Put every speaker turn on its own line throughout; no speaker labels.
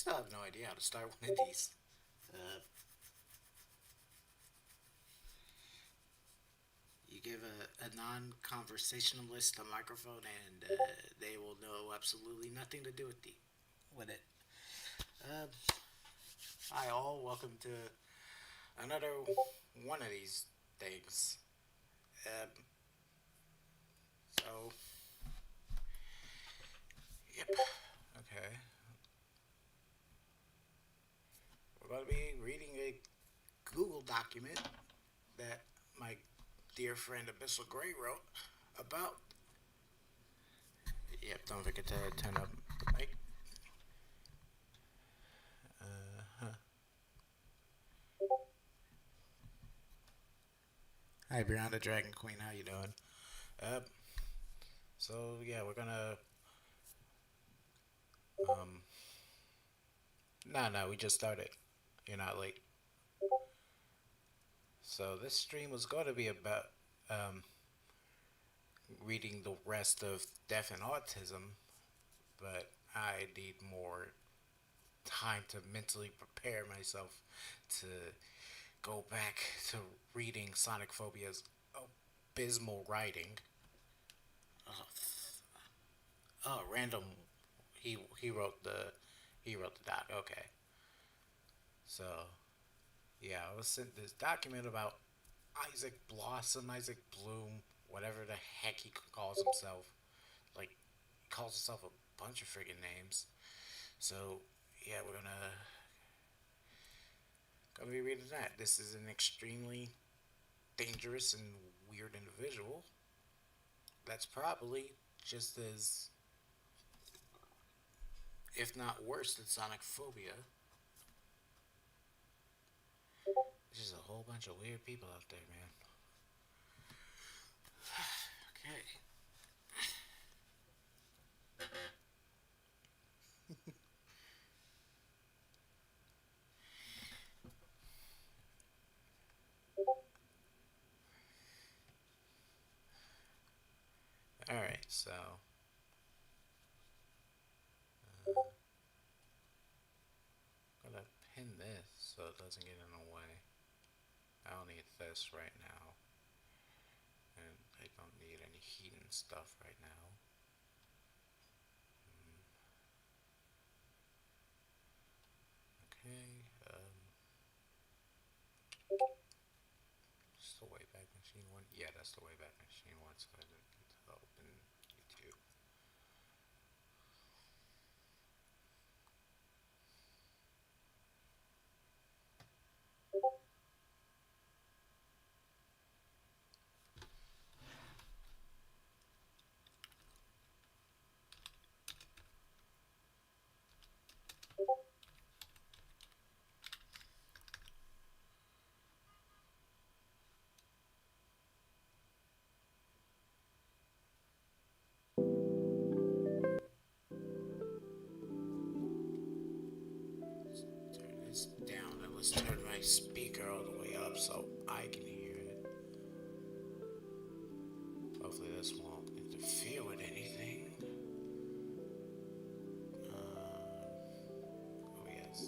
still have no idea how to start one of these. Uh, you give a non-conversationalist a microphone, and they will know absolutely nothing to do with it. Uh, Hi all, welcome to another one of these things. Um, so, yep. Okay. We're going to be reading a Google document that my dear friend Abyssal Gray wrote about. Yep, don't forget to turn up the mic. Huh. Hi, Brianna Dragon Queen. How you doing? Uh, so yeah, we're gonna. Um, no, we just started. You're not late. So this stream was going to be about um, reading the rest of Deaf and Autism, but I need more time to mentally prepare myself to go back to reading Sonic Phobia's abysmal writing. Oh, random. He wrote the doc. Okay, so yeah, I was sent this document about Isaac Blossom, Isaac Bloom, whatever the heck he calls himself. Like, he calls himself a bunch of friggin' names. So yeah, we're gonna be reading that. This is an extremely dangerous and weird individual. That's probably just as, if not worse, than Sonic Phobia. There's just a whole bunch of weird people out there, man. Okay. All right. So I'm gonna pin this so it doesn't get in the way. I don't need this right now, and I don't need any heating stuff right now. Okay. Just the Wayback Machine one. Yeah, that's the Wayback Machine one. So I can open YouTube. Turn this down and let's turn my speaker all the way up so I can hear it. Hopefully this won't interfere with anything. Oh yes.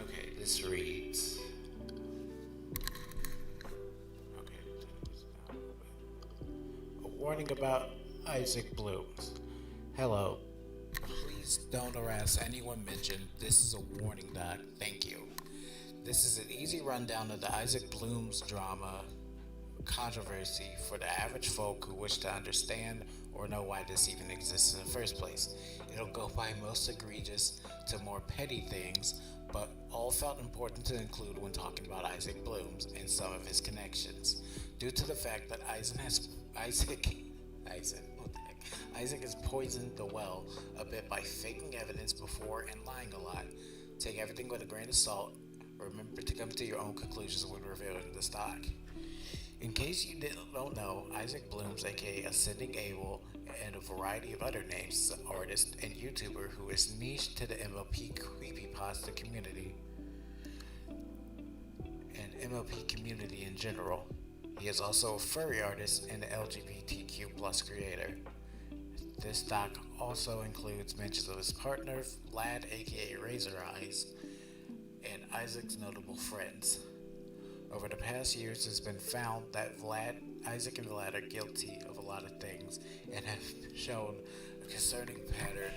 Okay, this reads. Okay, a warning about Isaac Blooms. Hello. Please don't harass anyone mentioned. This is a warning, Doc. Thank you. This is an easy rundown of the Isaac Blooms drama controversy for the average folk who wish to understand or know why this even exists in the first place. It'll go by most egregious to more petty things, but all felt important to include when talking about Isaac Blooms and some of his connections. Due to the fact that Isaac, what the heck? Isaac has poisoned the well a bit by faking evidence before and lying a lot. Take everything with a grain of salt. Remember to come to your own conclusions when reviewing the stock. In case you don't know, Isaac Blooms, aka AscendingAbel, and a variety of other names, is an artist and YouTuber who is niche to the MLP creepypasta community and MLP community in general. He is also a furry artist and an LGBTQ plus creator. This doc also includes mentions of his partner, Vlad aka Razor Eyes, and Isaac's notable friends. Over the past years, it's been found that Isaac and Vlad are guilty of a lot of things and have shown a concerning pattern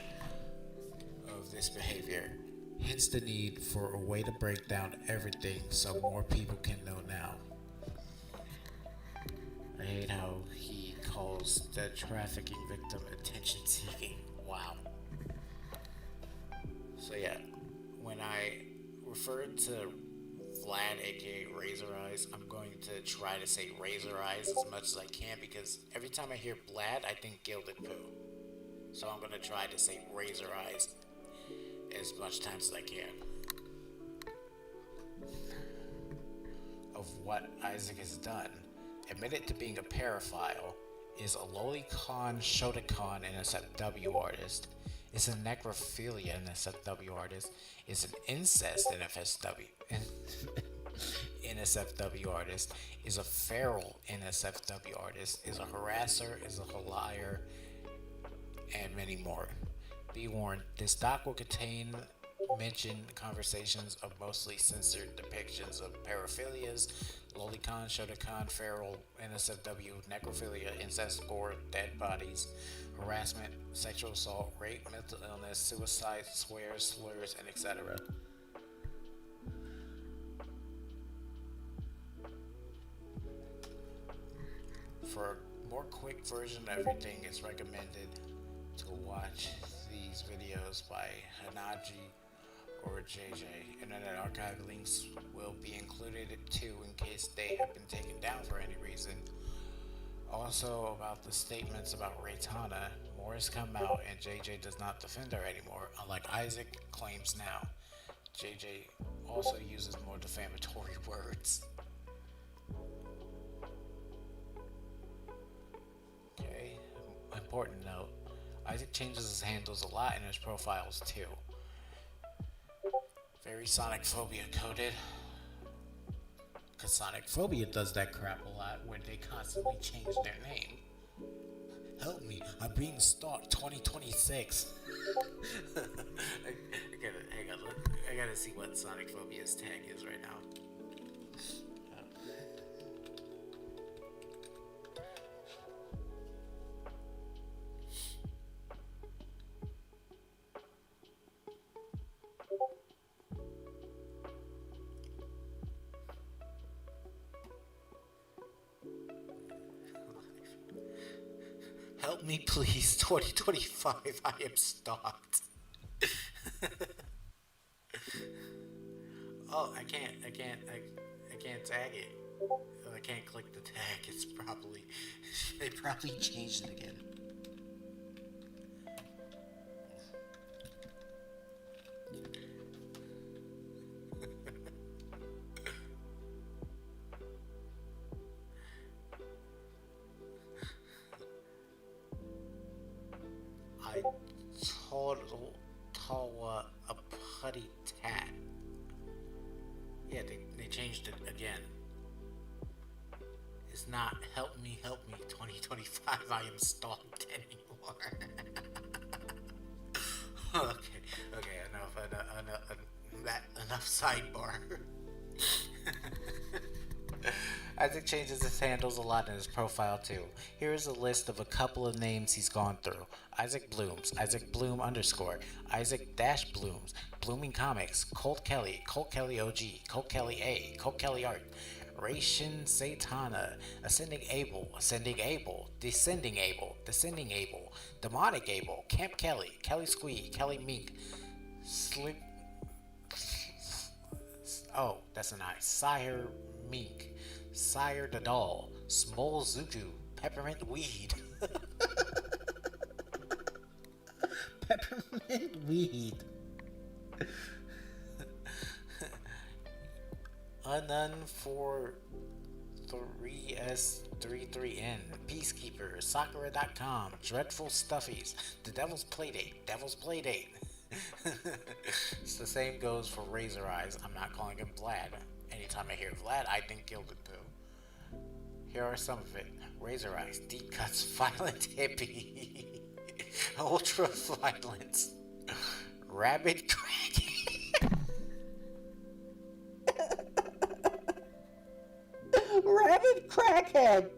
of this behavior. Hence the need for a way to break down everything so more people can know now. I hate how he calls the trafficking victim attention seeking. Wow. So yeah, when I refer to Vlad, aka Razor Eyes, I'm going to try to say Razor Eyes as much as I can because every time I hear Vlad, I think Gilded Poo. So I'm going to try to say Razor Eyes as much times as I can. Of what Isaac has done, admitted to being a paraphile, is a lolicon, shotokan, and SFW artist, is a necrophilia NSFW artist, is an incest NSFW artist, is a feral NSFW artist, is a harasser, is a liar, and many more. Be warned, this doc will contain mentioned conversations of mostly censored depictions of paraphilias, lolicon, shotokan, feral, NSFW, necrophilia, incest, gore, dead bodies, harassment, sexual assault, rape, mental illness, suicide, swears, slurs, and etc. For a more quick version of everything, it's recommended to watch these videos by Hanaji or JJ. Internet archive links will be included too in case they have been taken down for any reason. Also, about the statements about Raytana, more has come out and JJ does not defend her anymore, unlike Isaac claims now. JJ also uses more defamatory words. Okay, important note, Isaac changes his handles a lot in his profiles too. Very Sonic Phobia coded. Cause Sonic Phobia does that crap a lot where they constantly change their name. Help me, I'm being stalked 2026. I gotta see what Sonic Phobia's tag is right now. Help me please, 2025, I am stalked. Oh, I can't tag it. I can't click the tag, they probably changed it again. I told a putty tat. Yeah, they changed it again. It's not help me, 2025, I am stalked anymore. Okay, enough sidebar. Isaac changes his handles a lot in his profile too. Here is a list of a couple of names he's gone through. Isaac Blooms, Isaac Bloom _ Isaac Dash Blooms, Blooming Comics, Colt Kelly OG, Colt Kelly A, Colt Kelly Art, Ration Satana, Ascending Abel, Descending Abel, Demonic Abel, Camp Kelly, Kelly Squee, Kelly Mink, Slip. Oh, that's a nice. Sire Mink, Sire the Doll, Small Zuju, Peppermint Weed. Peppermint Weed. Unknown for 3S33N, Peacekeeper, Sakura.com, Dreadful Stuffies, The Devil's Playdate, Devil's Playdate. It's the same goes for Razor Eyes. I'm not calling him Vlad. Anytime I hear Vlad, I think Gilded Poo. Here are some of it. Razor Eyes, Deep Cuts, Violent Hippie, Ultra Violence, Rabid Crack.
Rabid crackhead.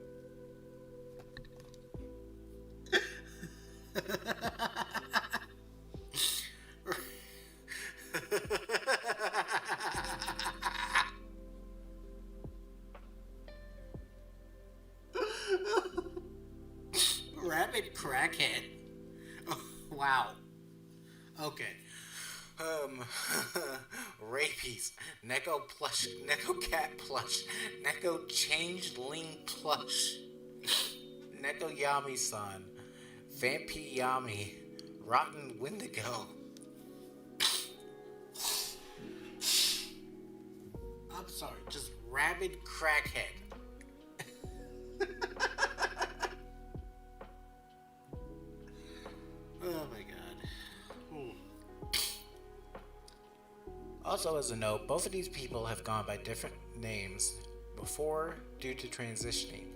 Rabid crackhead. Oh, wow. Okay. Rabies, Neko plush, Neko cat plush, Neko changeling plush, Neko Yami san, Vampy Yami, Rotten Wendigo. I'm sorry, just rabid crackhead. Oh my god. Also, as a note, both of these people have gone by different names before due to transitioning.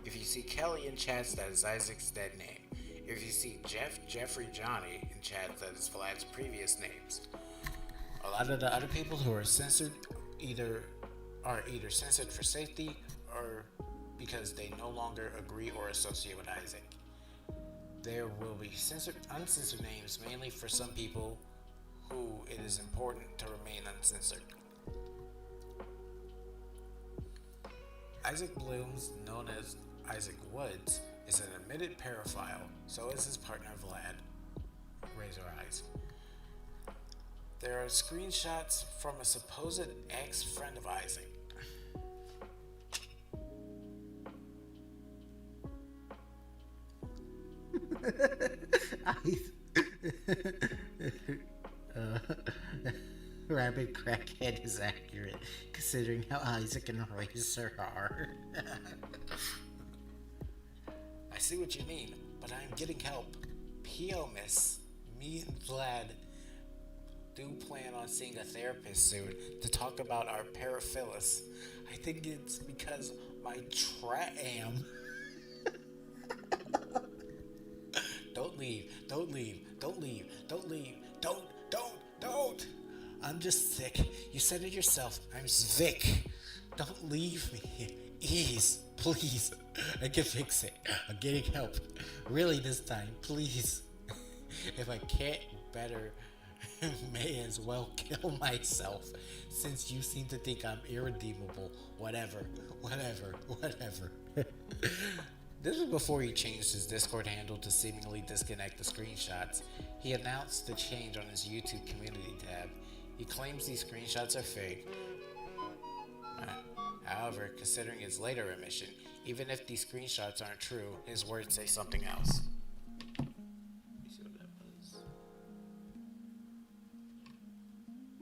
If you see Kelly in chats, that is Isaac's dead name. If you see Jeffrey, Johnny in chats, that is Vlad's previous names. A lot of the other people who are censored are either censored for safety or because they no longer agree or associate with Isaac. There will be uncensored names mainly for some people who it is important to remain uncensored. Isaac Blooms, known as Isaac Woods, is an admitted pedophile, so is his partner Vlad, Razor Eyes. There are screenshots from a supposed ex-friend of Isaac.
Rabid crackhead is accurate, considering how Isaac and Razor are.
I see what you mean, but I am getting help. P.O. Miss, me and Vlad do plan on seeing a therapist soon to talk about our paraphilia. I think it's because my am. Don't leave, don't leave, don't leave, don't leave, don't. I'm just sick. You said it yourself. I'm sick. Don't leave me. Ease, please. I can fix it. I'm getting help. Really this time, please. If I can't better, may as well kill myself, since you seem to think I'm irredeemable. Whatever. This was before he changed his Discord handle to seemingly disconnect the screenshots. He announced the change on his YouTube community tab. He claims these screenshots are fake. However, considering his later admission, even if these screenshots aren't true, his words say something else. Let me see what that was.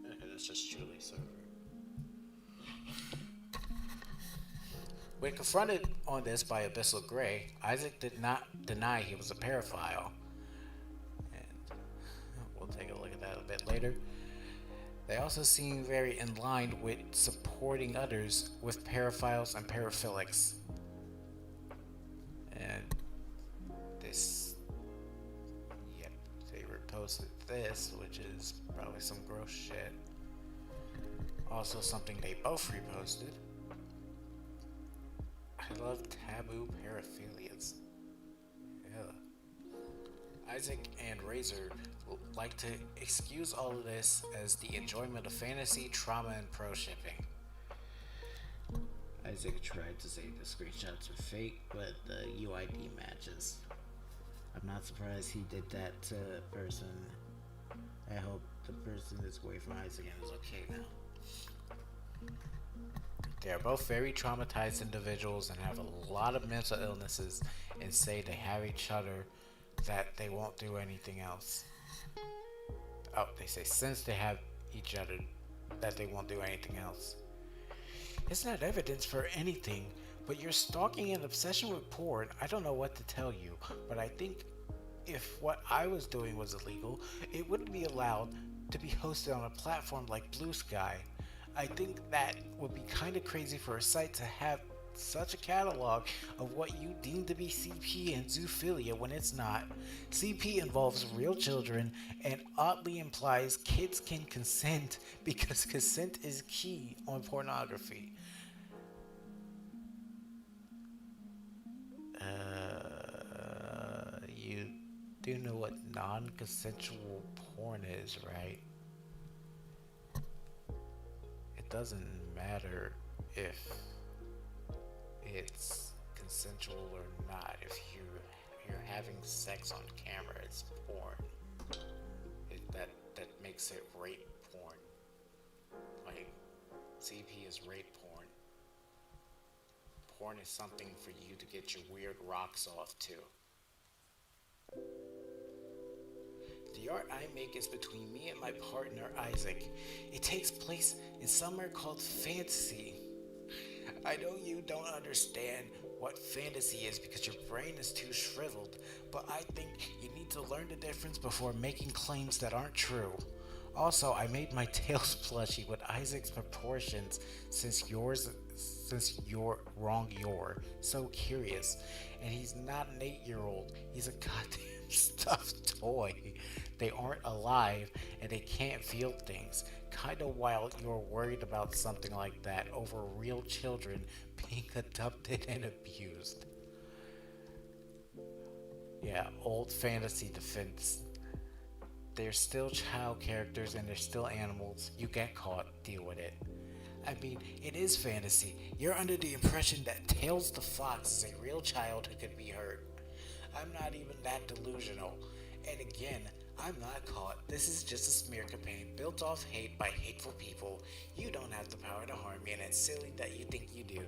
Okay, that's just Julie's server. When confronted on this by Abyssal Grey, Isaac did not deny he was a paraphile. And we'll take a look at that a bit later. They also seem very in line with supporting others with paraphiles and paraphilics. And this, yep, they reposted this, which is probably some gross shit. Also something they both reposted. I love taboo paraphilias. Yeah. Isaac and Razor like to excuse all of this as the enjoyment of fantasy, trauma, and pro shipping.
Isaac tried to say the screenshots are fake, but the UID matches. I'm not surprised he did that to a person. I hope the person that's away from Isaac is okay now.
They are both very traumatized individuals and have a lot of mental illnesses, and say they have each other that they won't do anything else. Oh, they say since they have each other that they won't do anything else. It's not evidence for anything, But you're stalking an obsession with porn. I don't know what to tell you, but I think if what I was doing was illegal, it wouldn't be allowed to be hosted on a platform like Blue Sky. I think that would be kind of crazy for a site to have such a catalog of what you deem to be CP and zoophilia when it's not. CP involves real children and oddly implies kids can consent because consent is key on pornography. You do know what non consensual porn is, right? It doesn't matter if it's consensual or not. If you're having sex on camera, it's porn. That makes it rape porn. Like CP is rape porn. Porn is something for you to get your weird rocks off to. The art I make is between me and my partner Isaac. It takes place in somewhere called fantasy. I know you don't understand what fantasy is because your brain is too shriveled, but I think you need to learn the difference before making claims that aren't true. Also, I made my Tails plushie with Isaac's proportions since you're wrong, you're so curious. And he's not an 8-year-old, he's a goddamn stuffed toy. They aren't alive and they can't feel things. Kinda wild you're worried about something like that over real children being adopted and abused. Yeah, old fantasy defense. They're still child characters and they're still animals. You get caught, deal with it. I mean, it is fantasy. You're under the impression that Tails the Fox is a real child who could be hurt. I'm not even that delusional. And again, I'm not caught. This is just a smear campaign built off hate by hateful people. You don't have the power to harm me, and it's silly that you think you do.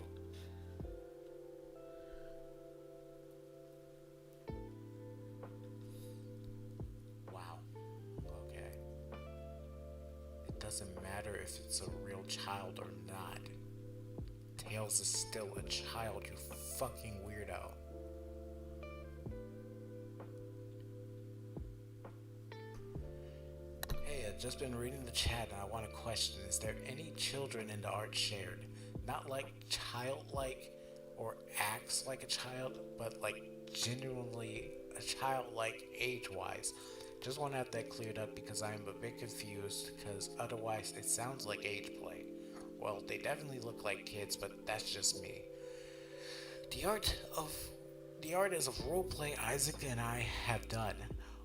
Wow. Okay. It doesn't matter if it's a real child or not. Tails is still a child, you fucking weirdo. Hey, I've just been reading the chat and I want to question, is there any children in the art shared? Not like childlike or acts like a child, but like genuinely a childlike age-wise. Just want to have that cleared up because I am a bit confused because otherwise it sounds like age play. Well, they definitely look like kids, but that's just me. The art of the art is a roleplay Isaac and I have done.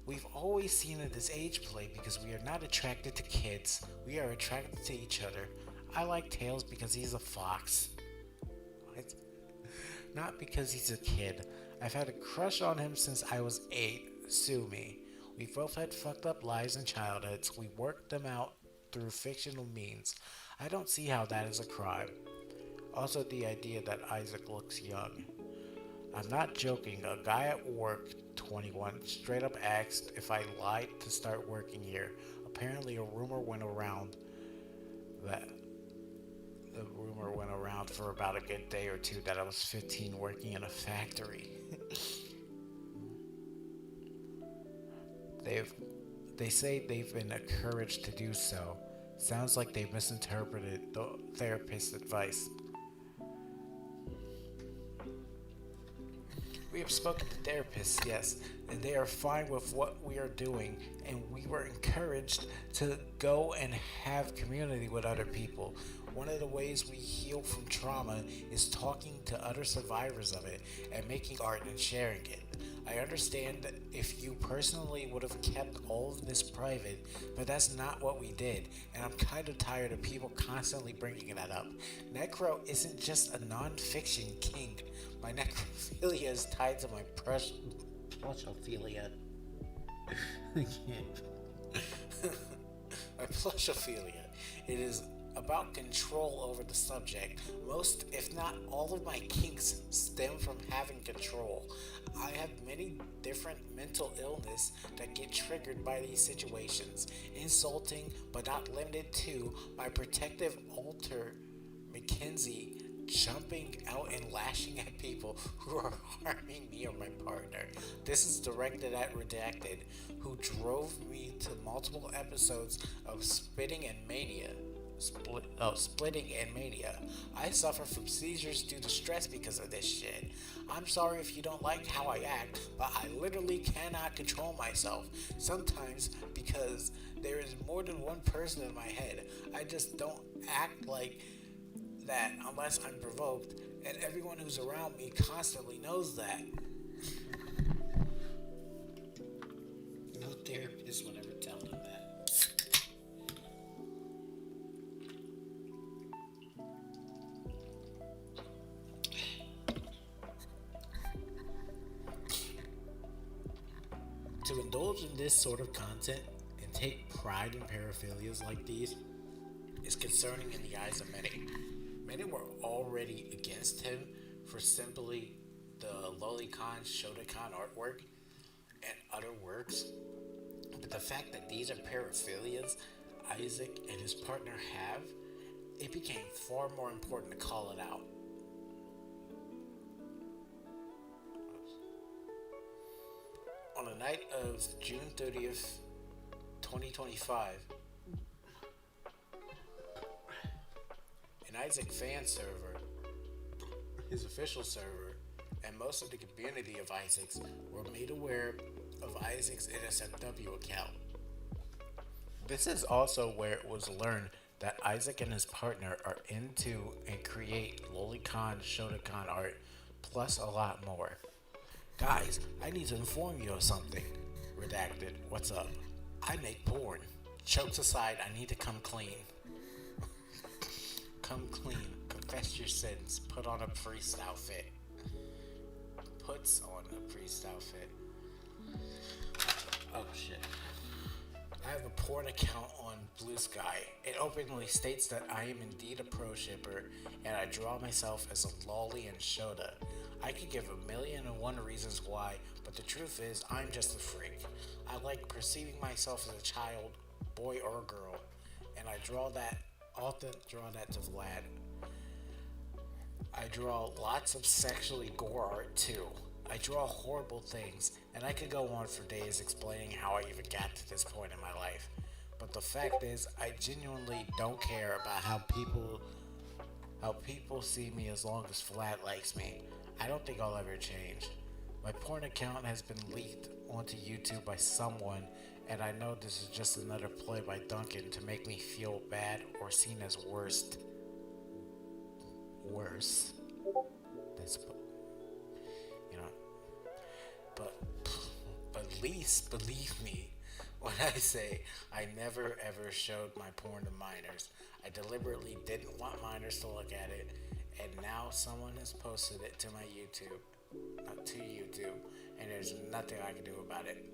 We've always seen it as age play because we are not attracted to kids. We are attracted to each other. I like Tails because he's a fox. What? Not because he's a kid. I've had a crush on him since I was 8. Sue me. We both had fucked up lives and childhoods. We worked them out through fictional means. I don't see how that is a crime. Also, the idea that Isaac looks young. I'm not joking. A guy at work, 21, straight up asked if I lied to start working here. Apparently, a rumor went around that the rumor went around for about a good day or two that I was 15 working in a factory. They say they've been encouraged to do so. Sounds like they misinterpreted the therapist's advice. We have spoken to therapists, yes, and they are fine with what we are doing, and we were encouraged to go and have community with other people. One of the ways we heal from trauma is talking to other survivors of it and making art and sharing it. I understand that if you personally would have kept all of this private, but that's not what we did, and I'm kind of tired of people constantly bringing that up. Necro isn't just a non-fiction kink. My necrophilia is tied to my plushophilia. I can't. My plushophilia. It is about control over the subject. Most, if not all of my kinks stem from having control. I have many different mental illness that get triggered by these situations. Insulting, but not limited to, my protective alter, Mackenzie, jumping out and lashing at people who are harming me or my partner. This is directed at Redacted, who drove me to multiple episodes of splitting and mania. I suffer from seizures due to stress because of this shit. I'm sorry if you don't like how I act, but I literally cannot control myself. Sometimes because there is more than one person in my head. I just don't act like that unless I'm provoked, and everyone who's around me constantly knows that. No therapist would ever tell them that. To indulge in this sort of content and take pride in paraphilias like these is concerning in the eyes of many. Many were already against him for simply the lolicon, shotokan artwork and other works, but the fact that these are paraphilias Isaac and his partner have, it became far more important to call it out. On the night of June 30th, 2025, an Isaac fan server, his official server, and most of the community of Isaacs were made aware of Isaac's NSFW account. This is also where it was learned that Isaac and his partner are into and create lolicon, shotokan art, plus a lot more. Guys, I need to inform you of something. Redacted, what's up? I make porn. Jokes aside, I need to come clean. Come clean. Confess your sins. Put on a priest outfit. Puts on a priest outfit. Oh shit. I have a porn account on Blue Sky. It openly states that I am indeed a pro shipper, and I draw myself as a lolly and shota. I could give 1,000,001 reasons why, but the truth is, I'm just a freak. I like perceiving myself as a child, boy or girl, and I often draw that to Vlad. I draw lots of sexually gore art too. I draw horrible things, and I could go on for days explaining how I even got to this point in my life. But the fact is, I genuinely don't care about how people see me as long as Vlad likes me. I don't think I'll ever change. My porn account has been leaked onto YouTube by someone, and I know this is just another play by Duncan to make me feel bad or seen as worse. That's, you know, but at least believe me when I say I never ever showed my porn to minors. I deliberately didn't want minors to look at it, and now someone has posted it to my YouTube, and there's nothing I can do about it.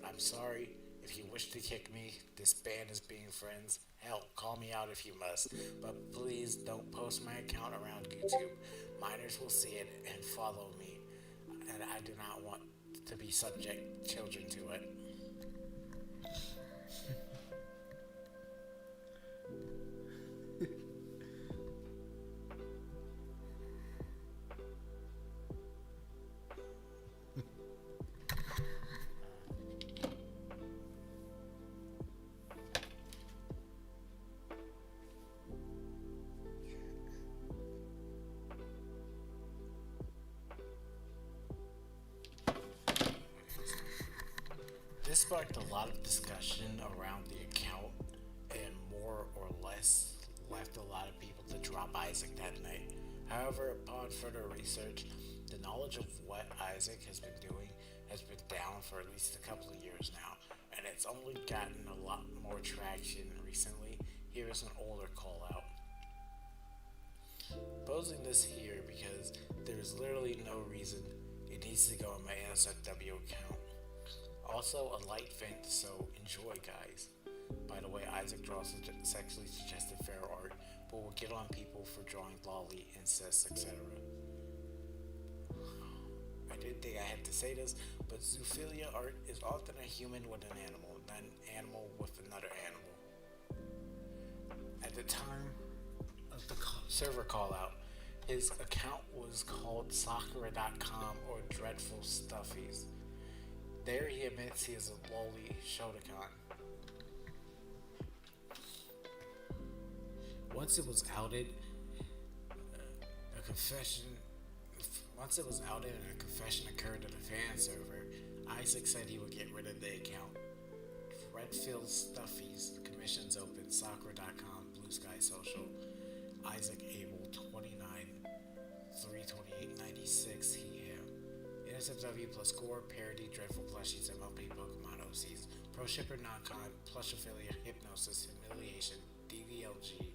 I'm sorry. If you wish to kick me, disband as being friends. Hell, call me out if you must, but please don't post my account around YouTube. Minors will see it and follow me, and I do not want to be subject children to it. This sparked a lot of discussion around the account, and more or less left a lot of people to drop Isaac that night. However, upon further research, the knowledge of what Isaac has been doing has been down for at least a couple of years now, and it's only gotten a lot more traction recently. Here is an older call out. Posing this here because there's literally no reason it needs to go in my NSFW account. Also, a light vent, so enjoy, guys. By the way, Isaac draws sexually suggestive fair art, but will get on people for drawing lolly, incest, etc. I didn't think I had to say this, but zoophilia art is often a human with an animal, not an animal with another animal. At the time of the server call out, His account was called Sakura.com or Dreadful Stuffies. There he admits he is a lowly Shotokan. Once it was outed, a confession. Once it was outed and a confession occurred on the fan server, Issac said he would get rid of the account. Redfield Stuffies, commissions open, Sakura.com, Blue Sky Social, AscendingAbel 29, 328.96, NSFW plus Gore, Parody, Dreadful Plushies, MLP, Pokemon OCs, Pro Shipper, Non-Con, Plush Affiliate, Hypnosis, Humiliation, DVLG,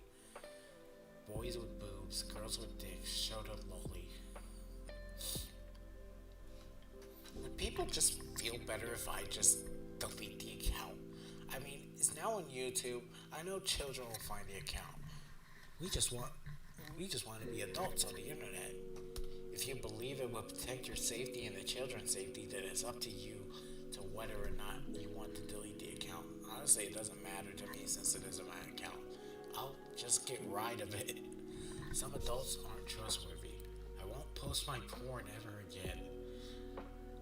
Boys with Boobs, Girls with Dicks, Shota Loli. Would people just feel better if I just delete the account? I mean, it's now on YouTube. I know children will find the account. We just want to be adults on the internet. If you believe it will protect your safety and the children's safety, then it's up to you to whether or not you want to delete the account. Honestly, it doesn't matter to me since it isn't my account. I'll just get rid of it. Some adults aren't trustworthy. I won't post my porn ever again.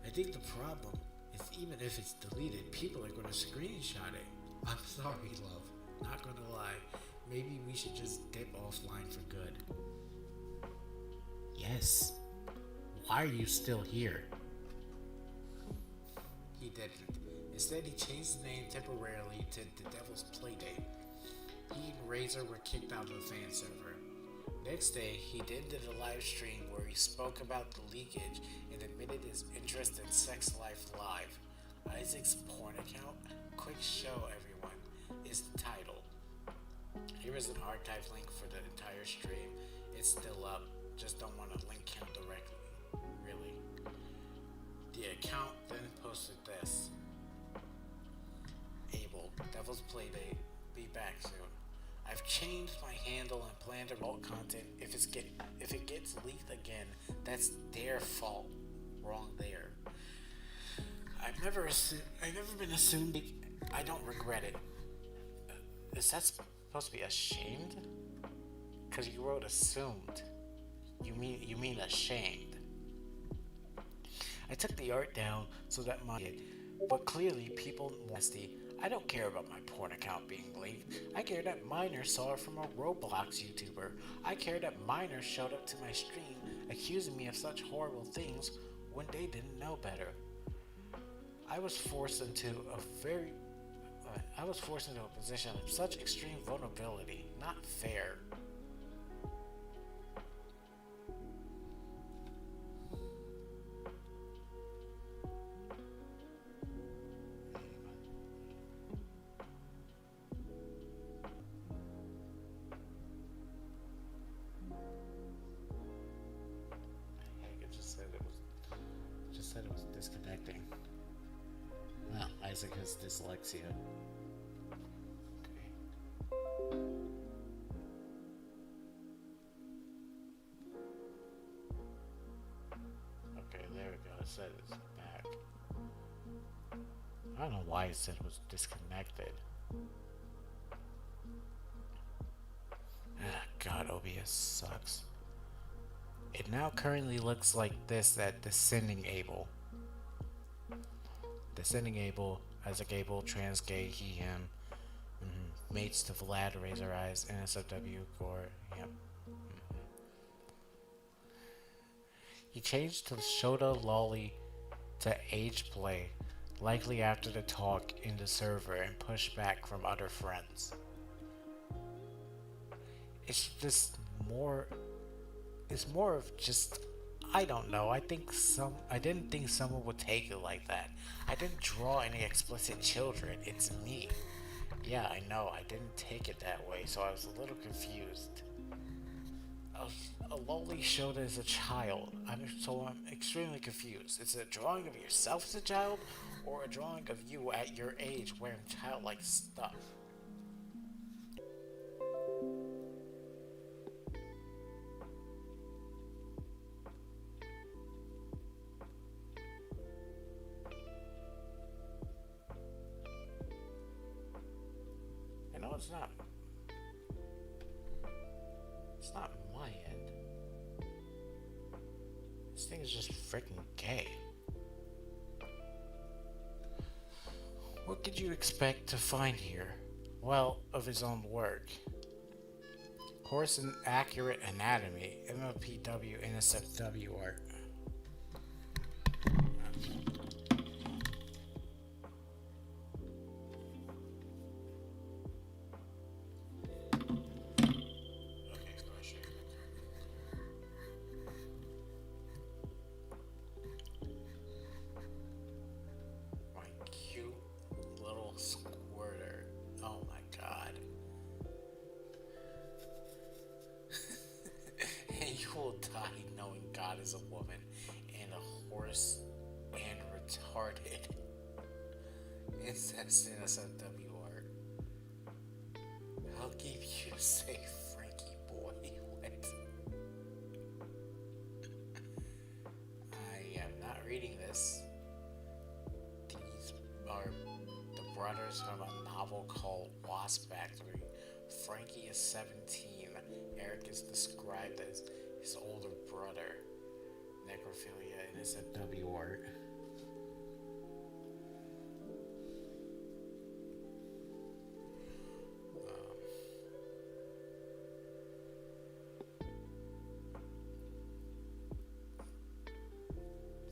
I think the problem is even if it's deleted, people are going to screenshot it. I'm sorry, love. Not going to lie. Maybe we should just dip offline for good. Yes. Why are you still here? He didn't. Instead, he changed the name temporarily to The Devil's Playdate. He and Razor were kicked out of the fan server. Next day, he did a live stream where he spoke about the leakage and admitted his interest in Sex Life Live. Isaac's porn account, quick show everyone, is the title. Here is an archive link for the entire stream. It's still up, just don't want to link him directly, really. The account then posted this. Abel, Devil's Playdate, be back soon. I've changed my handle and plan to roll content. If it gets leaked again, that's their fault. Wrong there. I've never been assumed. I don't regret it. Is that supposed to be ashamed? Because you wrote assumed. You mean ashamed. I took the art down so that but clearly people nasty. I don't care about my porn account being leaked. I care that Miner saw it from a Roblox YouTuber. I care that Miner showed up to my stream accusing me of such horrible things when they didn't know better. I was forced into a position of such extreme vulnerability. Not fair. Said it was disconnecting. Well, Isaac has dyslexia. Okay, there we go. It said it's back. I don't know why it said it was disconnected. God, OBS sucks. It now currently looks like this at AscendingAbel. AscendingAbel, AscendingAbel, trans, gay, he, him, mates to Vlad, Razor Eyes, NSFW, Gore, yep. He changed to Shota Lolly to Age Play, likely after the talk in the server and pushback from other friends. It's just more. It's more of just, I don't know. I didn't think someone would take it like that. I didn't draw any explicit children. It's me. Yeah, I know. I didn't take it that way, so I was a little confused. A lowly Shota as a child. I'm extremely confused. Is it a drawing of yourself as a child, or a drawing of you at your age wearing childlike stuff? It's not my end. This thing is just freaking gay. What could you expect to find here? Well, of his own work. Horse and accurate anatomy, MLPW, NSFW art. My cute little squirter. Oh my god. And you will die knowing God is a woman and a horse and retarded. Incest in SFW art. I'll keep you safe, Frankie boy. What? I am not reading this. These are the brothers from a novel called Wasp Factory. Frankie is 17. Eric is described as his older brother. Necrophilia in SFW art.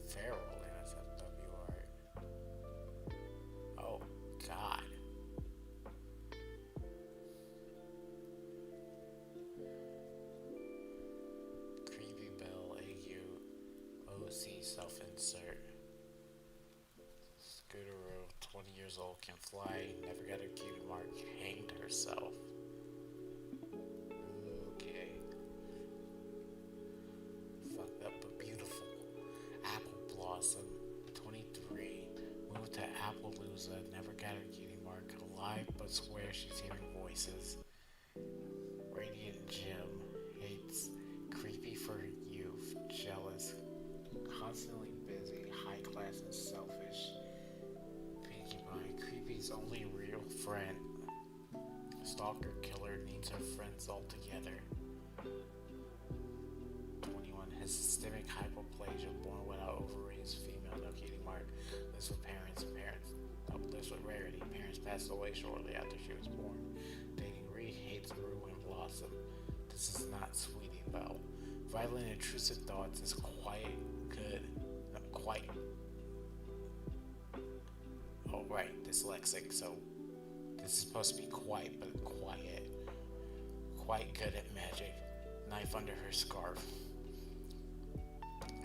Feral in SFW art. Oh, God. Creepy Bell, AU, OC, self-insert. Scooter, 20 years old, can fly, never got her cutie mark, hanged herself. Okay. Fucked up but beautiful. Apple Blossom, 23, moved to Appaloosa, never got her cutie mark, alive but swears she's hearing voices. Radiant Jim, hates, creepy for youth, jealous, constantly busy, high class and selfish. Pinkie Pie, creepy's only real friend. Stalker killer needs her friends all together. 21, has systemic hypoplasia, born without ovaries, female, no cutie mark, lives with parents, lives with Rarity, parents passed away shortly after she was born. Dating Reed, hates Rue and Blossom. This is not Sweetie Belle. Violent intrusive thoughts is quite good, not quite. Oh right, dyslexic, so this is supposed to be quite, but quiet. Quite good at magic. Knife under her scarf.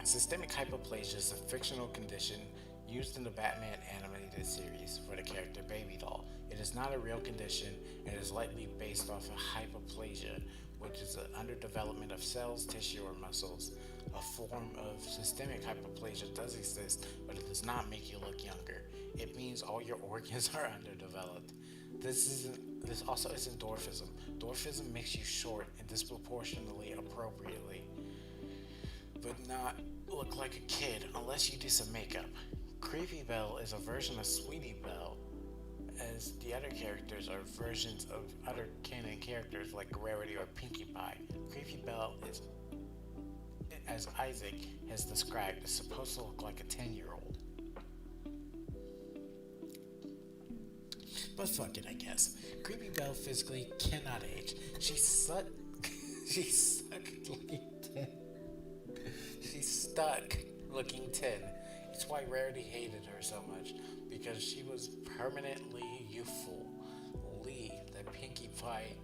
Systemic hypoplasia is a fictional condition used in the Batman animated series for the character Baby Doll. It is not a real condition and is likely based off of hypoplasia, which is an underdevelopment of cells, tissue, or muscles. A form of systemic hypoplasia does exist, but it does not make you look younger. It means all your organs are underdeveloped. This also isn't dwarfism. Dwarfism makes you short and disproportionately appropriately, but not look like a kid unless you do some makeup. Creepy Belle is a version of Sweetie Belle, as the other characters are versions of other canon characters like Rarity or Pinkie Pie. Creepy Belle is, as Isaac has described, is supposed to look like a 10-year-old. But fuck it, I guess. Creepy Belle physically cannot age. She's stuck looking 10. She's stuck looking 10. It's why Rarity hated her so much, because she was permanently youthful. Lee, the Pinkie Pie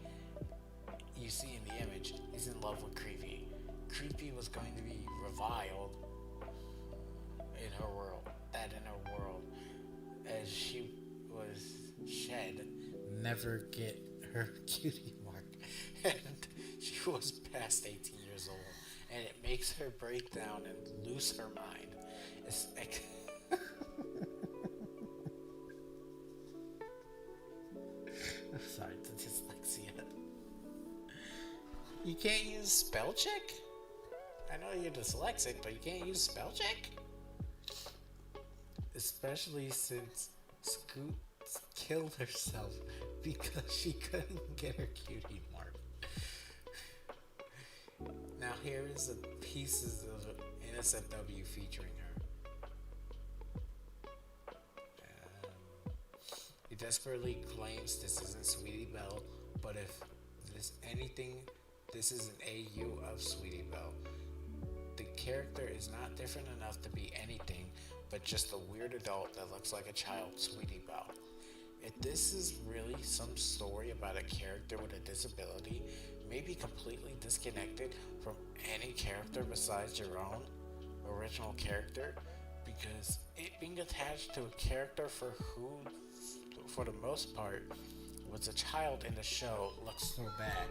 you see in the image, is in love with Creepy. Creepy was going to be reviled in her world, as she was shed, never get her cutie mark, and she was past 18 years old, and it makes her break down and lose her mind. It's like I'm sorry, the dyslexia. You can't use spell check? I know you're dyslexic, but you can't use spell check? Especially since Scoot killed herself because she couldn't get her cutie mark. Now here is the pieces of NSFW featuring her. He desperately claims this isn't Sweetie Belle, but if this anything, this is an AU of Sweetie Belle. The character is not different enough to be anything but just a weird adult that looks like a child Sweetie Belle. If this is really some story about a character with a disability, maybe completely disconnected from any character besides your own original character, because it being attached to a character for the most part, was a child in the show looks so bad.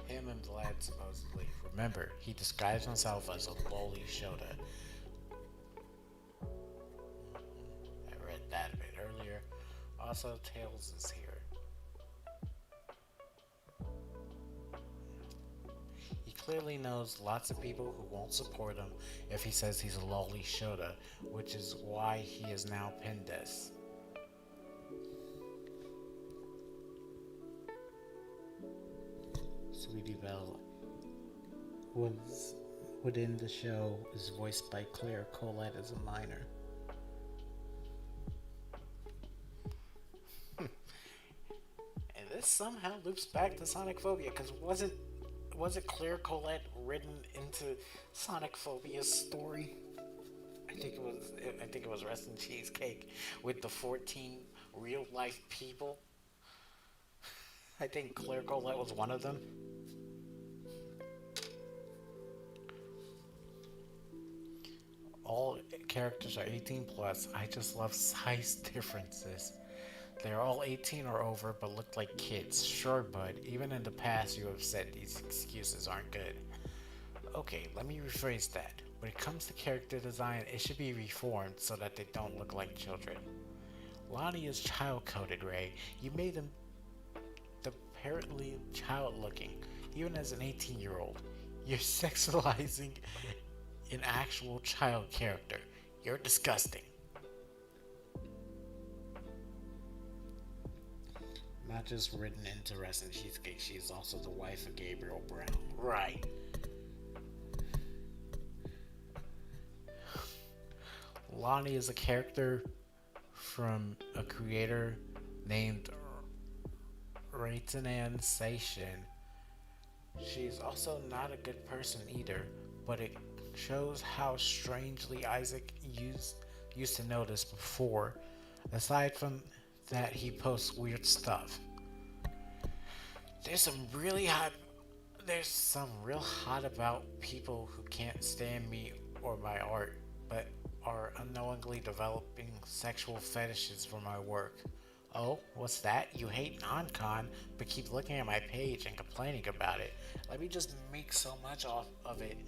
Him and Vlad supposedly. Remember, he disguised himself as a lowly Shota. I read that a bit earlier. Also, Tails is here. He clearly knows lots of people who won't support him if he says he's a lowly Shota, which is why he is now pinned this.
Sweetie Belle was within the show is voiced by Claire Colette as a minor.
And this somehow loops back to Sonic Phobia, because wasn't Claire Colette written into Sonic Phobia's story? I think it was Rest in Cheesecake with the 14 real life people. I think Claire Colette was one of them. All characters are 18 plus. I just love size differences. They're all 18 or over but look like kids. Sure, bud, even in the past you have said these excuses aren't good. Okay, let me rephrase that. When it comes to character design, it should be reformed so that they don't look like children. Lonnie is child-coded, Ray. You made them apparently child-looking, even as an 18-year-old. You're sexualizing an actual child character. You're disgusting.
Not just written into Rest in Cheesecake, she is also the wife of Gabriel Brown.
Right. Lonnie is a character from a creator named Raitanan Sation. She's also not a good person either, but it shows how strangely Isaac used to notice before. Aside from that, he posts weird stuff. There's some real hot about people who can't stand me or my art, but are unknowingly developing sexual fetishes for my work. Oh, what's that? You hate non-con, but keep looking at my page and complaining about it. Let me just make so much off of it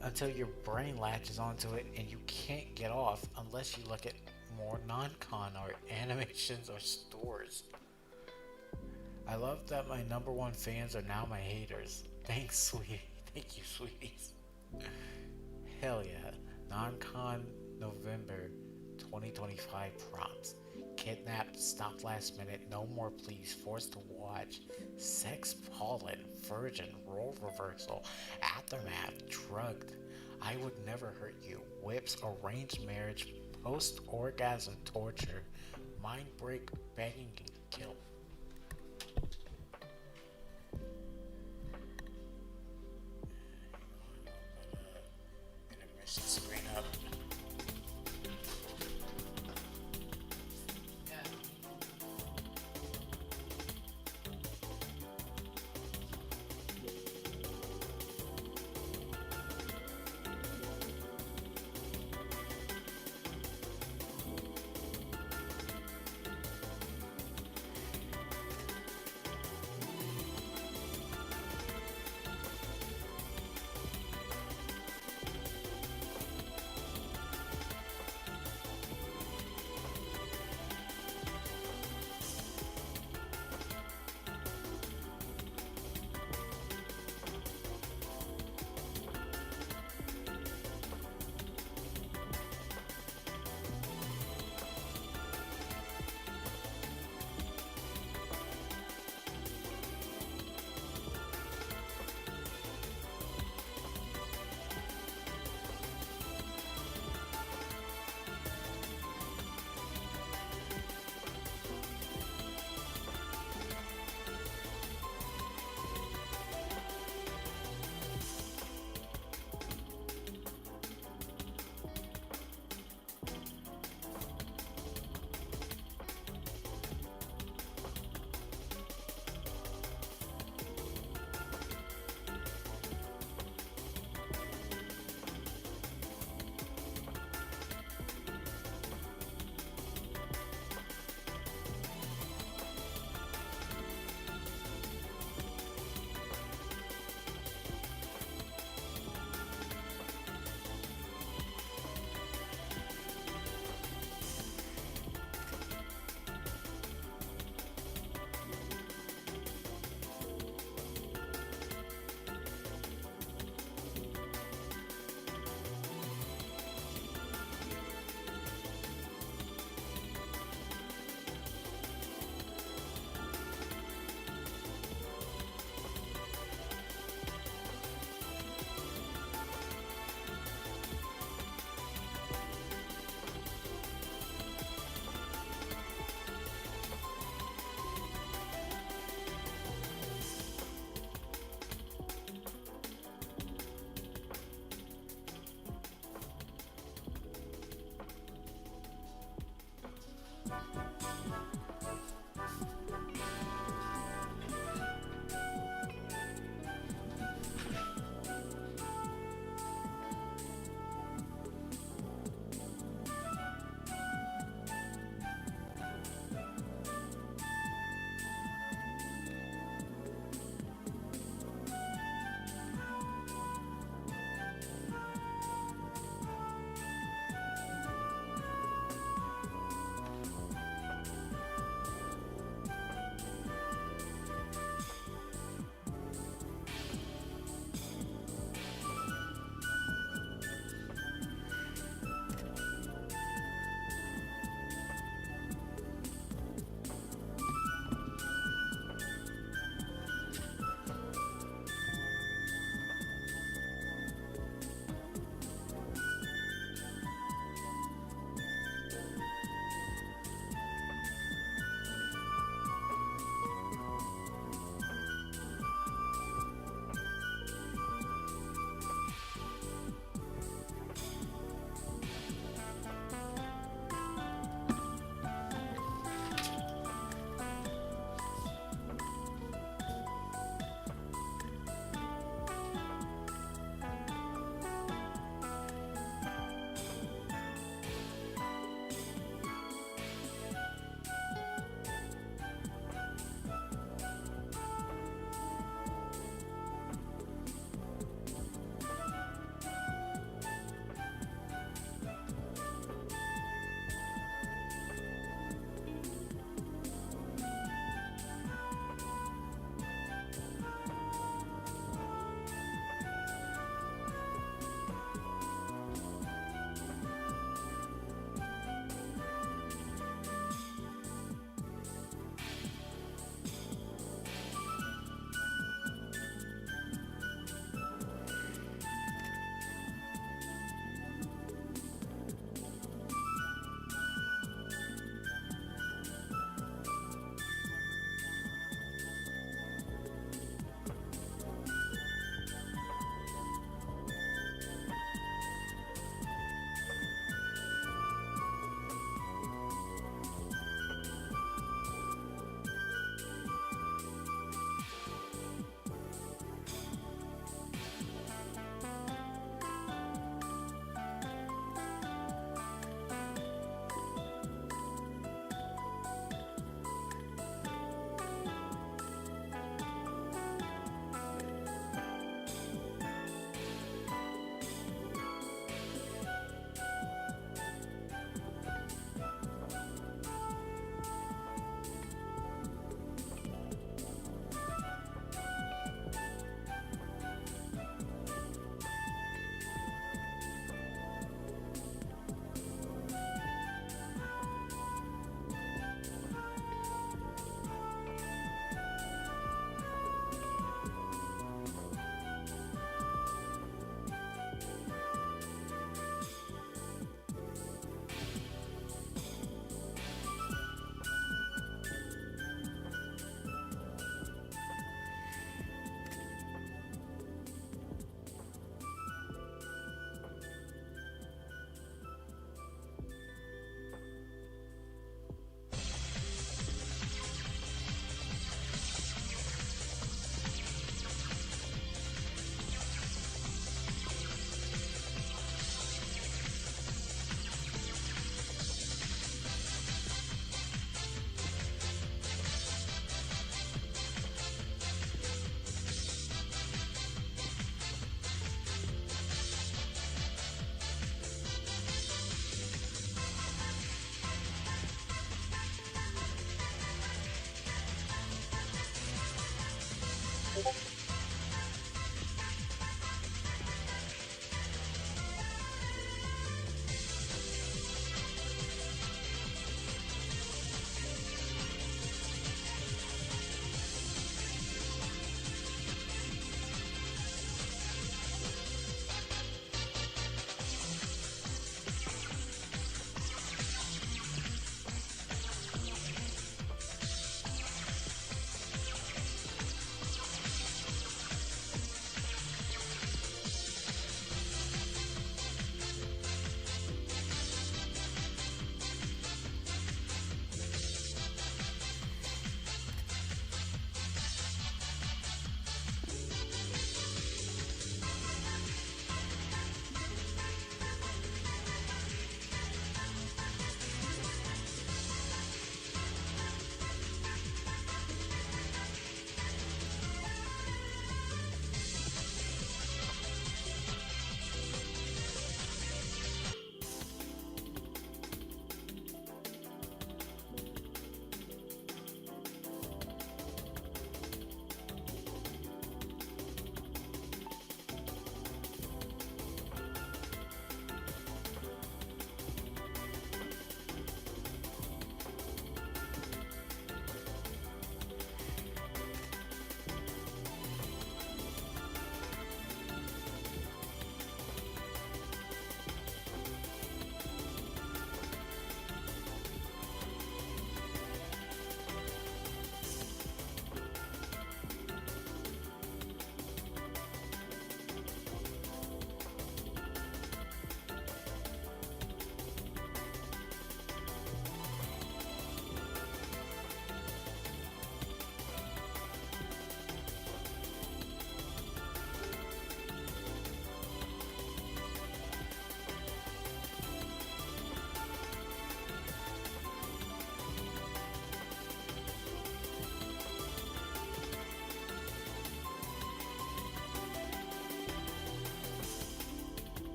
until your brain latches onto it and you can't get off unless you look at more non-con art, animations, or stores. I love that my number one fans are now my haters. Thanks, sweetie. Thank you, sweeties. Hell yeah. Non-con November 2025 prompts. Kidnapped, stopped last minute, no more please, forced to watch, sex pollen, virgin, role reversal, aftermath, drugged, I would never hurt you, whips, arranged marriage, post-orgasm torture, mind break, begging, and kill. Intermission screen up.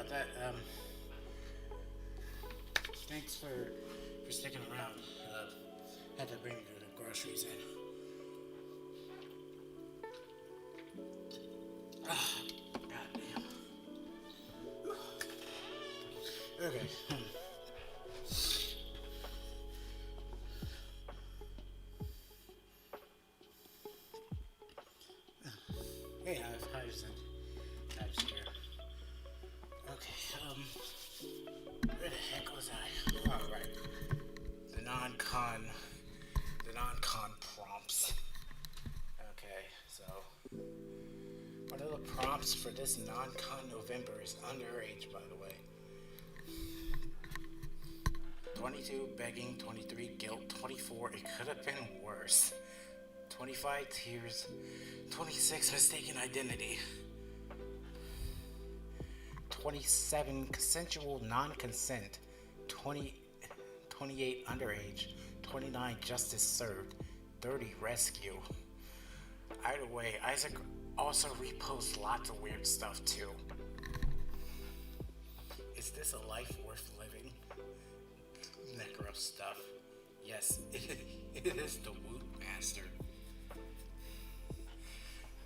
about that. Thanks for sticking around. Had to bring the groceries in. God damn. Okay. Hey, Ives here. Okay, where the heck was I? All right. The non-con prompts. Okay, so one of the prompts for this non-con November is underage, by the way. 22 begging, 23 guilt, 24 it could have been worse, 25 tears, 26 mistaken identity, 27 consensual non-consent, 28 underage, 29 justice served, 30 rescue. Either way, Isaac also reposts lots of weird stuff too. Is this a life worth living? Necro stuff. Yes, it is the Woot Master.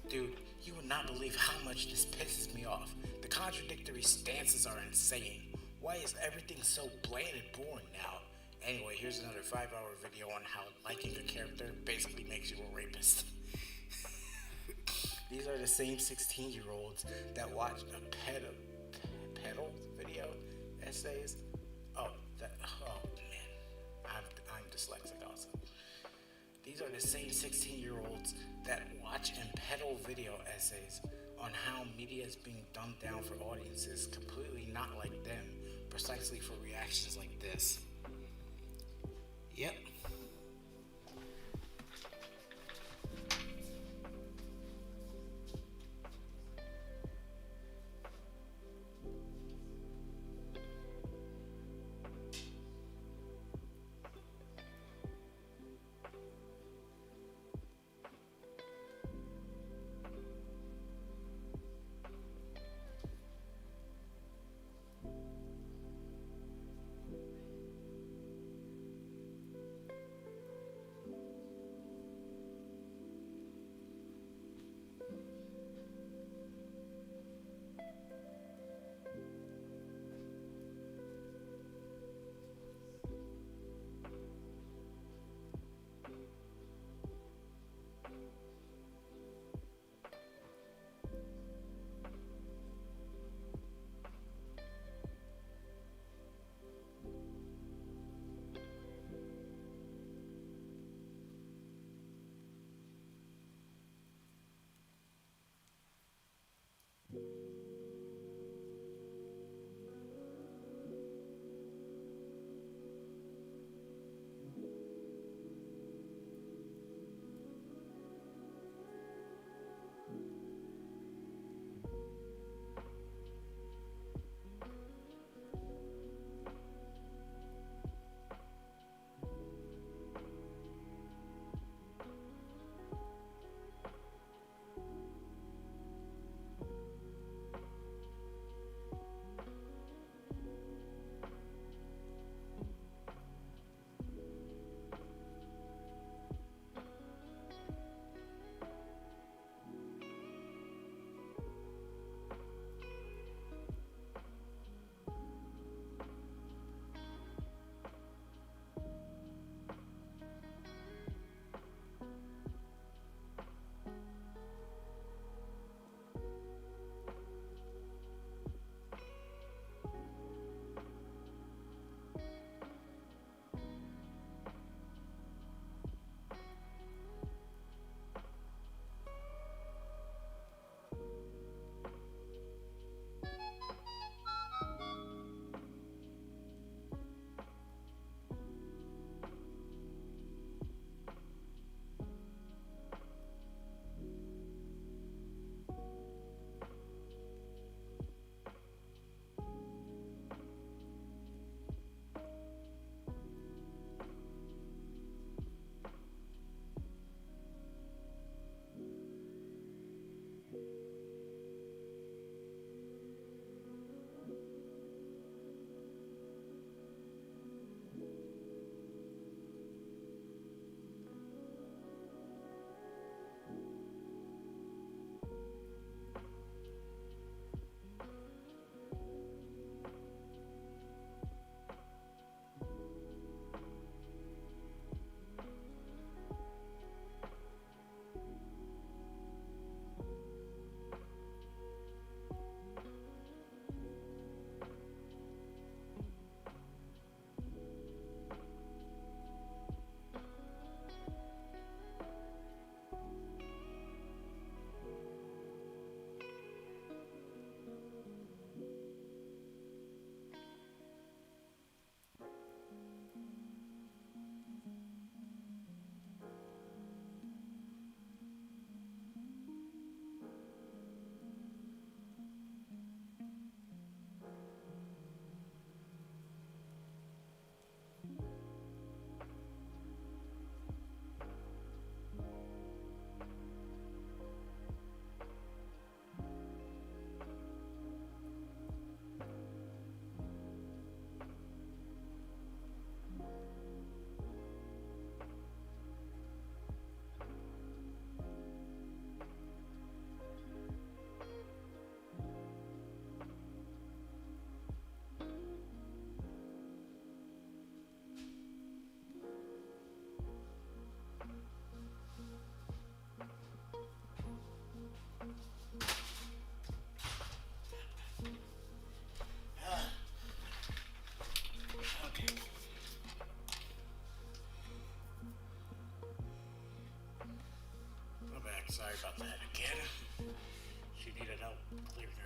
Dude, you would not believe how much this pisses me off. The contradictory stances are insane. Why is everything so bland and boring now? Anyway, here's another 5-hour video on how liking a character basically makes you a rapist. These are the same 16-year-olds that watched a pedal video essays. Oh man, I'm dyslexic also. These are the same 16-year-olds that watch and peddle video essays on how media is being dumbed down for audiences completely not like them, precisely for reactions like this. Yep.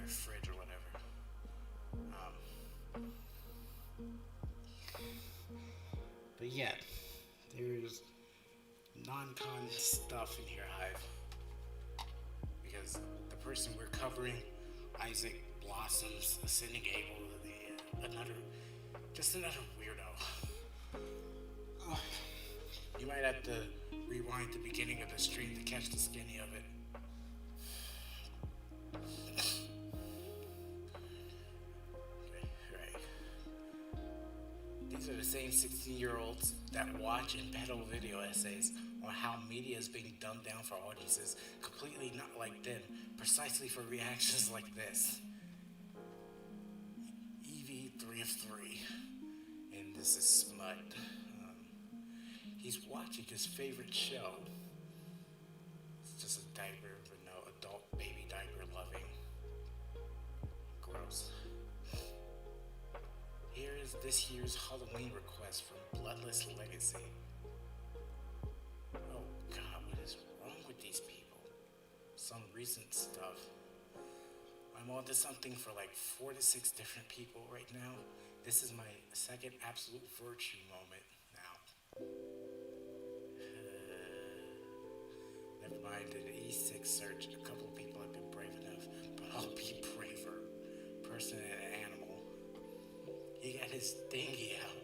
a fridge or whatever. But yeah, there's non-con stuff in here, Hive. Because the person we're covering, Issac, blossoms, AscendingAbel, just another weirdo. You might have to rewind the beginning of the stream to catch the skinny of it. Okay, right. These are the same 16-year-olds that watch and peddle video essays on how media is being dumbed down for audiences completely not like them, precisely for reactions like this. EV3 of 3, and this is Smut. He's watching his favorite show. It's just a diaper, but no, adult baby diaper loving. Gross. Here is this year's Halloween request from Bloodless Legacy. Oh God, what is wrong with these people? Some recent stuff. I'm on to something for like 4 to 6 different people right now. This is my second absolute virtue moment now. Never mind an E6 search. A couple of people have been brave enough, but I'll be braver. Person and animal. He got his thingy out.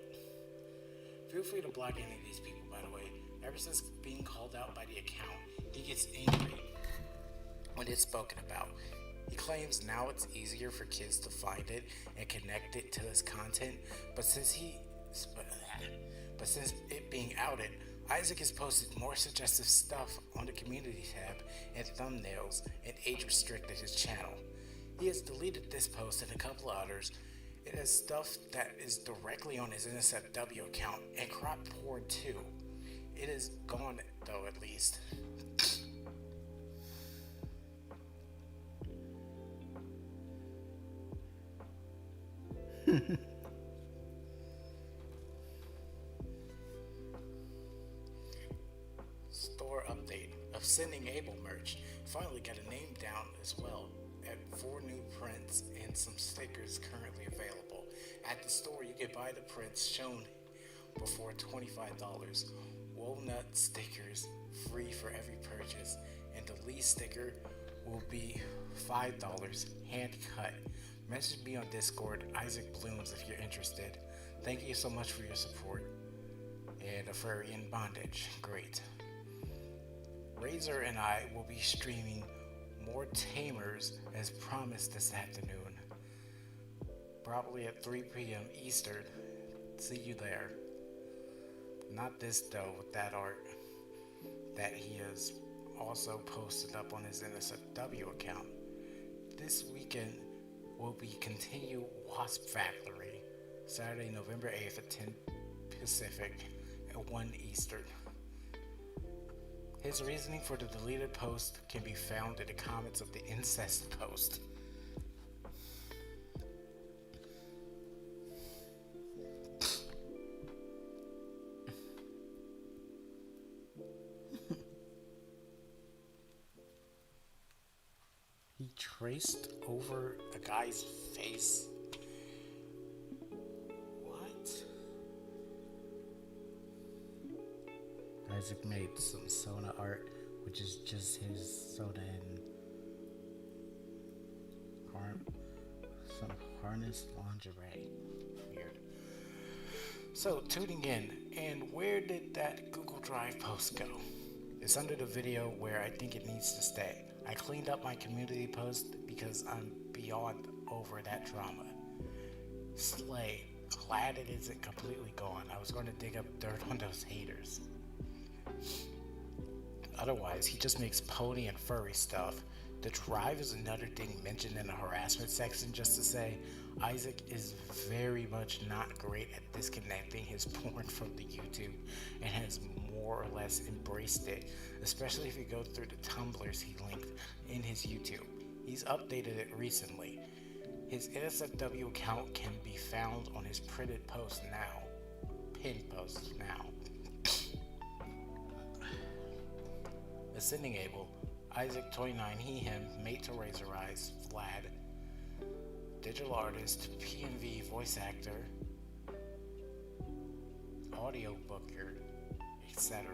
Feel free to block any of these people, by the way. Ever since being called out by the account, he gets angry when it's spoken about. He claims now it's easier for kids to find it and connect it to his content, but since it being outed, Issac has posted more suggestive stuff on the community tab and thumbnails and age restricted his channel. He has deleted this post and a couple others. It has stuff that is directly on his NSFW account and crop porn too. It is gone though, at least. Store update. AscendingAbel merch finally got a name down as well, at 4 new prints and some stickers currently available. At the store you can buy the prints shown before $25. Walnut stickers free for every purchase, and the Lee sticker will be $5 hand cut. Message me on Discord, Issac Blooms, if you're interested. Thank you so much for your support. And a furry in bondage, great. Razor and I will be streaming more Tamers as promised this afternoon, probably at 3 p.m. Eastern. See you there. Not this though, with that art that he has also posted up on his NSFW account. This weekend will be Continue Wasp Factory, Saturday, November 8th at 10 Pacific at 1 Eastern. His reasoning for the deleted post can be found in the comments of the incest post. He traced over a guy's face. What? Issac made some Sona art, which is just his soda and some harness lingerie. Weird. So, tuning in, and where did that Google Drive post go? It's under the video where I think it needs to stay. I cleaned up my community post because I'm beyond over that drama. Slay, glad it isn't completely gone. I was going to dig up dirt on those haters. Otherwise, he just makes pony and furry stuff. The drive is another thing mentioned in the harassment section, just to say Issac is very much not great at disconnecting his porn from the YouTube and has more or less embraced it, especially if you go through the Tumblrs he linked in his YouTube. He's updated it recently. His NSFW account can be found on his printed post now. Pinned post now. AscendingAbel, Issac 29, he, him, mate to Razor Eyes, Vlad, digital artist, PMV voice actor, audiobooker, etc.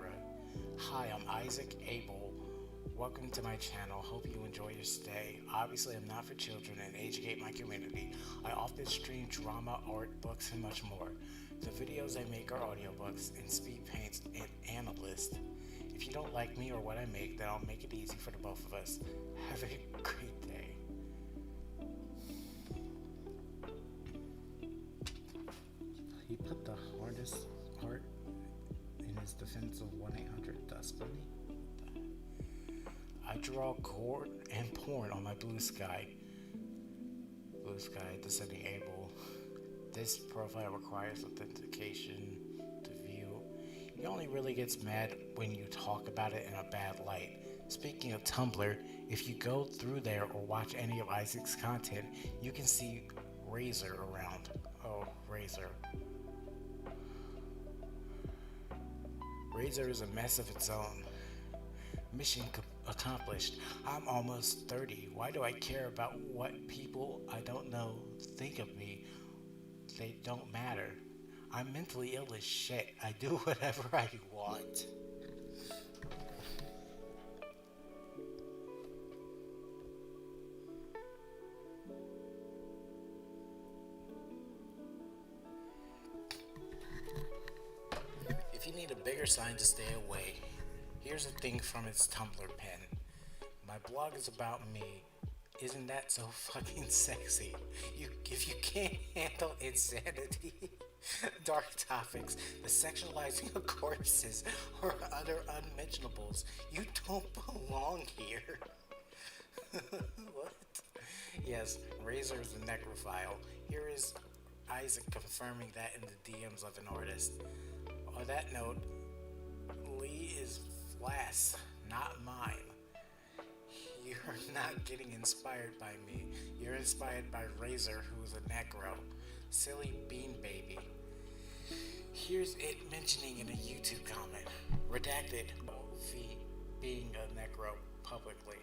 Hi, I'm AscendingAbel. Welcome to my channel. Hope you enjoy your stay. Obviously, I'm not for children and educate my community. I often stream drama, art, books, and much more. The videos I make are audiobooks and speed paints and analyst. If you don't like me or what I make, then I'll make it easy for the both of us. Have a great day.
He put the hardest heart in his defense of 1-800-DUSCY.
I draw cord and porn on my blue sky. Blue sky, AscendingAbel. This profile requires authentication to view. He only really gets mad when you talk about it in a bad light. Speaking of Tumblr, if you go through there or watch any of Isaac's content, you can see Razor around. Oh, Razor. Razor is a mess of its own. Mission accomplished. I'm almost 30. Why do I care about what people I don't know think of me? They don't matter. I'm mentally ill as shit. I do whatever I want. If you need a bigger sign to stay away, here's a thing from its Tumblr pen. My blog is about me. Isn't that so fucking sexy? If you can't handle insanity, dark topics, the sexualizing of corpses, or other unmentionables, you don't belong here. What? Yes, Razor is a necrophile. Here is Isaac confirming that in the DMs of an artist. On that note, Lee is Flass, not mine. You're not getting inspired by me. You're inspired by Razor, who is a necro. Silly bean baby. Here's it mentioning in a YouTube comment. Redacted. V being a necro publicly.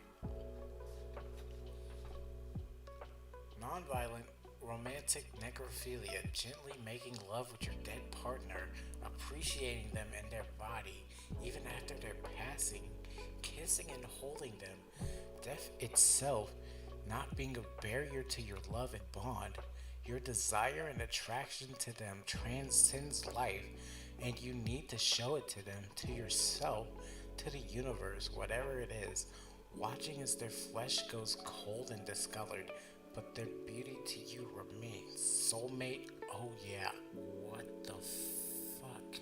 Nonviolent, romantic necrophilia. Gently making love with your dead partner. Appreciating them and their body, even after their passing. Kissing and holding them. Death itself not being a barrier to your love and bond. Your desire and attraction to them transcends life, and you need to show it to them, to yourself, to the universe, whatever it is. Watching as their flesh goes cold and discolored, but their beauty to you remains. Soulmate, oh yeah, what the fuck?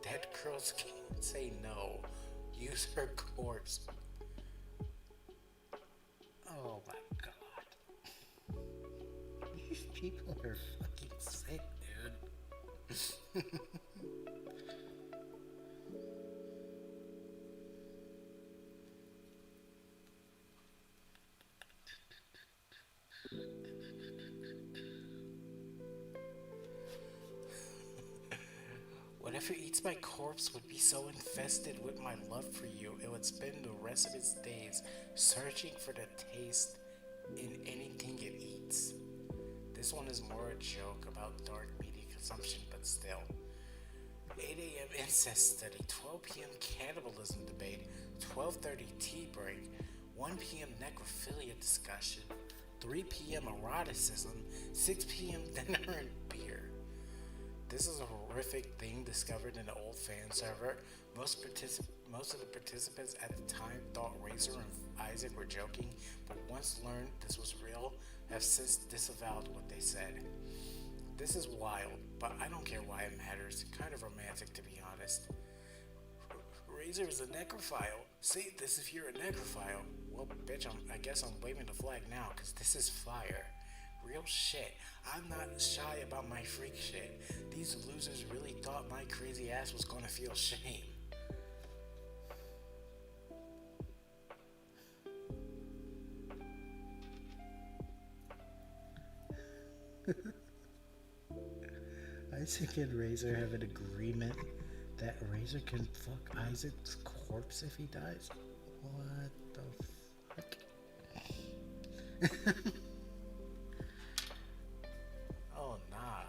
Dead girls can't say no. Use her corpse. Oh my god.
These people are fucking sick, dude.
Whatever eats my corpse would be so infested with my love for you, it would spend the rest of its days searching for the taste in anything it eats. This one is more a joke about dark media consumption, but still. 8 a.m. incest study, 12 p.m. cannibalism debate, 12:30 tea break, 1 p.m. necrophilia discussion, 3 p.m. eroticism, 6 p.m. dinner and beer. This is a horrific thing discovered in the old fan server. Most of the participants at the time thought Razor and Isaac were joking, but once learned this was real, have since disavowed what they said. This is wild, but I don't care why it matters. Kind of romantic, to be honest. Razor is a necrophile. Say this if you're a necrophile. Well, bitch, I guess I'm waving the flag now, because this is fire. Real shit. I'm not shy about my freak shit. These losers really thought my crazy ass was gonna feel shame.
Isaac and Razor have an agreement that Razor can fuck Isaac's corpse if he dies? What the
Oh nah.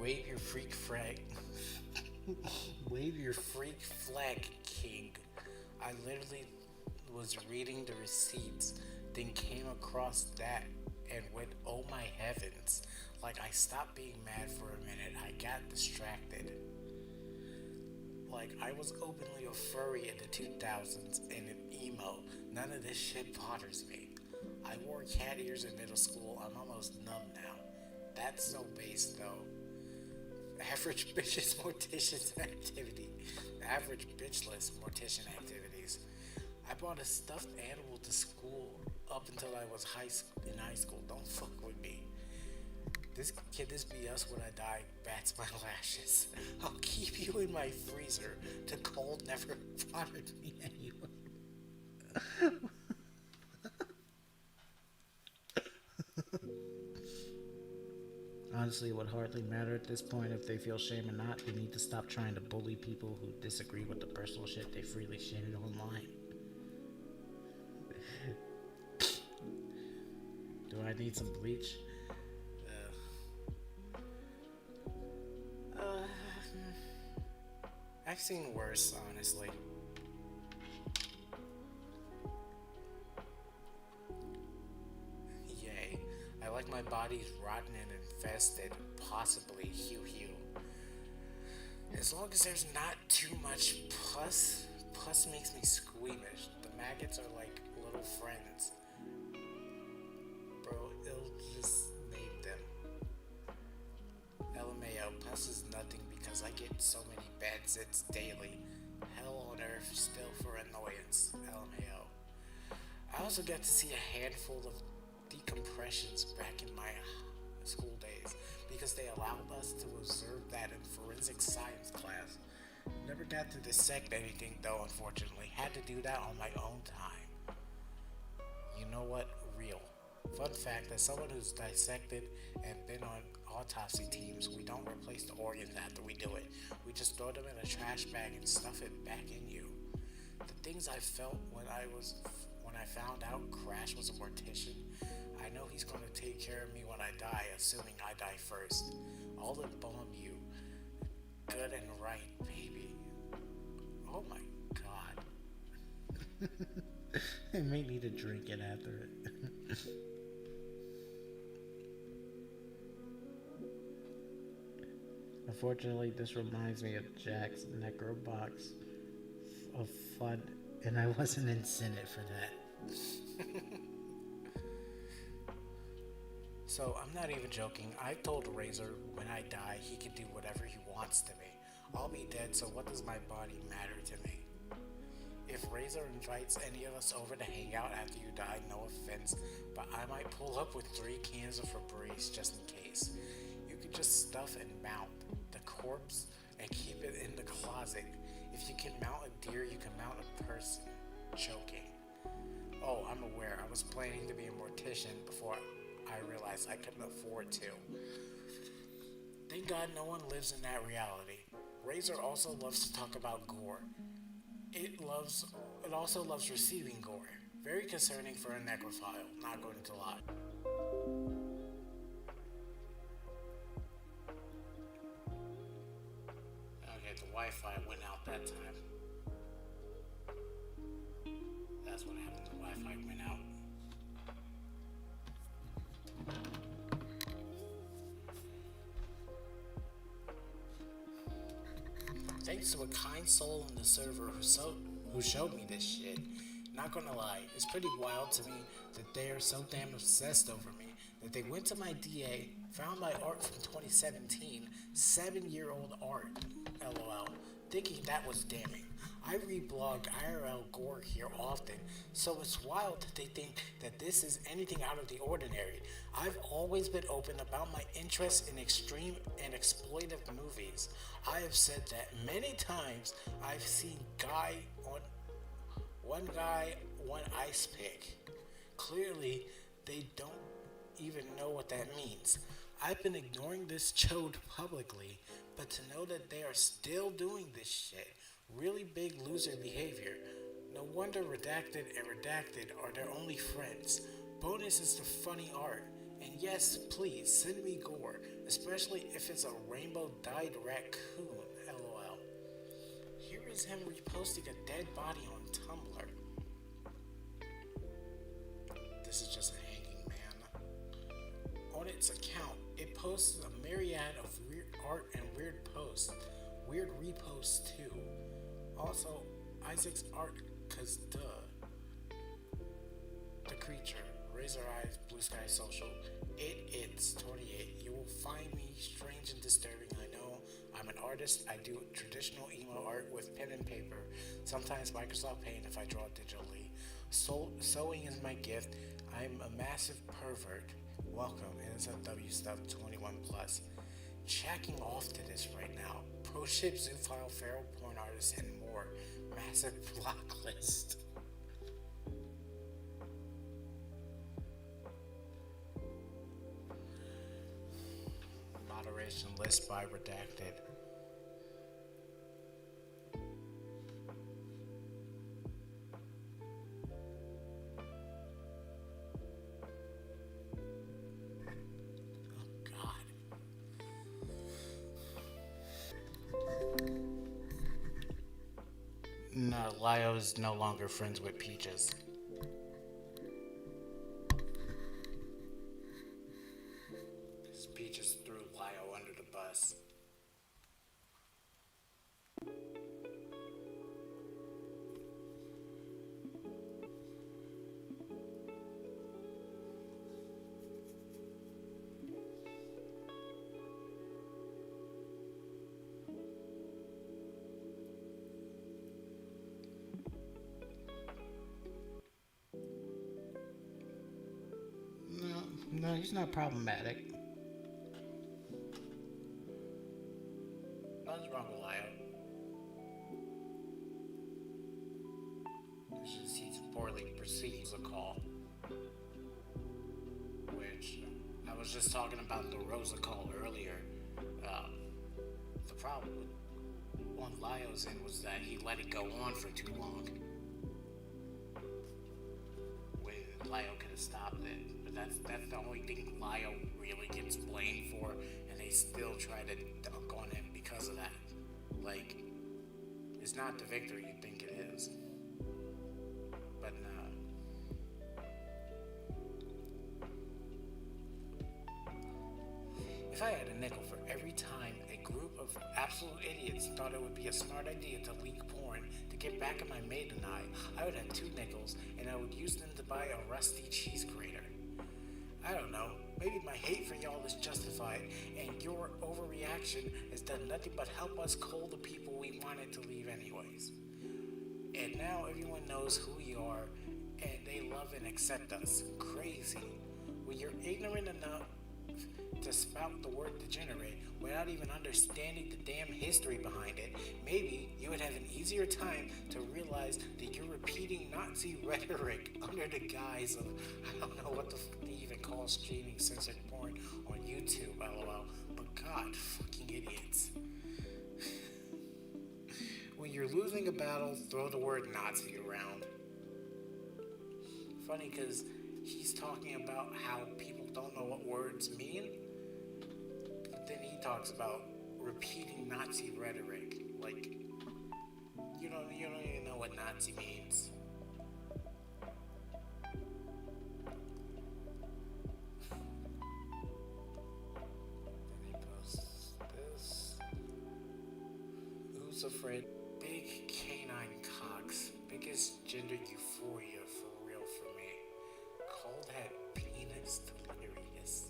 Wave your freak flag. Wave your freak flag, king. I literally was reading the receipts, then came across that and went, oh my heavens. Like, I stopped being mad for a minute. I got distracted. Like, I was openly a furry in the 2000s and an emo. None of this shit bothers me. I wore cat ears in middle school. I'm almost numb now. That's so base, though. Average bitches mortician's activity. Average bitchless mortician activities. I brought a stuffed animal to school up until I was in high school. Don't fuck with me. Can this be us when I die? Bats my lashes. I'll keep you in my freezer. The cold never bothered me anyway.
Honestly, it would hardly matter at this point if they feel shame or not. We need to stop trying to bully people who disagree with the personal shit they freely shared online. Do I need some bleach?
I've seen worse, honestly. Yay. I like my body's rotten and infested, possibly hue. As long as there's not too much pus. Pus makes me squeamish. The maggots are like little friends. Bro, it'll just name them. LMAO, pus is nothing because I get so many bad zits daily. Hell on earth still for annoyance. LMAO. I also got to see a handful of decompressions back in my school days because they allowed us to observe that in forensic science class. Never got to dissect anything though, unfortunately. Had to do that on my own time. You know what? Real. Fun fact, as someone who's dissected and been on autopsy teams, we don't replace the organs after we do it. We just throw them in a trash bag and stuff it back in you. The things I felt when I found out Crash was a mortician, I know he's going to take care of me when I die, assuming I die first. I'll embalm you. Good and right, baby. Oh my god.
I may need to drink it after it. Unfortunately, this reminds me of Jack's necro box of fun, and I wasn't in Senate for that.
So, I'm not even joking. I told Razor when I die, he can do whatever he wants to me. I'll be dead, so what does my body matter to me? If Razor invites any of us over to hang out after you die, no offense, but I might pull up with 3 cans of Febreze just in case. You could just stuff and mount the corpse and keep it in the closet. If you can mount a deer, you can mount a person choking. Oh, I'm aware. I was planning to be a mortician before I realized I couldn't afford to. Thank God no one lives in that reality. Razor also loves to talk about gore. It also loves receiving gore. Very concerning for a necrophile, not going to lie. Okay, the Wi-Fi went out that time. That's what happened, the Wi-Fi went out. Thanks to a kind soul in the server who showed me this shit. Not gonna lie, it's pretty wild to me that they are so damn obsessed over me that they went to my DA, found my art from 2017, 7-year-old art, lol, thinking that was damning. I reblog IRL gore here often, so it's wild that they think that this is anything out of the ordinary. I've always been open about my interest in extreme and exploitive movies. I have said that many times. I've seen one ice pick. Clearly, they don't even know what that means. I've been ignoring this chode publicly, but to know that they are still doing this shit, really big loser behavior. No No wonder Redacted and Redacted are their only friends. Bonus is the funny art. And yes, please send me gore, especially if it's a rainbow dyed raccoon. LOL. Here is him reposting a dead body on Tumblr. This is just a hanging man. On its account, it posts a myriad of weird art and weird posts. Weird reposts too. Also, Issac's art, cause duh. The creature, Razor Eyes, Blue Sky Social. It's 28. You will find me strange and disturbing, I know. I'm an artist. I do traditional emo art with pen and paper. Sometimes Microsoft Paint if I draw digitally. Sewing is my gift. I'm a massive pervert. Welcome, and it's a W Stuff 21 plus. Checking off to this right now. Pro ship, zoophile, feral porn artist, and more. Massive block list. Moderation list by Redacted. No, Lio is no longer friends with Peaches. Because Peaches threw Lio under the bus.
No, he's not problematic.
Nothing's wrong with Lio. It's just he's poorly perceived as a call. Which, I was just talking about the Rosa call earlier. The problem with one Lio's in was that he let it go on for too long. When Lio could have stopped it. That's the only thing Lio really gets blamed for, and they still try to dunk on him because of that. Like, it's not the victory you think it is. But nah. If I had a nickel for every time a group of absolute idiots thought it would be a smart idea to leak porn to get back at my maiden eye, I would have 2 nickels, and I would use them to buy a rusty cheese grater. I don't know, maybe my hate for y'all is justified, and your overreaction has done nothing but help us cull the people we wanted to leave anyways. And now everyone knows who we are, and they love and accept us. Crazy. When you're ignorant enough to spout the word degenerate without even understanding the damn history behind it, maybe you would have an easier time to realize that you're repeating Nazi rhetoric under the guise of, I don't know what they even call streaming censored porn on YouTube, lol. But God, fucking idiots. When you're losing a battle, throw the word Nazi around. Funny because he's talking about how people don't know what words mean. But then he talks about repeating Nazi rhetoric. Like, you don't even know what Nazi means. Then he posts this. Who's afraid? Big canine cocks. Biggest gender euphoria for real for me. Call that penis delirious.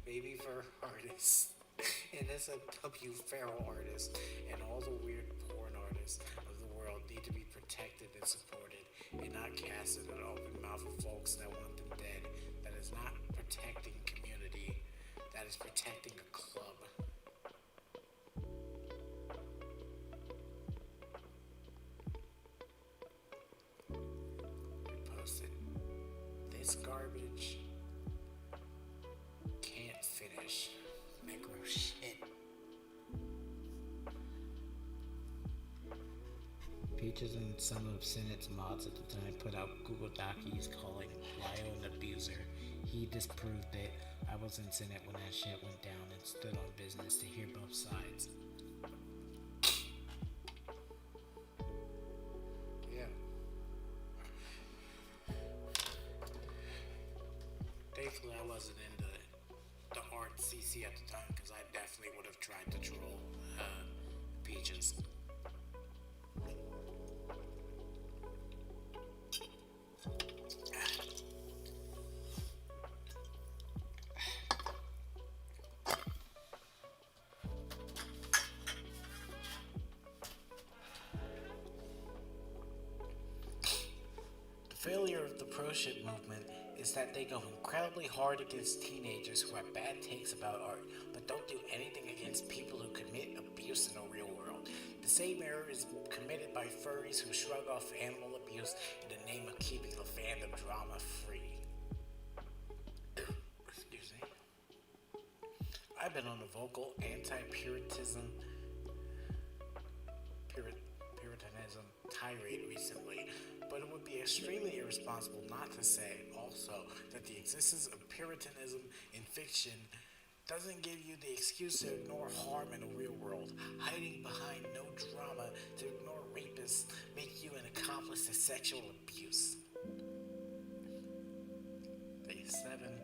Baby fur artist. And that's a W feral artist. And all the weird porn artists of the world need to be protected and supported, and not cast in an open mouth of folks that want them dead. That is not protecting community. That is protecting a club. Posted. This garbage can't finish. Necro shit.
Peaches and some of Senate's mods at the time put out Google Dockies calling Lyle an abuser. He disproved it. I was in Senate when that shit went down and stood on business to hear both sides.
Yeah. Thankfully, I wasn't in the art CC at the time because I definitely would have tried to troll Peaches. The failure of the pro-ship movement is that they go incredibly hard against teenagers who have bad takes about art, but don't do anything against people who commit abuse in the real world. The same error is committed by furries who shrug off animal abuse in the name of keeping the fandom drama free. Excuse me. I've been on a vocal anti-Puritanism tirade recently, but it would be extremely irresponsible not to say also that the existence of Puritanism in fiction doesn't give you the excuse to ignore harm in the real world. Hiding behind no drama to ignore rapists make you an accomplice to sexual abuse. Phase 7.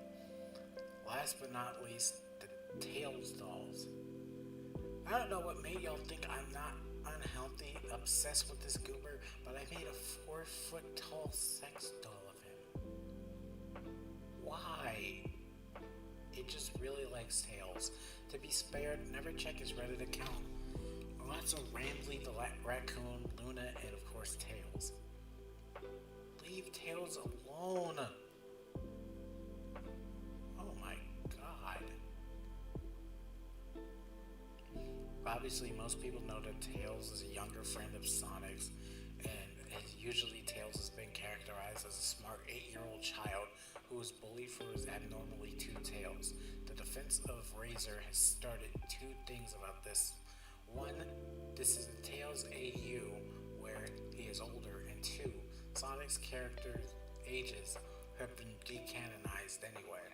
Last but not least, the Tails dolls. I don't know what made y'all think I'm not unhealthy, obsessed with this goober, but I made a 4-foot tall sex doll of him. Why? It just really likes Tails. To be spared, never check his Reddit account. Lots of Ramsey the raccoon, Luna, and of course Tails. Leave Tails alone. Oh my god. Obviously, most people know that Tails is a younger friend of Sonic's, and usually Tails has been characterized as a smart 8-year-old child who was bullied for his abnormally two tails. The defense of Razor has started two things about this. One, this is a Tails AU, where he is older, and two, Sonic's character's ages have been decanonized anyway.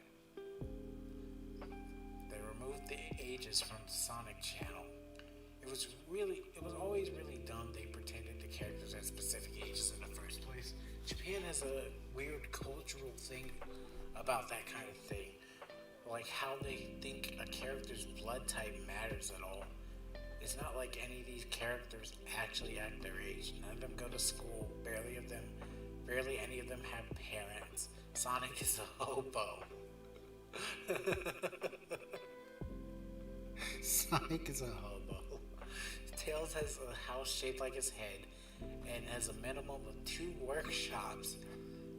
They removed the ages from the Sonic channel. It was always really dumb they pretended the characters had specific ages in the first place. Japan has a weird cultural thing about that kind of thing. Like how they think a character's blood type matters at all. It's not like any of these characters actually act their age. None of them go to school. Barely any of them have parents. Sonic is a hobo. Sonic is a hobo. Tails has a house shaped like his head and has a minimum of 2 workshops.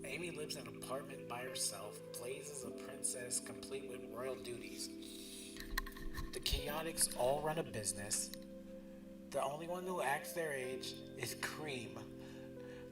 Amy lives in an apartment by herself, plays as a princess complete with royal duties. The Chaotix all run a business. The only one who acts their age is Cream.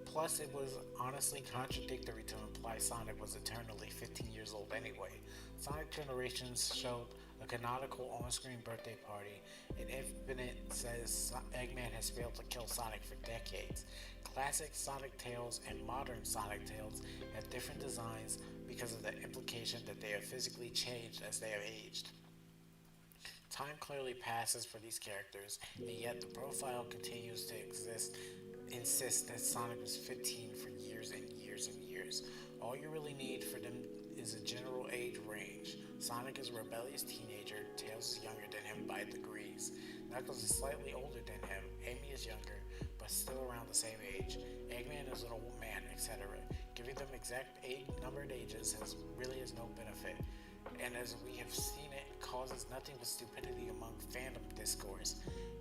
Plus, it was honestly contradictory to imply Sonic was eternally 15 years old anyway. Sonic Generations showed a canonical on-screen birthday party, and Infinite says Eggman has failed to kill Sonic for decades. Classic Sonic Tails and modern Sonic Tails have different designs because of the implication that they have physically changed as they have aged. Time clearly passes for these characters, and yet the profile continues to insist that Sonic was 15 for years and years and years. All you really need for them is a general age range. Sonic is a rebellious teenager, Tails is younger than him by degrees. Knuckles is slightly older than him, Amy is younger, but still around the same age. Eggman is an old man, etc. Giving them exact numbered ages really has no benefit, and as we have seen, it causes nothing but stupidity among fandom discourse.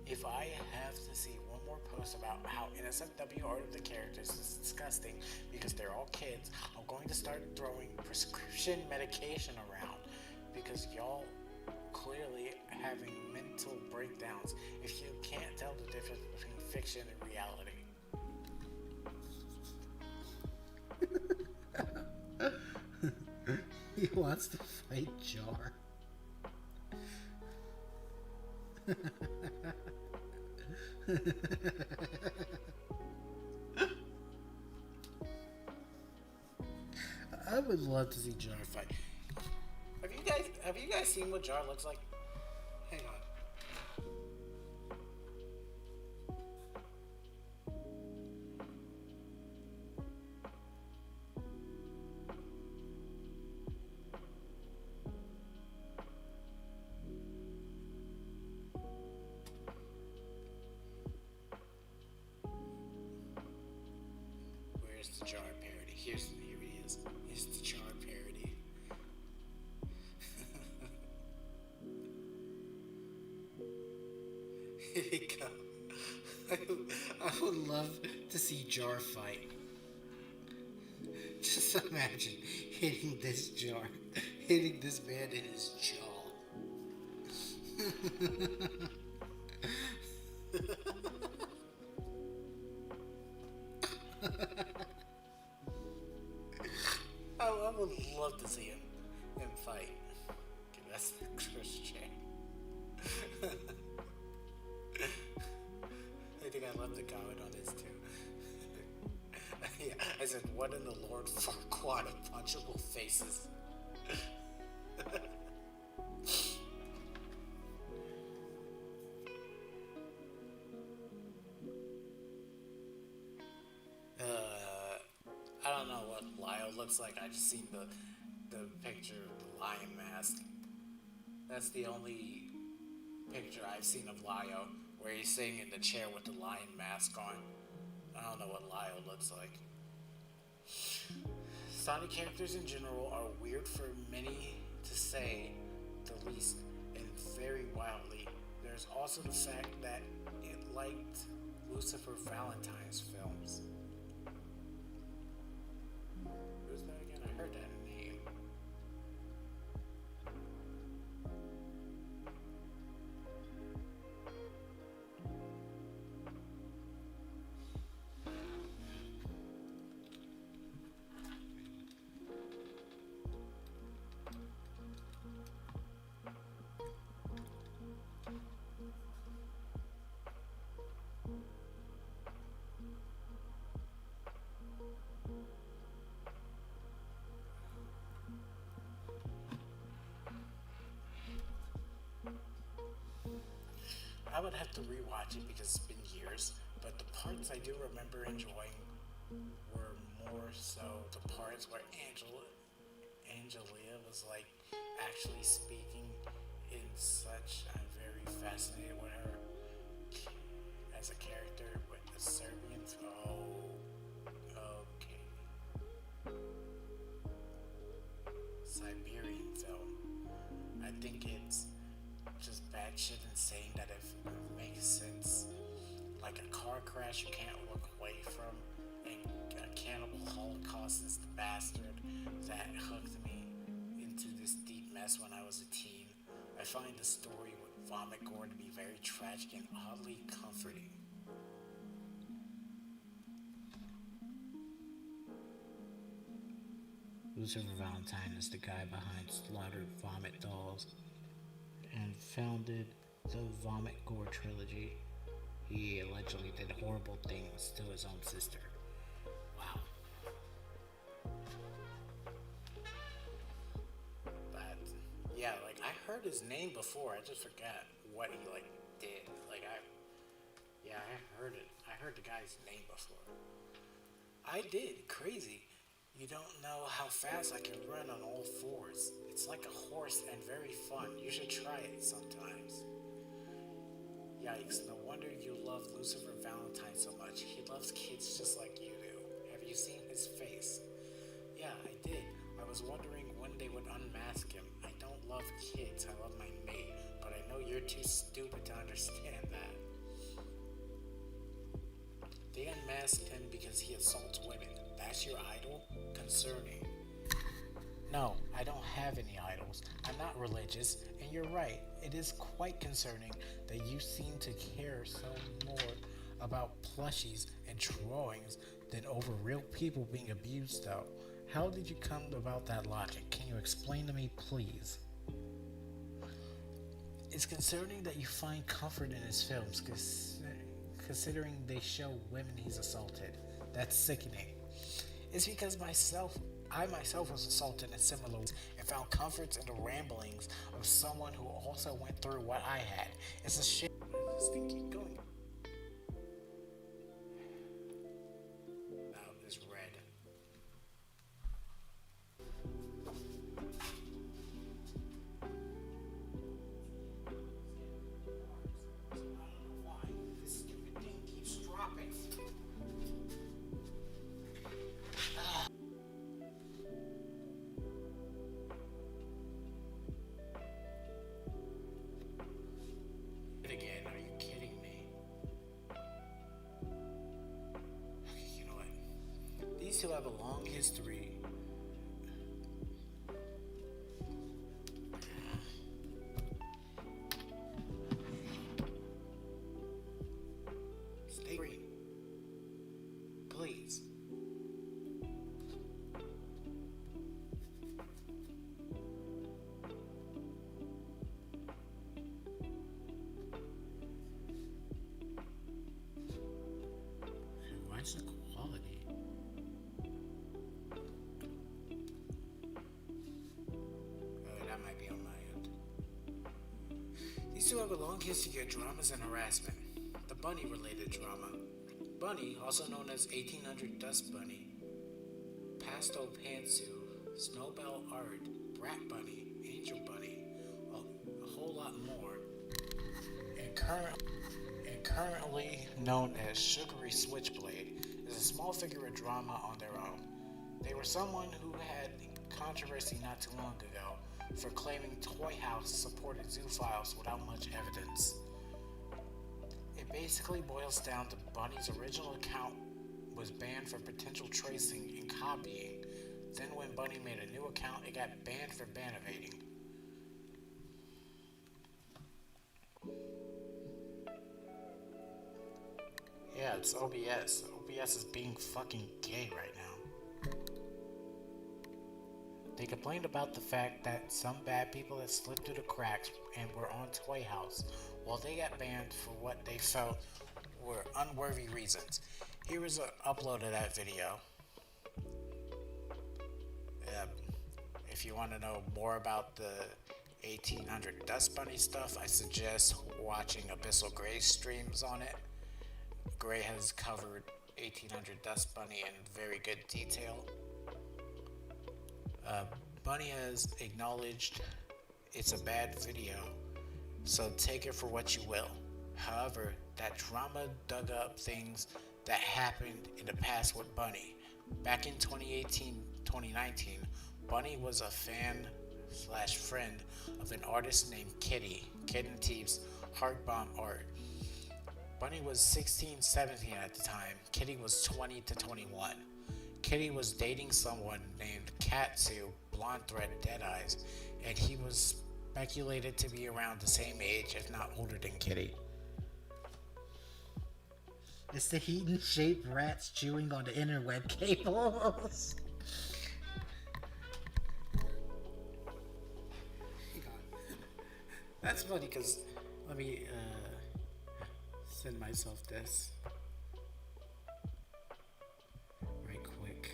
If I have to see one more post about how NSFW art of the characters is disgusting because they're all kids, I'm going to start throwing prescription medication around because y'all clearly having mental breakdowns if you can't tell the difference between fiction and reality.
He wants to fight Jar.
I would love to see Jar fight. Have you guys seen what Jar looks like? Hang on. Where's the Jar parody? Here he is. Here's the Jar parody. Here we go. I would love to see Jar fight. Just imagine hitting this man in his jaw. I would love to see him fight. Okay, that's the Christian. I think I love the comment on this too. Yeah, I said, what in the Lord for quad of punchable faces? I don't know what Lyle looks like. I just seen the picture of the lion mask. That's the only picture I've seen of Lyle, where he's sitting in the chair with the lion mask on. I don't know what Lyle looks like. Sonic characters in general are weird for many to say the least, and very wildly. There's also the fact that it liked Lucifer Valentine's films. Who's that again? I heard that name. I would have to rewatch it because it's been years, but the parts I do remember enjoying were more so the parts where Angelia was like actually speaking in such. I'm very fascinated with her as a character with the Serbians. Oh, okay. Siberian film. I think it's just bad shit insane that if it makes sense, like a car crash you can't look away from, and a cannibal holocaust is the bastard that hooked me into this deep mess when I was a teen. I find the story with vomit gore to be very tragic and oddly comforting.
Lucifer Valentine is the guy behind Slaughtered Vomit Dolls and founded the Vomit Gore trilogy. He allegedly did horrible things to his own sister. Wow.
But yeah, like I heard his name before. I just forgot what he like did. I heard it. I heard the guy's name before. I did. Crazy. You don't know how fast I can run on all fours. It's like a horse and very fun. You should try it sometimes. Yikes, no wonder you love Lucifer Valentine so much. He loves kids just like you do. Have you seen his face? Yeah, I did. I was wondering when they would unmask him. I don't love kids, I love my mate, but I know you're too stupid to understand that. They unmasked him because he assaults women. That's your idol? Concerning. No, I don't have any idols. I'm not religious, and you're right. It is quite concerning that you seem to care so more about plushies and drawings than over real people being abused, though. How did you come about that logic? Can you explain to me, please? It's concerning that you find comfort in his films, considering they show women he's assaulted. That's sickening. It's because myself, I myself was assaulted in similar ways and found comforts in the ramblings of someone who also went through what I had. It's a shame. This thing keep going. Now this red. I don't know why this stupid thing keeps dropping. Again, are you kidding me? Okay, you know what? These two have a long history. Stay green. Please. Why's the quality? That might be on my end. These two have a long history of dramas and harassment. The bunny-related drama. Bunny, also known as 1800 Dust Bunny, Pasto Pantsu, Snowbell Art, Brat Bunny, Angel Bunny, a whole lot more. And currently known as Sugary Switchblade, is a small figure of drama on their own. They were someone who had controversy not too long ago for claiming Toy House supported zoophiles without much evidence. It basically boils down to Bunny's original account was banned for potential tracing and copying. Then when Bunny made a new account, it got banned for ban evading. Yeah, it's OBS. OBS is being fucking gay right now. They complained about the fact that some bad people had slipped through the cracks and were on Toy House, while they got banned for what they felt were unworthy reasons. Here is an upload of that video. If you want to know more about the 1800 Dust Bunny stuff, I suggest watching Abyssal Gray's streams on it. Gray has covered 1800 Dust Bunny in very good detail. Bunny has acknowledged it's a bad video, so take it for what you will. However, that drama dug up things that happened in the past with Bunny. Back in 2018-2019, Bunny was a fan / friend of an artist named Kitty, Kitten Teep's Heartbomb Art. Bunny was 16-17 at the time. Kitty was 20 to 21. Kitty was dating someone named Katsu, Blonde Thread Deadeyes, and he was speculated to be around the same age, if not older than Kitty.
It's the heat-shaped rats chewing on the interweb cables.
That's funny because let me send myself this right quick.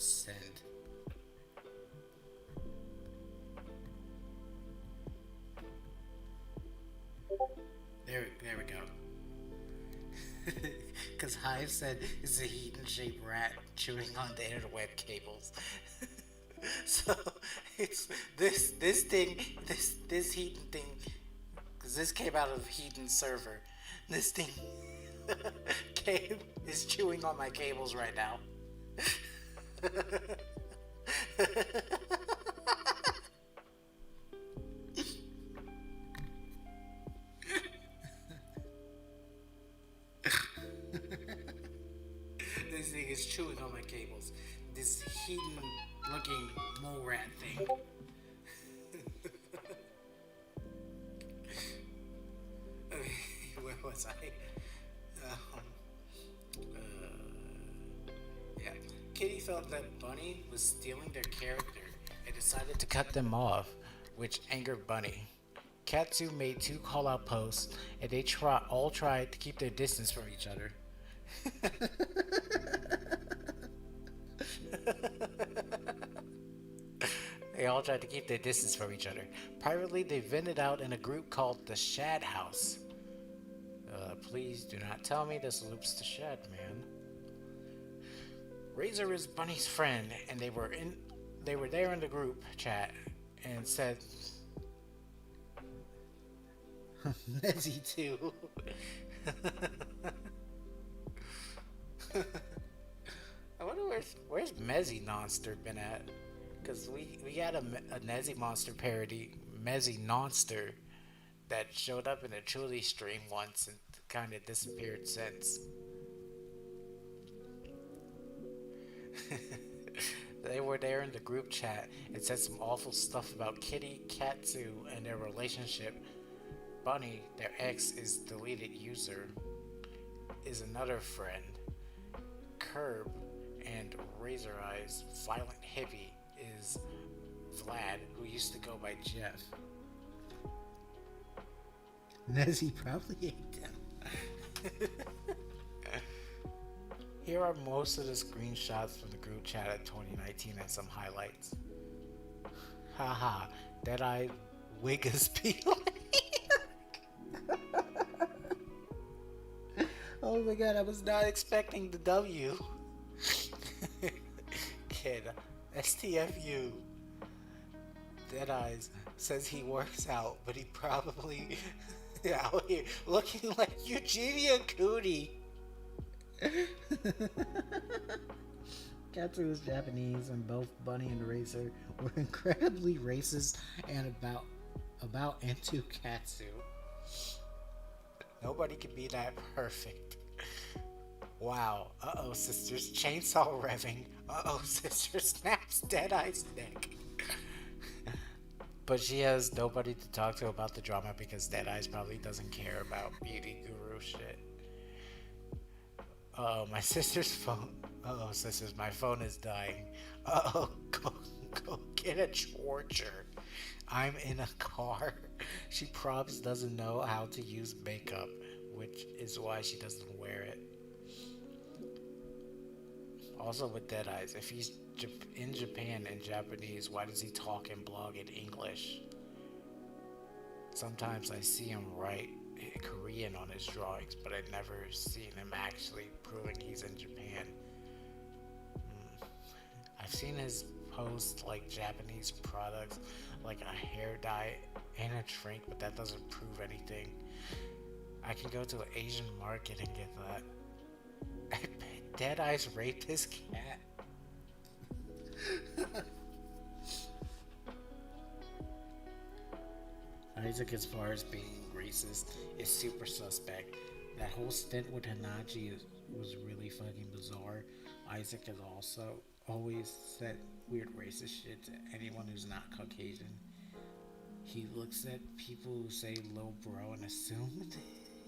Send. There we go. Because Hive said it's a heat-and-shaped rat chewing on the interweb cables. So it's this thing, this Heaton thing, because this came out of Heaton server. This thing came is chewing on my cables right now. This thing is chewing on my cables. This Heaton looking mole rat thing. Okay, where was I? Yeah. Kitty felt that Bunny was stealing their character and decided to cut them off, which angered Bunny. Katsu made 2 call-out posts, and they all tried to keep their distance from each other. They all tried to keep their distance from each other. Privately, they vented out in a group called the Shad House. Please do not tell me this loops the Shad Man. Razor is Bunny's friend, and they were there in the group chat and said Nezzy too. I wonder where's Mezzy Nonster been at? Because we had a Nezzy Monster parody, Mezzy Nonster, that showed up in a Truly stream once and kind of disappeared since. They were there in the group chat and said some awful stuff about Kitty, Katsu, and their relationship. Bunny, their ex, is deleted user, is another friend. Curb and Razor Eyes, Violent Hippie, is Vlad, who used to go by Jeff. Nezzy probably ate them. Here are most of the screenshots from the group chat at 2019 and some highlights. Haha, Deadeye wig is peeling. Oh my god, I was not expecting the W. Kid, STFU. Deadeyes says he works out, but he probably out here looking like Eugenia Cootie. Katsu is Japanese, and both Bunny and Razor were incredibly racist and about into Katsu. Nobody can be that perfect. Wow. Uh-oh, sisters. Chainsaw revving. Uh-oh, sister snaps Deadeye's neck. But she has nobody to talk to about the drama because Deadeyes probably doesn't care about beauty guru shit. Uh-oh, my sister's phone. Uh-oh, sisters, my phone is dying. Uh-oh, go get a charger. I'm in a car. She probs doesn't know how to use makeup, which is why she doesn't wear it. Also with Deadeyes, if he's in Japan in Japanese, why does he talk and blog in English? Sometimes I see him write Korean on his drawings, but I've never seen him actually proving he's in Japan. I've seen his post like Japanese products, like a hair dye and a drink, but that doesn't prove anything. I can go to an Asian market and get that. I bet Deadeye's raped his cat. Isaac, as far as being racist, is super suspect. That whole stint with Hanaji was really fucking bizarre. Isaac has also always said weird racist shit to anyone who's not Caucasian. He looks at people who say low bro and assume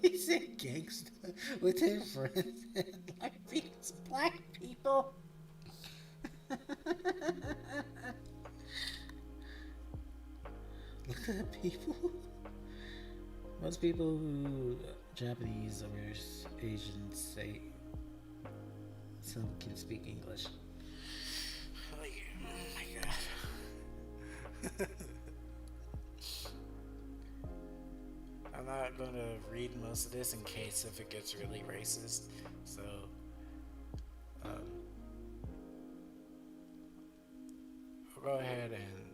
he's a gangster with his friends and like these black people. Look at people. Most people who Japanese or Asians say some can speak English. I'm not gonna read most of this in case if it gets really racist. So, um, I'll go ahead and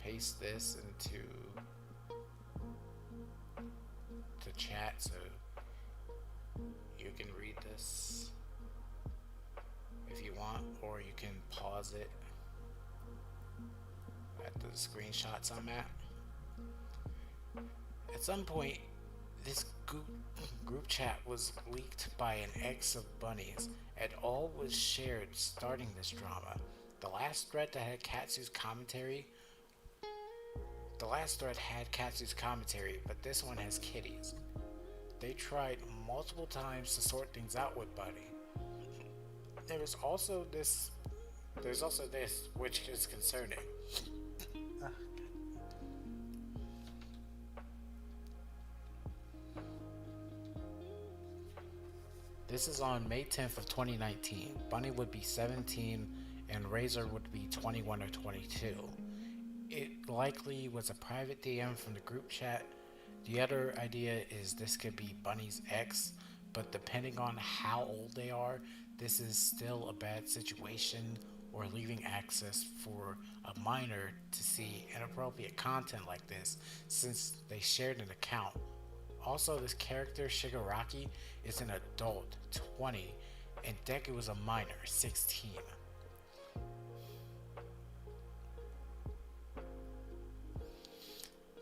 paste this into the chat so you can read this if you want, or you can pause it at the screenshots I'm at. At some point, this group chat was leaked by an ex of Bunny's, and all was shared starting this drama. The last thread had Katsu's commentary, but this one has Kitty's. They tried multiple times to sort things out with Bunny. There's also this, which is concerning. This is on May 10th of 2019. Bunny would be 17 and Razor would be 21 or 22. It likely was a private DM from the group chat. The other idea is this could be Bunny's ex, but depending on how old they are, this is still a bad situation or leaving access for a minor to see inappropriate content like this since they shared an account. Also, this character, Shigaraki, is an adult, 20, and Deku was a minor, 16.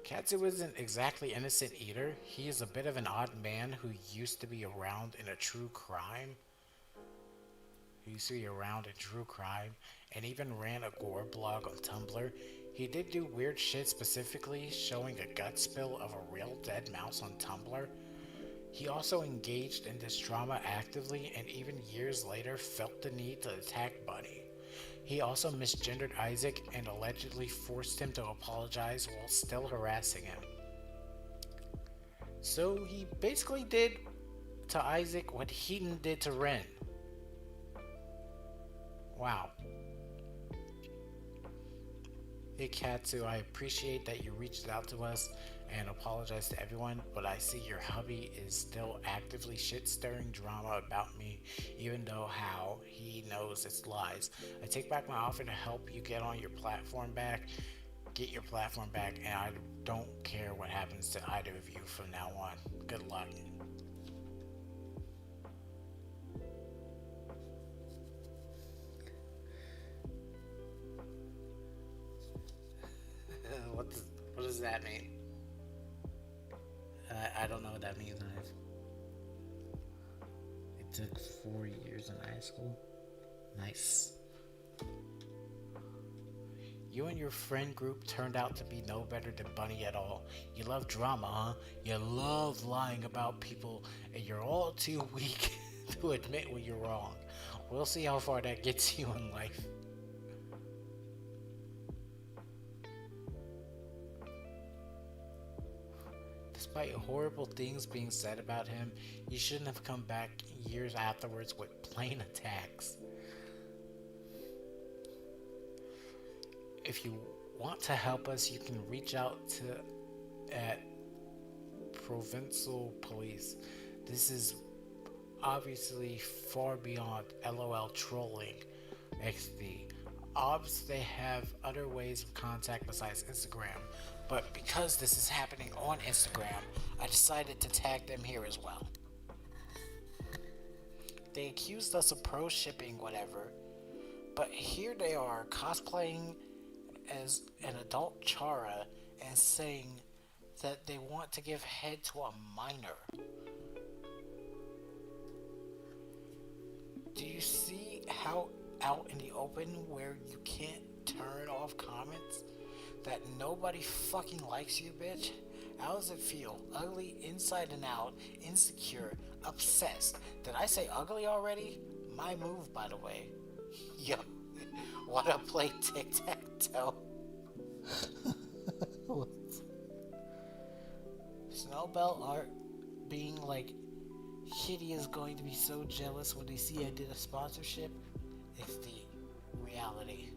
Katsu isn't exactly innocent either. He is a bit of an odd man who used to be around in true crime. And even ran a gore blog on Tumblr. He did do weird shit, specifically showing a gut spill of a real dead mouse on Tumblr. He also engaged in this drama actively and even years later felt the need to attack Bunny. He also misgendered Isaac and allegedly forced him to apologize while still harassing him. So he basically did to Isaac what Heaton did to Ren. Wow. Hey Katsu, I appreciate that you reached out to us and apologize to everyone, but I see your hubby is still actively shit-stirring drama about me, even though how he knows it's lies. I take back my offer to help you get your platform back, and I don't care what happens to either of you from now on. Good luck. What does that mean? I don't know what that means.
It took 4 years in high school. Nice.
You and your friend group turned out to be no better than Bunny at all. You love drama, huh? You love lying about people, and you're all too weak to admit when you're wrong. We'll see how far that gets you in life. Despite horrible things being said about him, you shouldn't have come back years afterwards with plain attacks. If you want to help us, you can reach out at Provincial Police. This is obviously far beyond LOL trolling XD. Obviously, they have other ways of contact besides Instagram, but because this is happening on Instagram, I decided to tag them here as well. They accused us of pro shipping whatever, but here they are cosplaying as an adult Chara and saying that they want to give head to a minor. Do you see how out in the open where you can't turn off comments? That nobody fucking likes you, bitch? How does it feel? Ugly inside and out, insecure, obsessed. Did I say ugly already? My move, by the way. Yo, wanna play tic-tac-toe? Snowbell art being like, Kitty is going to be so jealous when they see I did a sponsorship. It's the reality.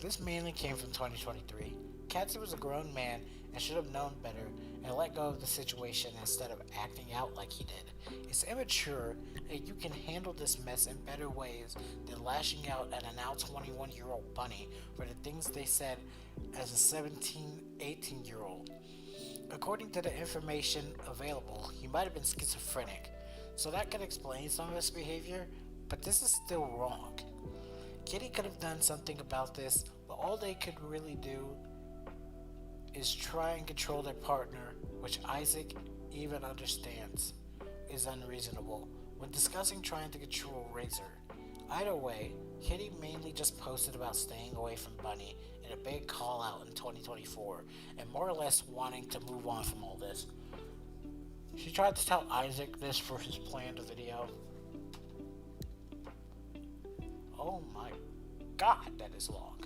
This mainly came from 2023. Katsu was a grown man and should have known better and let go of the situation instead of acting out like he did. It's immature, and you can handle this mess in better ways than lashing out at a now 21-year-old bunny for the things they said as a 17, 18-year-old. According to the information available, he might have been schizophrenic, so that could explain some of his behavior, but this is still wrong. Kitty could have done something about this, but all they could really do is try and control their partner, which Isaac even understands is unreasonable when discussing trying to control Razor. Either way, Kitty mainly just posted about staying away from Bunny in a big call out in 2024 and more or less wanting to move on from all this. She tried to tell Isaac this for his planned video. Oh my god, that is long.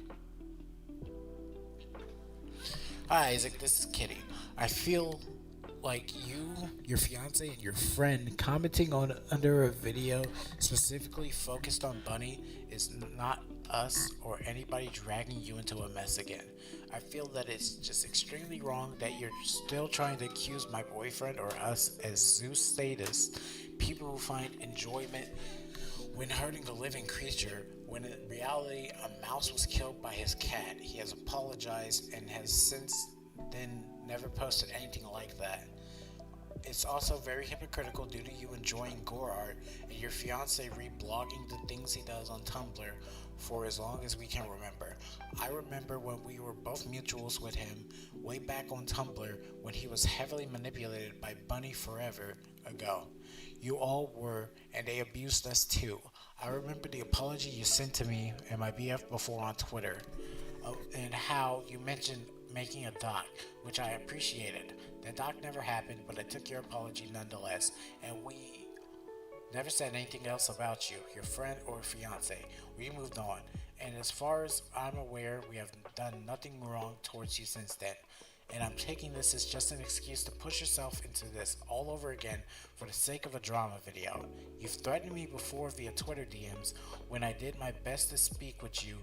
Hi Isaac, this is Kitty. I feel like you, your fiance, and your friend commenting on under a video specifically focused on Bunny is not us or anybody dragging you into a mess again. I feel that it's just extremely wrong that you're still trying to accuse my boyfriend or us as Zeus statists, people who find enjoyment when hurting a living creature, when in reality a mouse was killed by his cat. He has apologized and has since then never posted anything like that. It's also very hypocritical due to you enjoying gore art and your fiance reblogging the things he does on Tumblr for as long as we can remember. I remember when we were both mutuals with him way back on Tumblr when he was heavily manipulated by Bunny forever ago. You all were, and they abused us too. I remember the apology you sent to me and my BF before on Twitter, and how you mentioned making a doc, which I appreciated. The doc never happened, but I took your apology nonetheless, and we never said anything else about you, your friend or fiance. We moved on, and as far as I'm aware, we have done nothing wrong towards you since then. And I'm taking this as just an excuse to push yourself into this all over again for the sake of a drama video. You've threatened me before via Twitter DMs when I did my best to speak with you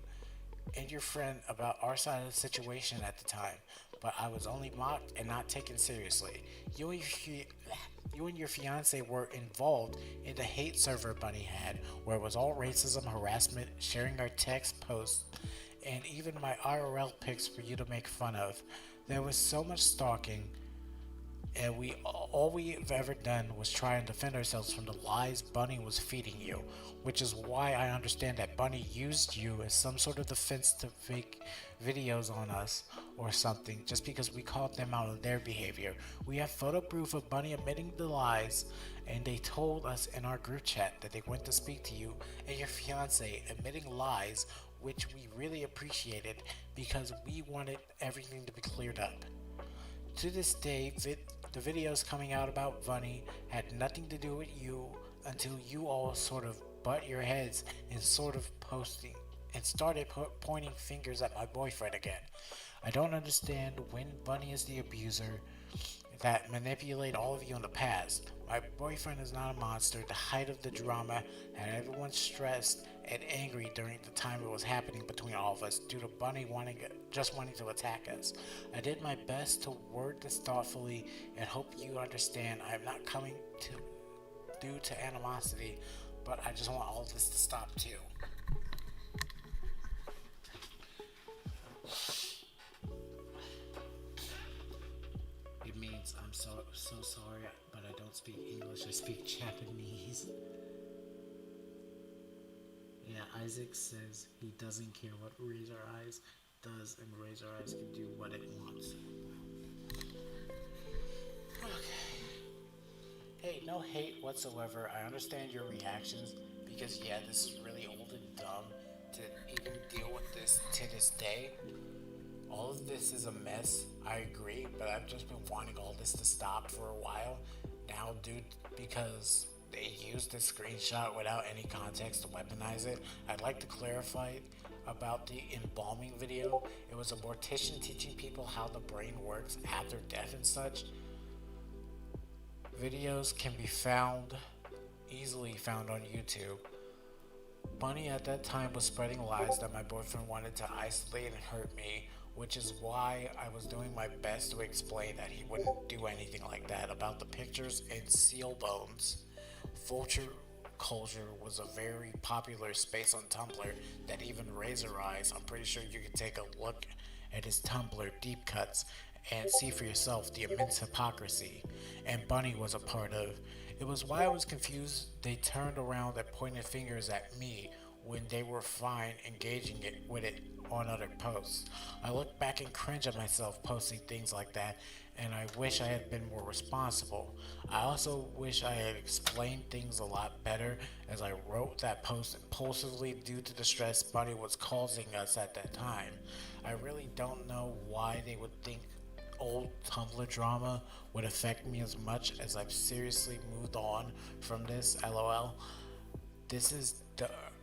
and your friend about our side of the situation at the time, but I was only mocked and not taken seriously. You and your fiance were involved in the hate server Bunny had, where it was all racism, harassment, sharing our text posts, and even my IRL pics for you to make fun of. There was so much stalking, and all we've ever done was try and defend ourselves from the lies Bunny was feeding you, which is why I understand that Bunny used you as some sort of defense to fake videos on us or something, just because we called them out on their behavior. We have photo proof of Bunny admitting the lies, and they told us in our group chat that they went to speak to you and your fiance admitting lies, which we really appreciated because we wanted everything to be cleared up. To this day, the videos coming out about Bunny had nothing to do with you until you all sort of butt your heads and sort of posting and started pointing fingers at my boyfriend again. I don't understand when Bunny is the abuser that manipulate all of you in the past. My boyfriend is not a monster. The height of the drama had everyone stressed and angry during the time it was happening between all of us due to Bunny just wanting to attack us. I did my best to word this thoughtfully and hope you understand I am not coming to due to animosity, but I just want all of this to stop too. It means I'm so sorry, but I don't speak English, I speak Japanese. Yeah, Isaac says he doesn't care what Razor Eyes does, and Razor Eyes can do what it wants. Okay. Hey, no hate whatsoever. I understand your reactions because yeah, this is really old and dumb to even deal with this to this day. All of this is a mess, I agree, but I've just been wanting all this to stop for a while now, dude, because they used the screenshot without any context to weaponize it. I'd like to clarify about the embalming video. It was a mortician teaching people how the brain works after death and such. Videos can be easily found on YouTube. Bunny at that time was spreading lies that my boyfriend wanted to isolate and hurt me, which is why I was doing my best to explain that he wouldn't do anything like that about the pictures and seal bones. Vulture culture was a very popular space on Tumblr that even Razor Eyes, I'm pretty sure you could take a look at his Tumblr deep cuts and see for yourself the immense hypocrisy, and Bunny was a part of. It was why I was confused. They turned around and pointed fingers at me when they were fine engaging it with it on other posts. I look back and cringe at myself posting things like that, and I wish I had been more responsible. I also wish I had explained things a lot better as I wrote that post impulsively due to the stress Bunny was causing us at that time. I really don't know why they would think old Tumblr drama would affect me as much as I've seriously moved on from this, lol. This is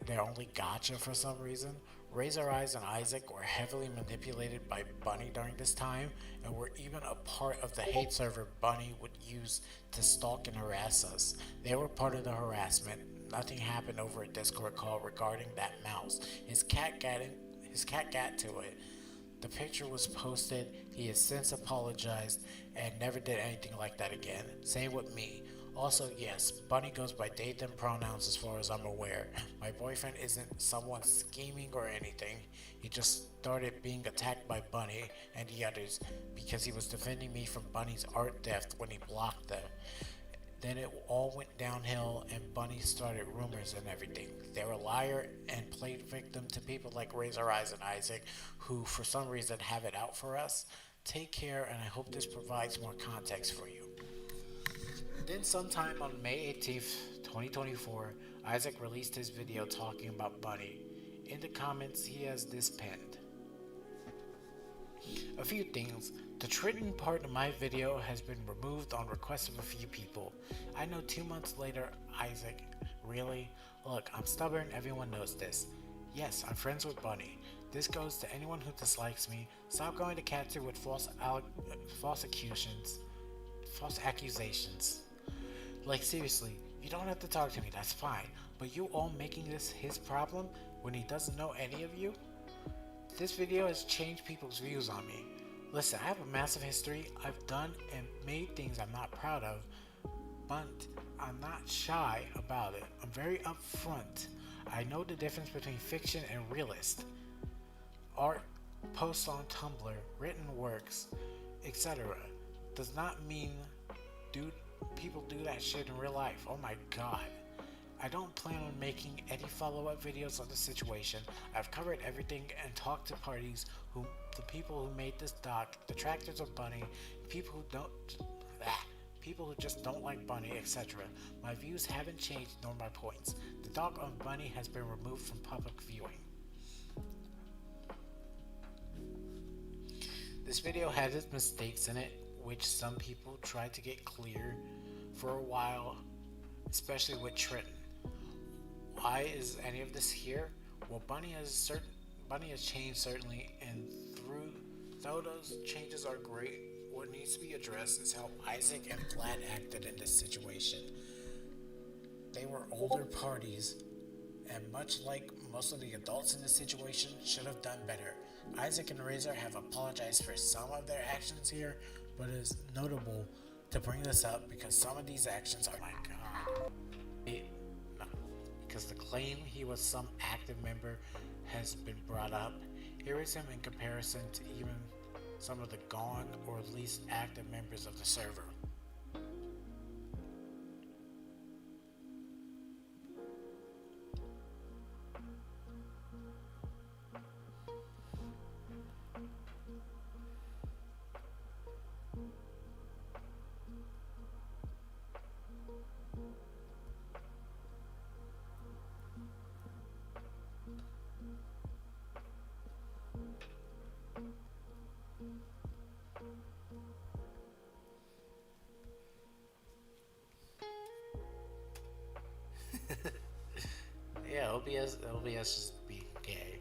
their only gotcha for some reason. Razor Eyes and Isaac were heavily manipulated by Bunny during this time and were even a part of the hate server Bunny would use to stalk and harass us. They were part of the harassment. Nothing happened over a Discord call regarding that mouse. His cat got to it. The picture was posted, he has since apologized and never did anything like that again. Same with me. Also, yes, Bunny goes by they them pronouns as far as I'm aware. My boyfriend isn't someone scheming or anything. He just started being attacked by Bunny and the others because he was defending me from Bunny's art theft when he blocked them. Then it all went downhill and Bunny started rumors and everything. They were a liar and played victim to people like Razor Eyes and Isaac, who for some reason have it out for us. Take care, and I hope this provides more context for you. Then sometime on May 18th, 2024, Isaac released his video talking about Bunny. In the comments, he has this pinned. A few things. The Triton part of my video has been removed on request of a few people. I know 2 months later, Isaac, really? Look, I'm stubborn, everyone knows this. Yes, I'm friends with Bunny. This goes to anyone who dislikes me. Stop going to Katsu with false accusations. Like seriously, you don't have to talk to me, that's fine. But you all making this his problem when he doesn't know any of you? This video has changed people's views on me. Listen, I have a massive history. I've done and made things I'm not proud of, but I'm not shy about it. I'm very upfront. I know the difference between fiction and realist. Art, posts on Tumblr, written works, etc. does not mean people do that shit in real life. Oh my god. I don't plan on making any follow-up videos on the situation. I've covered everything and talked to parties the people who made this doc, detractors of Bunny, people who just don't like Bunny, etc. My views haven't changed nor my points. The doc on Bunny has been removed from public viewing. This video had its mistakes in it, which some people tried to get clear for a while, especially with Triton. Why is any of this here? Well, Bunny has changed certainly, and though those changes are great, what needs to be addressed is how Isaac and Vlad acted in this situation. They were older parties, and much like most of the adults in this situation, should have done better. Isaac and Razor have apologized for some of their actions here, but it is notable to bring this up because some of these actions are, my god. Because the claim he was some active member has been brought up. Here is him in comparison to even some of the gone or least active members of the server. Yeah, OBS just be gay.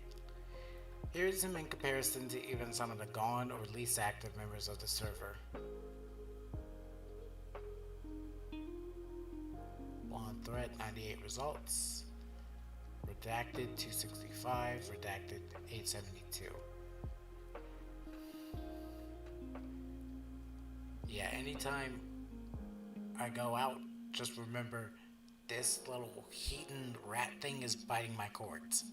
Here's him in comparison to even some of the gone or least active members of the server. On threat, 98 results. Redacted 265, redacted 872. Yeah, anytime I go out, just remember this little heating rat thing is biting my cords.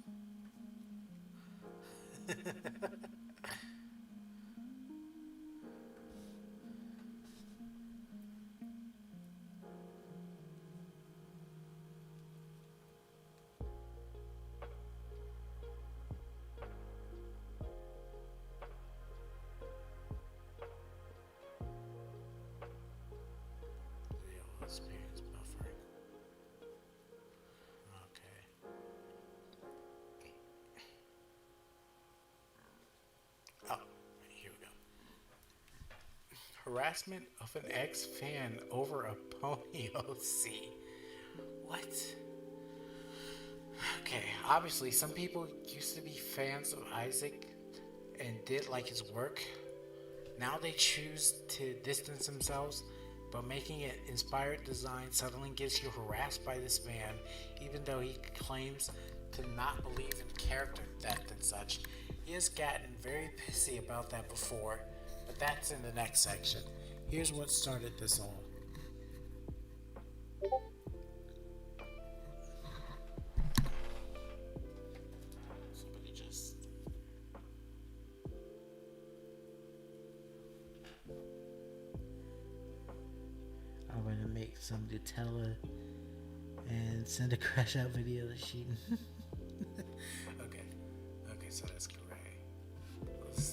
Real experience buffering. Okay. Oh, here we go. Harassment of an ex-fan over a pony OC. What? Okay, obviously some people used to be fans of Isaac and did like his work. Now they choose to distance themselves, but making an inspired design suddenly gets you harassed by this man, even though he claims to not believe in character theft and such. He has gotten very pissy about that before, but that's in the next section. Here's what started this all. Somebody just...
I'm gonna make some Nutella and send a crash out video to Sheetan.
Okay, so that's gray.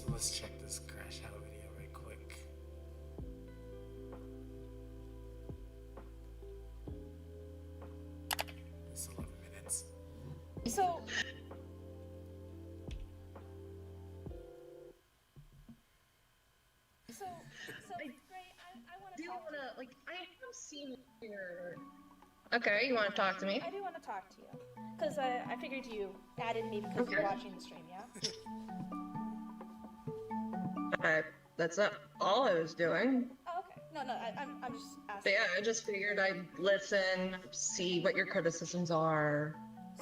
Let's check this crash out video right quick. It's 11 minutes.
So Gray, I want to talk to you.
I have seen your... Okay, you want to talk to me?
I do want to talk to you. Because I figured you added me because you're watching the stream, yeah?
That's not all I was doing.
Oh, okay. No, I'm just
But
asking.
yeah, I just figured I'd listen, see what your criticisms are.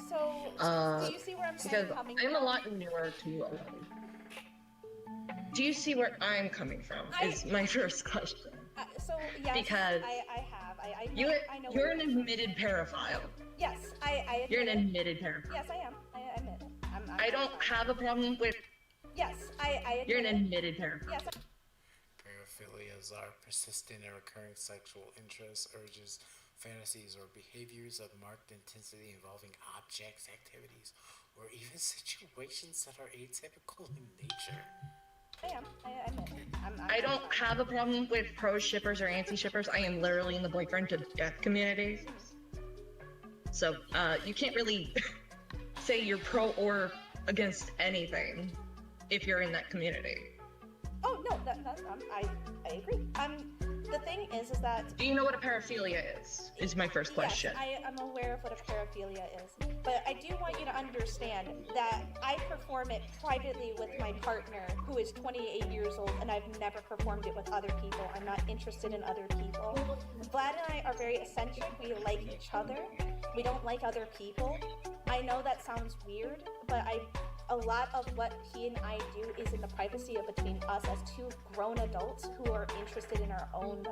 So, do you see where I'm
Because
coming
I'm
from?
a lot newer to you. Do you see where I'm coming from? Is my first question.
So, yes,
Because
I have. I know
You're
where
an admitted paraphile.
Yes, I admit
You're an
it.
admitted paraphile.
Yes, I am. I admit it.
I don't have a problem with...
Yes, I admit
You're an
it.
admitted paraphile.
Yes,
Paraphilias are persistent and recurring sexual interests, urges, fantasies, or behaviors of marked intensity involving objects, activities, or even situations that are atypical in nature.
I am. I admit it.
I don't have a problem with pro shippers or anti shippers. I am literally in the boyfriend to death community. So, you can't really say you're pro or against anything if you're in that community.
Oh no, I agree. The thing is that.
Do you know what a paraphilia is? Is my first question.
Yes, I am aware of what a paraphilia is, but I do want you to understand that I perform it privately with my partner, who is 28 years old, and I've never performed it with other people. I'm not interested in other people. Vlad and I are very eccentric. We like each other. We don't like other people. I know that sounds weird, but a lot of what he and I do is in the privacy of between us as two grown adults who are interested in our own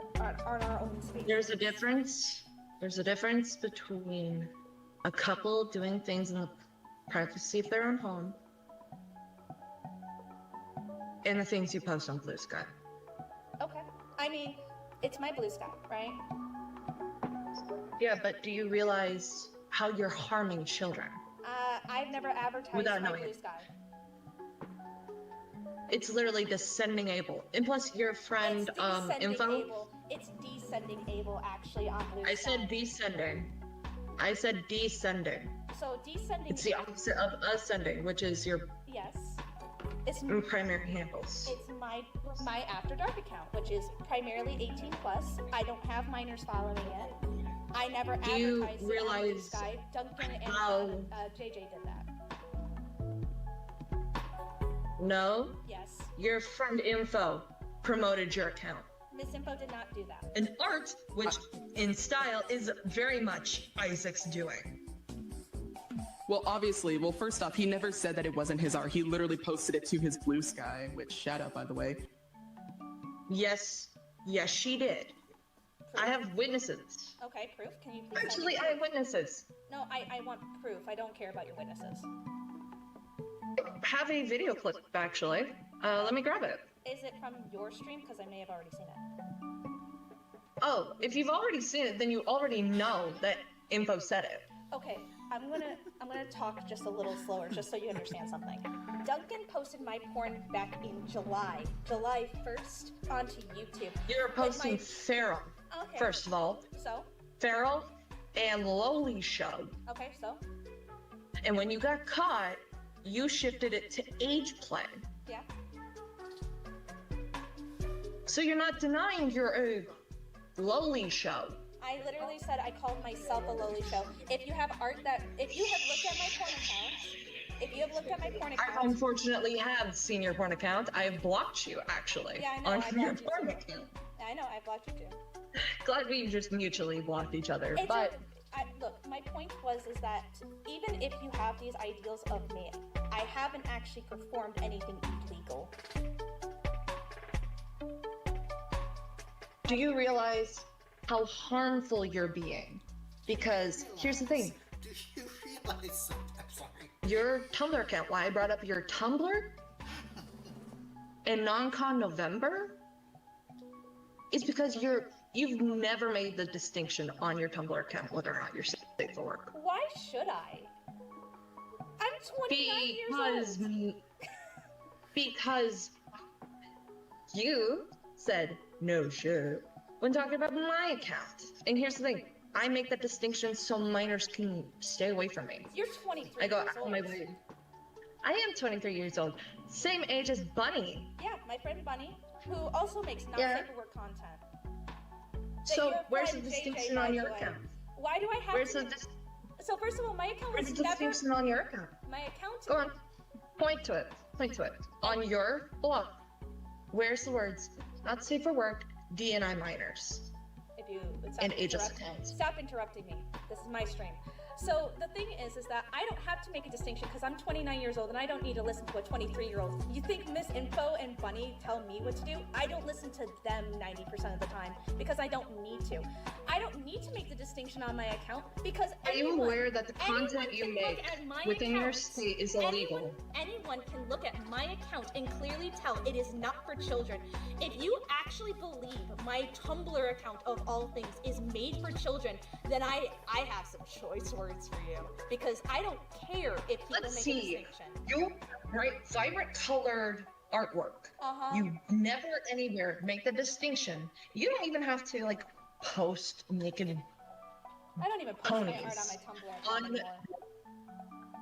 space.
There's a difference. There's a difference between a couple doing things in the privacy of their own home and the things you post on Blue Sky.
Okay. I mean, it's my blue sky, right?
Yeah, but do you realize how you're harming children?
I've never advertised
Without
my
knowing
blue
it.
sky.
It's literally AscendingAbel. And plus your friend,
It's
info.
AbleIt's AscendingAbel actually on blue
I
sky.
said descending. I said descending.
So descending.
It's the opposite of ascending, which is your
Yes. It's
primary handles.
It's my After Dark account, which is primarily 18 plus. I don't have minors following it. I never
Do you
advertised it on Blue
realize
Sky. Duncan and
how-
JJ did that.
No,
Yes.
your friend info promoted your account.
Miss Info did not do that.
And art, which in style is very much Isaac's doing.
Well, obviously, first off, he never said that it wasn't his art. He literally posted it to his Blue Sky, which shout out, by the way.
Yes, she did. I have witnesses.
Okay, proof. Can you please send
Actually,
me
I have witnesses.
No, I want proof. I don't care about your witnesses.
Have a video clip, actually. Let me grab it.
Is it from your stream? Because I may have already seen it.
Oh, if you've already seen it, then you already know that Info said it.
Okay, I'm gonna talk just a little slower, just so you understand something. Duncan posted my porn back in July 1st onto YouTube.
You're posting Feral,
Okay.
first of all.
So?
Feral and Lowly Show.
Okay, so?
And when you got caught, you shifted it to age play.
Yeah.
So you're not denying you're a Lowly Show.
I literally said I called myself a lowly show. If you have looked at my porn account,
I unfortunately have seen your porn account. I have blocked you, actually.
Yeah, I know,
on
I
your
blocked you
porn
too.
account.
I know, I blocked you too.
Glad we just mutually blocked each other.
It's
but
look, my point is that even if you have these ideals of me, I haven't actually performed anything illegal.
do you realize how harmful you're being? Because here's the thing.
Do you realize? I'm sorry.
Your Tumblr account, why I brought up your Tumblr in non-con November is because you've never made the distinction on your Tumblr account whether or not you're safe for work.
Why should I? I'm 29 years old.
Because you said no shit when talking about my account. And here's the thing, I make that distinction so minors can stay away from me.
You're 23
I go
years
out
old.
of my way. I am 23 years old. Same age as Bunny.
Yeah, my friend Bunny, who also makes not
Yeah.
safe for work content.
So
your
where's the
friend
distinction
JJ,
on
by
your
the way.
account?
Why do I have
Where's
to?
the
So first of all, my account
where's
was
the
never.
distinction on your account?
My account.
Go on. Point to it. Point to it. On your blog. Where's the words not safe for work, DNI minors?
If you
And ages accounts.
stop interrupting me. This is my stream. So the thing is that I don't have to make a distinction because I'm 29 years old and I don't need to listen to a 23-year-old. You think Miss Info and Bunny tell me what to do? I don't listen to them 90% of the time because I don't need to. I don't need to make the distinction on my account because
Are you aware that the content you
anyone can look
make
at my
within your
account.
state is illegal?
Anyone can look at my account and clearly tell it is not for children. If you actually believe my Tumblr account of all things is made for children, then I have some choice words for you because I don't care if people
Let's
make a
see.
distinction.
You write vibrant colored artwork. You never anywhere make the distinction. You don't even have to like post naked
I don't even post my art on
ponies
my Tumblr account
on
anymore.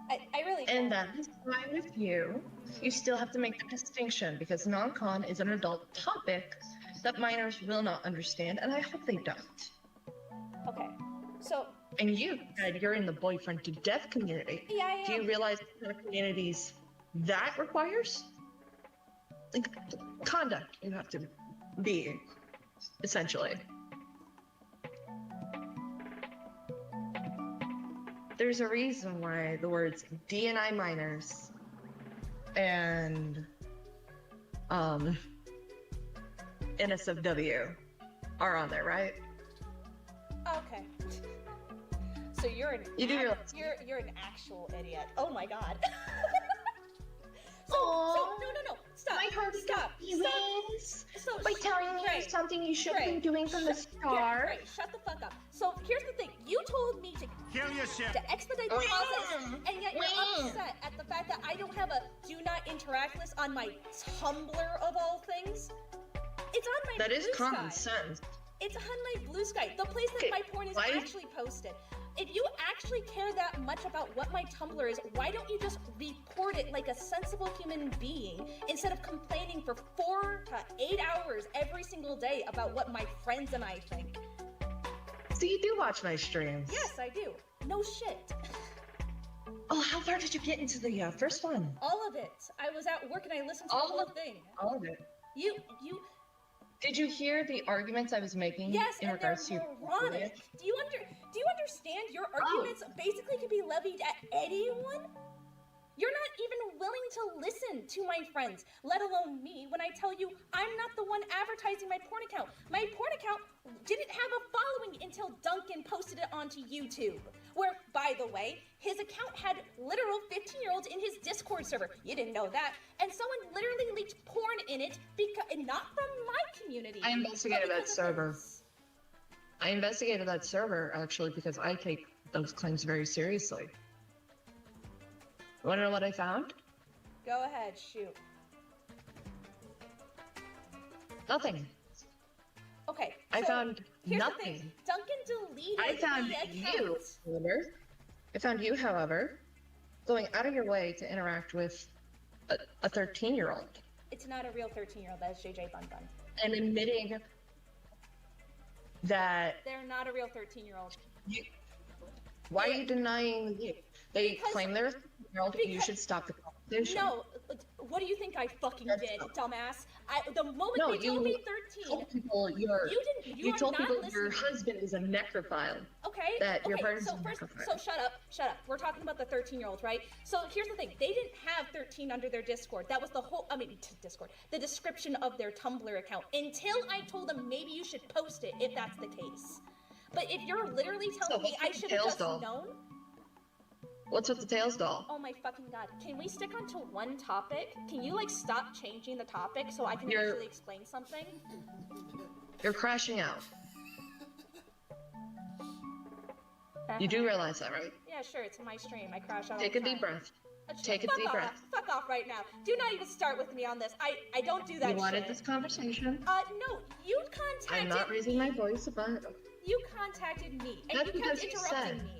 I really don't.
and that is fine with you. You still have to make the distinction because non-con is an adult topic that minors will not understand, and I hope they don't.
Okay, so
And you said you're in the boyfriend to death community.
yeah, I
Do you
am.
realize the communities that requires like conduct you have to be essentially. There's a reason why the words DNI minors and NSFW are on there, right?
Okay. So you're an
You do realize-
you're an actual idiot. Oh my god.
Aw,
no. Stop.
my heart
Stop.
feelings
So
by telling me
Ray,
something you should have
Ray,
been doing from the start.
Ray, shut the fuck up. So here's the thing. You told me to
Kill your shit.
expedite the process, and yet you're upset at the fact that I don't have a do not interact list on my Tumblr of all things. It's on my
That is
Blue
common
Sky.
sense.
It's on my Blue Sky, the place that
Okay,
my porn is
why-
actually posted. If you actually care that much about what my Tumblr is, why don't you just report it like a sensible human being instead of complaining for 4 to 8 hours every single day about what my friends and I think?
So you do watch my streams?
Yes, I do. No shit.
Oh, how far did you get into the first one?
All of it. I was at work and I listened to the
All
whole
of-
thing.
All of it.
You
Did you hear the arguments I was making
Yes,
in
and they're
regards to your
moronic. Do you understand your arguments basically could be levied at anyone? You're not even willing to listen to my friends, let alone me, when I tell you I'm not the one advertising my porn account. My porn account didn't have a following until Duncan posted it onto YouTube. Where, by the way, his account had literal 15-year-olds in his Discord server. You didn't know that. And someone literally leaked porn in it, not from my community.
I investigated that server. I investigated that server, actually, because I take those claims very seriously. You want to know what I found?
Go ahead, shoot.
Nothing.
Okay.
I
so
found
here's
nothing.
The thing. Duncan deleted
I found
the account.
you, however. I found you, however, going out of your way to interact with a 13-year-old.
It's not a real 13-year-old. That is JJ Bun Bun.
And admitting that
They're not a real 13-year-old.
why are you denying you? They
Because-
claim they're a 13-year-old. You should stop the conversation.
No, what do you think I fucking
That's
did,
not-
dumbass? The moment
No,
they told me 13,
told people you
are
told
not
people
listening.
your husband is a necrophile.
Okay.
that your
okay,
partner's
so
a
first,
necrophile.
so shut up. We're talking about the 13-year-old, right? So here's the thing: they didn't have 13 under their Discord. That was the whole. Discord. The description of their Tumblr account. Until I told them maybe you should post it if that's the case. But if you're literally telling me I should have just known.
What's with the Tails doll?
Oh my fucking god. Can we stick onto one topic? Can you, stop changing the topic so I can actually explain something?
You're crashing out. You do realize that, right?
Yeah, sure. It's my stream. I crash out all
Take
the
a deep
time.
breath. Take a deep
off.
breath.
Fuck off right now. Do not even start with me on this. I don't do that
You wanted
shit.
this conversation.
No. You contacted
I'm not raising my voice about it.
You contacted me, and
That's
you kept
because you
interrupting
said.
me.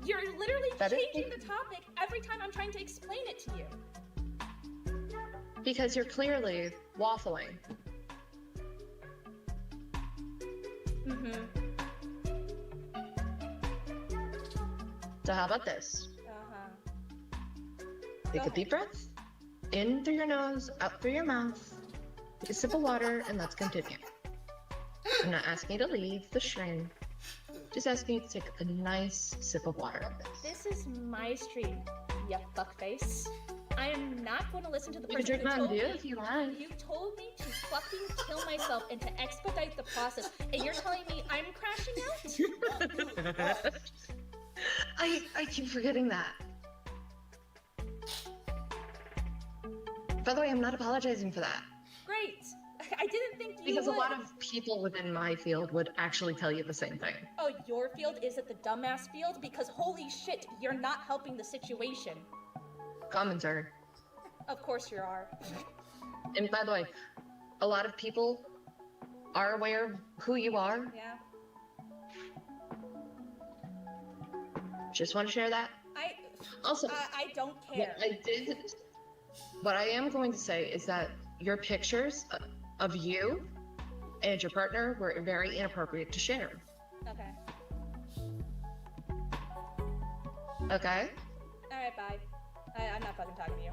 You're literally
That is
changing the topic every time I'm trying to explain it to you.
Because you're clearly waffling.
Mm-hmm.
So how about this?
Uh-huh.
Take a
ahead.
deep breath. In through your nose, out through your mouth. Take a sip of water, and let's continue. I'm not asking you to leave the stream. Just asking you to take a nice sip of water.
This is my stream, you fuckface. I am not going to listen to the
You can
person
drink
who
Mountain
told
Dew
me.
if you want.
You told me to fucking kill myself and to expedite the process, and you're telling me I'm crashing out?
I keep forgetting that. By the way, I'm not apologizing for that.
Great. I didn't think you
Because
would.
a lot of people within my field would actually tell you the same thing.
Oh, your field? Is it the dumbass field? Because holy shit, you're not helping the situation.
Commentary.
Of course you are.
And by the way, a lot of people are aware of who you are.
Yeah.
Just want to share that. Also,
I don't
what
care.
I did. What I am going to say is that your pictures of you and your partner were very inappropriate to share.
Okay.
Okay?
Alright, bye. I'm not fucking talking to you.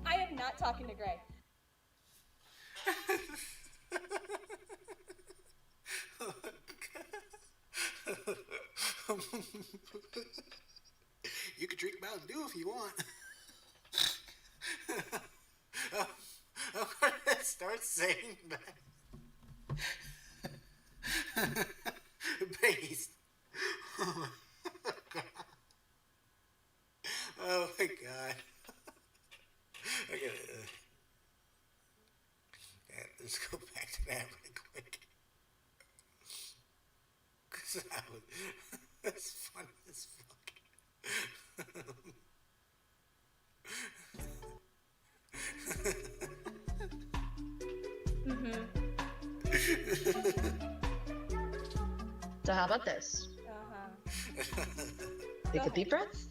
I am not talking to Gray.
You can drink Mountain Dew if you want. I'm gonna start saying that. Based. Oh my god. Oh my god. I gotta. Let's go back to that really quick. Cause that's funny as fuck.
So how about this?
Uh-huh.
Take a deep breath.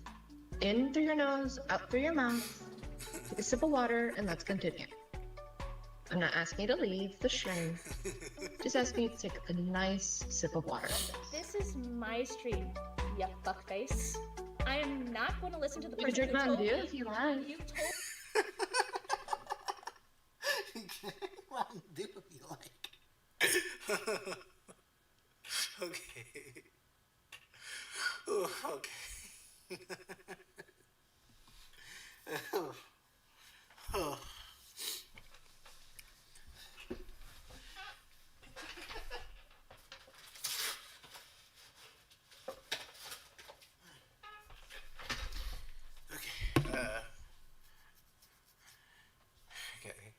In through your nose, out through your mouth. Take a sip of water, and let's continue. I'm not asking you to leave the stream. Just asking you to take a nice sip of water.
This is my stream, you fuckface. I am not going to listen to the
You can
person
drink
who
Mountain
told
Dew
me.
if you want.
You told
Mountain Dew if you Okay. Ooh, okay. Oh. Okay. Okay.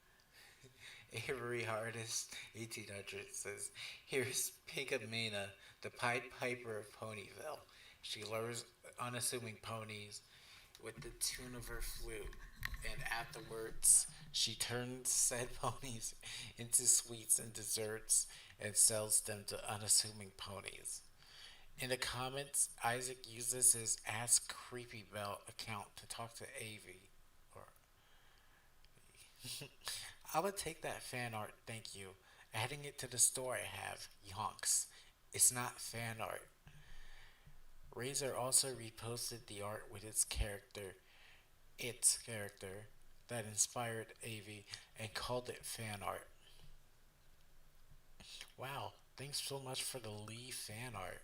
Avery Artist, 1800 says, here's Pigmena, the Pied Piper of Ponyville. She lures unassuming ponies with the tune of her flute, and afterwards she turns said ponies into sweets and desserts and sells them to unassuming ponies. In the comments, Isaac uses his AskCreepyBell account to talk to Avi. Or I would take that fan art, thank you. Adding it to the store I have, yonks. It's not fan art. Razor also reposted the art with its character that inspired Avi and called it fan art. Wow, thanks so much for the Lee fan art.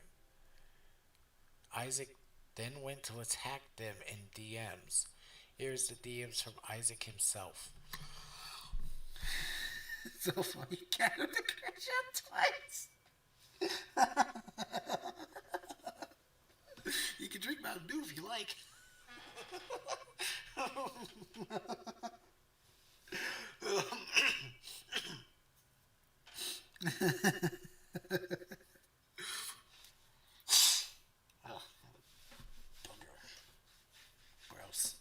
Isaac then went to attack them in DMs. Here's the DMs from Isaac himself. So funny, cat with the crash out twice. You can drink Mountain Dew if you like. Oh, gross.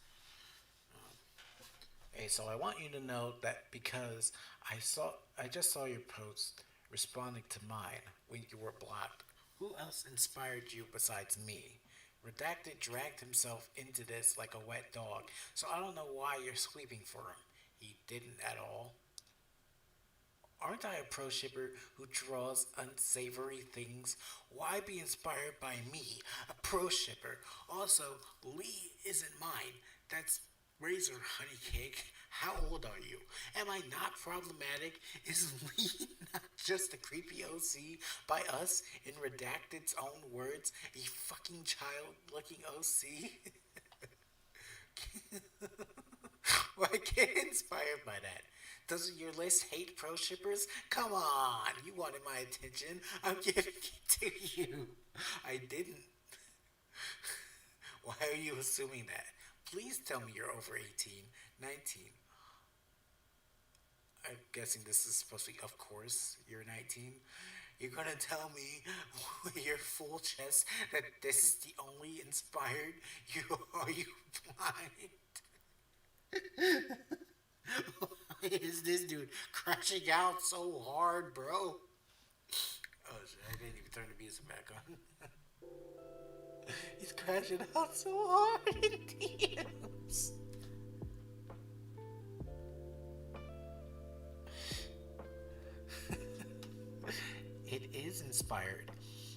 Hey, so I want you to know that because I just saw your post responding to mine when you were blocked. Who else inspired you besides me? Redacted dragged himself into this like a wet dog, so I don't know why you're sweeping for him. He didn't at all. Aren't I a pro shipper who draws unsavory things? Why be inspired by me, a pro shipper? Also, Lee isn't mine. That's Razor Honey Cake. How old are you? Am I not problematic? Is Lee not just a creepy OC by us, in Redacted's own words, a fucking child looking OC? Why get inspired by that? Doesn't your list hate pro shippers? Come on, you wanted my attention. I'm giving it to you. I didn't. Why are you assuming that? Please tell me you're over 18, 19. I'm guessing this is supposed to be, of course, you're 19. You're gonna tell me with your full chest that this is the only inspired you are, you blind? Why is this dude crashing out so hard, bro? Oh shit, I didn't even turn the music back on. He's crashing out so hard in DMs. It is inspired.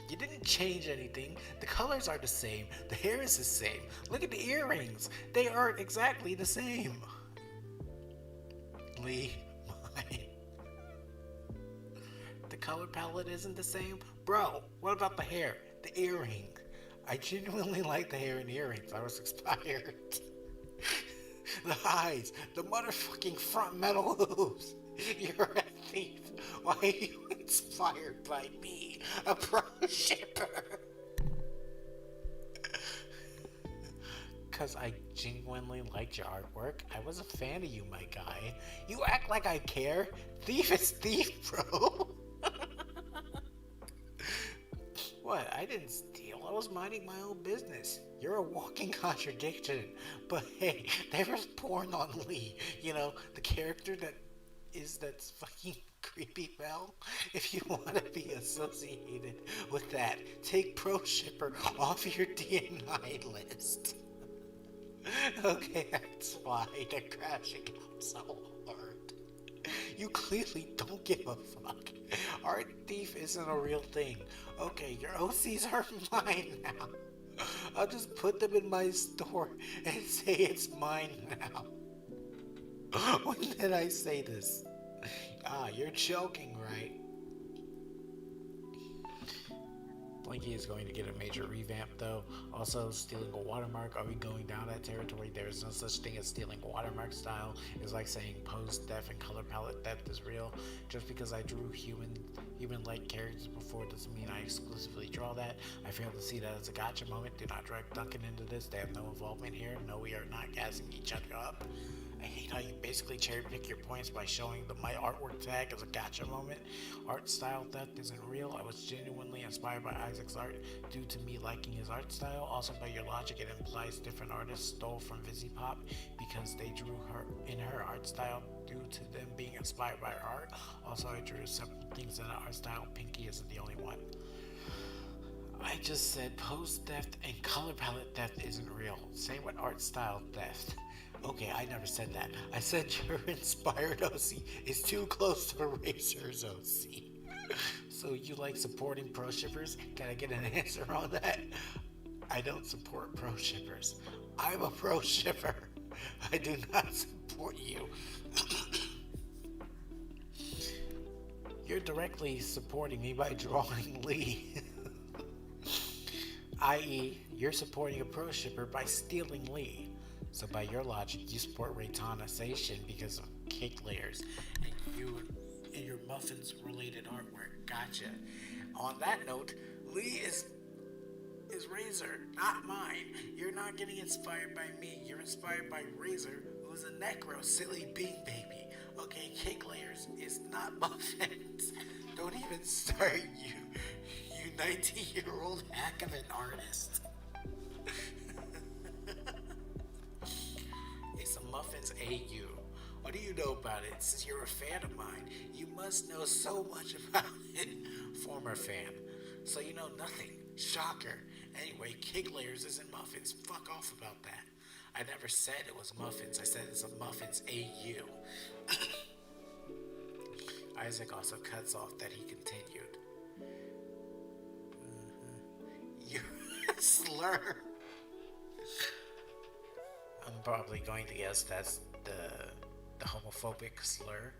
You didn't change anything. The colors are the same. The hair is the same. Look at the earrings. They are exactly the same. Lee, mine. The color palette isn't the same? Bro, what about the hair? The earring? I genuinely like the hair and earrings. I was inspired. The eyes. The motherfucking front metal hooves. You're a thief. Why are you inspired by me? A pro shipper. Because I genuinely liked your artwork. I was a fan of you, my guy. You act like I care. Thief is thief, bro. What? I didn't steal. I was minding my own business. You're a walking contradiction. But hey, there was porn on Lee. You know, the character that's fucking creepy Bell. If you want to be associated with that, take Pro Shipper off your DNI list. Okay, that's why they're crashing out so hard. You clearly don't give a fuck. Art thief isn't a real thing. Okay, your OCs are mine now. I'll just put them in my store and say it's mine now. When did I say this? Ah, you're joking, right? Blinky is going to get a major revamp though. Also, stealing a watermark. Are we going down that territory? There is no such thing as stealing watermark style. It's like saying pose theft and color palette theft is real. Just because I drew human-like characters before doesn't mean I exclusively draw that. I fail to see that as a gotcha moment. Do not drag Duncan into this. They have no involvement here. No, we are not gassing each other up. I hate how you basically cherry pick your points by showing my artwork tag as a gotcha moment. Art style theft isn't real. I was genuinely inspired by Isaac's art due to me liking his art style. Also, by your logic, it implies different artists stole from VisiPop because they drew her in her art style due to them being inspired by her art. Also, I drew several things in the art style. Pinky isn't the only one. I just said pose theft and color palette theft isn't real. Say what art style theft. Okay, I never said that. I said your inspired OC is too close to Razor's OC. So you like supporting pro shippers? Can I get an answer on that? I don't support pro shippers. I'm a pro shipper. I do not support you. You're directly supporting me by drawing Lee. I.e., you're supporting a pro shipper by stealing Lee. So by your logic, you support Raytonization because of cake layers and your muffins related artwork. Gotcha. On that note, Lee is Razor, not mine. You're not getting inspired by me. You're inspired by Razor, who's a necro silly bean baby. Okay, cake layers is not muffins. Don't even start, you 19-year-old hack of an artist. It's a muffins AU. What do you know about it? Since you're a fan of mine, you must know so much about it. Former fan. So you know nothing. Shocker. Anyway, cake layers isn't muffins. Fuck off about that. I never said it was muffins. I said it's a muffins AU. Isaac also cuts off that he continued. You're a slur. I'm probably going to guess that's the homophobic slur.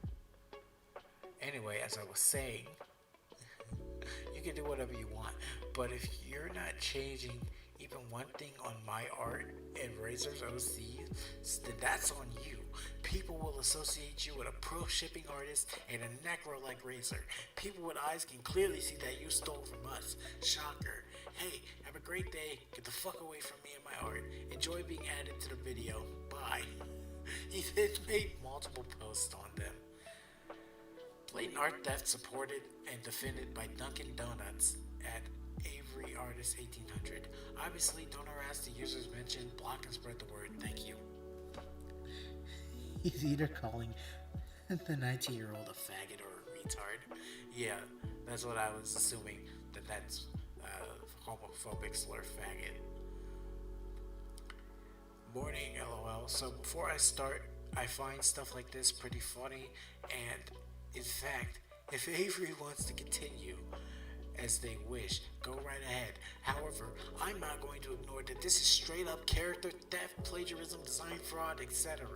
Anyway, as I was saying, you can do whatever you want, but if you're not changing even one thing on my art and Razor's OCs, then that's on you. People will associate you with a pro shipping artist and a necro like Razor. People with eyes can clearly see that you stole from us. Shocker. Hey, have a great day. Get the fuck away from me and my art. Enjoy being added to the video. Bye. He then made multiple posts on them. Blatant art theft supported and defended by Dunkin' Donuts at Avery Artist 1800. Obviously, don't harass the users mentioned. Block and spread the word. Thank you. He's either calling the 19-year-old a faggot or a retard. Yeah, that's what I was assuming. That's homophobic slur faggot. Morning, lol. So before I start, I find stuff like this pretty funny, and in fact, if Avery wants to continue as they wish, go right ahead. However, I'm not going to ignore that this is straight up character theft, plagiarism, design fraud, etc.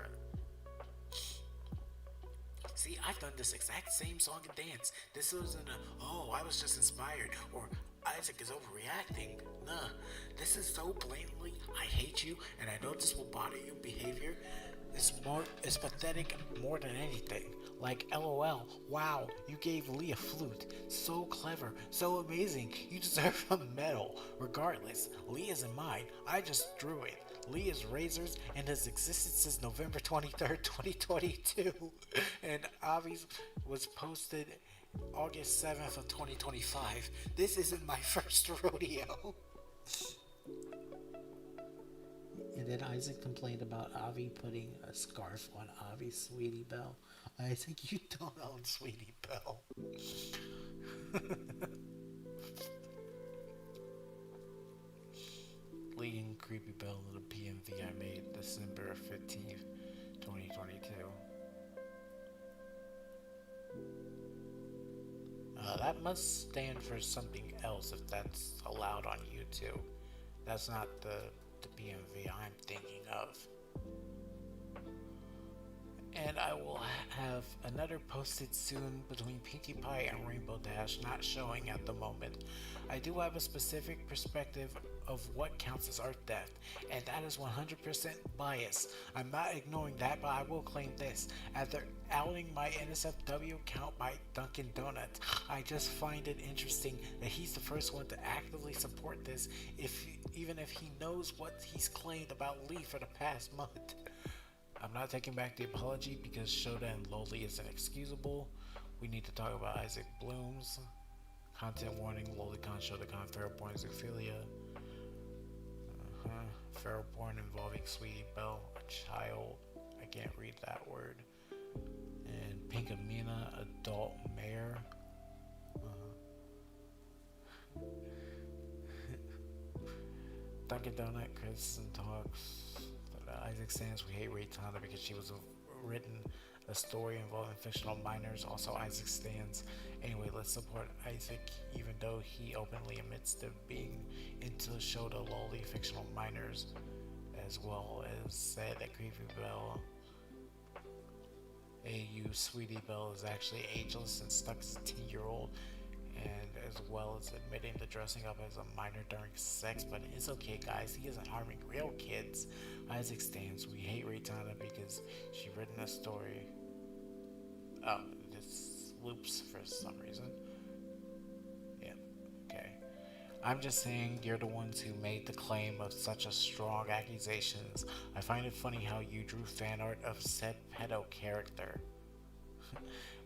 See, I've done this exact same song and dance. This isn't I was just inspired, or Isaac is overreacting. Nah, this is so blatantly, I hate you, and I know this will bother you behavior. It's pathetic more than anything. Like, LOL, wow, you gave Lee a flute. So clever, so amazing, you deserve a medal. Regardless, Lee isn't mine, I just drew it. Lee is Razor's and has existed since November 23rd, 2022. And Avi's was posted August 7th of 2025. This isn't my first rodeo. And then Isaac complained about Avi putting a scarf on Avi's Sweetie Belle. Isaac, you don't own Sweetie Belle. Lee and Creepy Belle in the PMV I made December 15th, 2022. That must stand for something else if that's allowed on YouTube. That's not the PMV I'm thinking of. And I will have another posted soon between Pinkie Pie and Rainbow Dash, not showing at the moment. I do have a specific perspective of what counts as art theft, and that is 100% bias. I'm not ignoring that, but I will claim this. After outing my NSFW account by Dunkin' Donuts, I just find it interesting that he's the first one to actively support this, even if he knows what he's claimed about Lee for the past month. I'm not taking back the apology because Shoda and Loli is inexcusable. We need to talk about Isaac Bloom's content warning, Lolicon, ShodaCon, Fairborn, Zoophilia. Fairborn involving Sweetie Belle, a child. I can't read that word. And Pinkamena, adult mayor. Dunkin' Donut, Chris and talks. Isaac stands. We hate Raytana because she was written a story involving fictional minors. Also, Isaac stands. Anyway, let's support Isaac, even though he openly admits to being into Shoda loli fictional minors, as well as said that Creepy Belle, AU Sweetie Belle, is actually ageless and stuck as a 10-year-old, and as well as admitting to dressing up as a minor during sex. But it's okay, guys, he isn't harming real kids. Isaac stands. We hate Raytana because she written a story. Oh, this loops for some reason. Yeah, okay. I'm just saying you're the ones who made the claim of such a strong accusations. I find it funny how you drew fan art of said pedo character.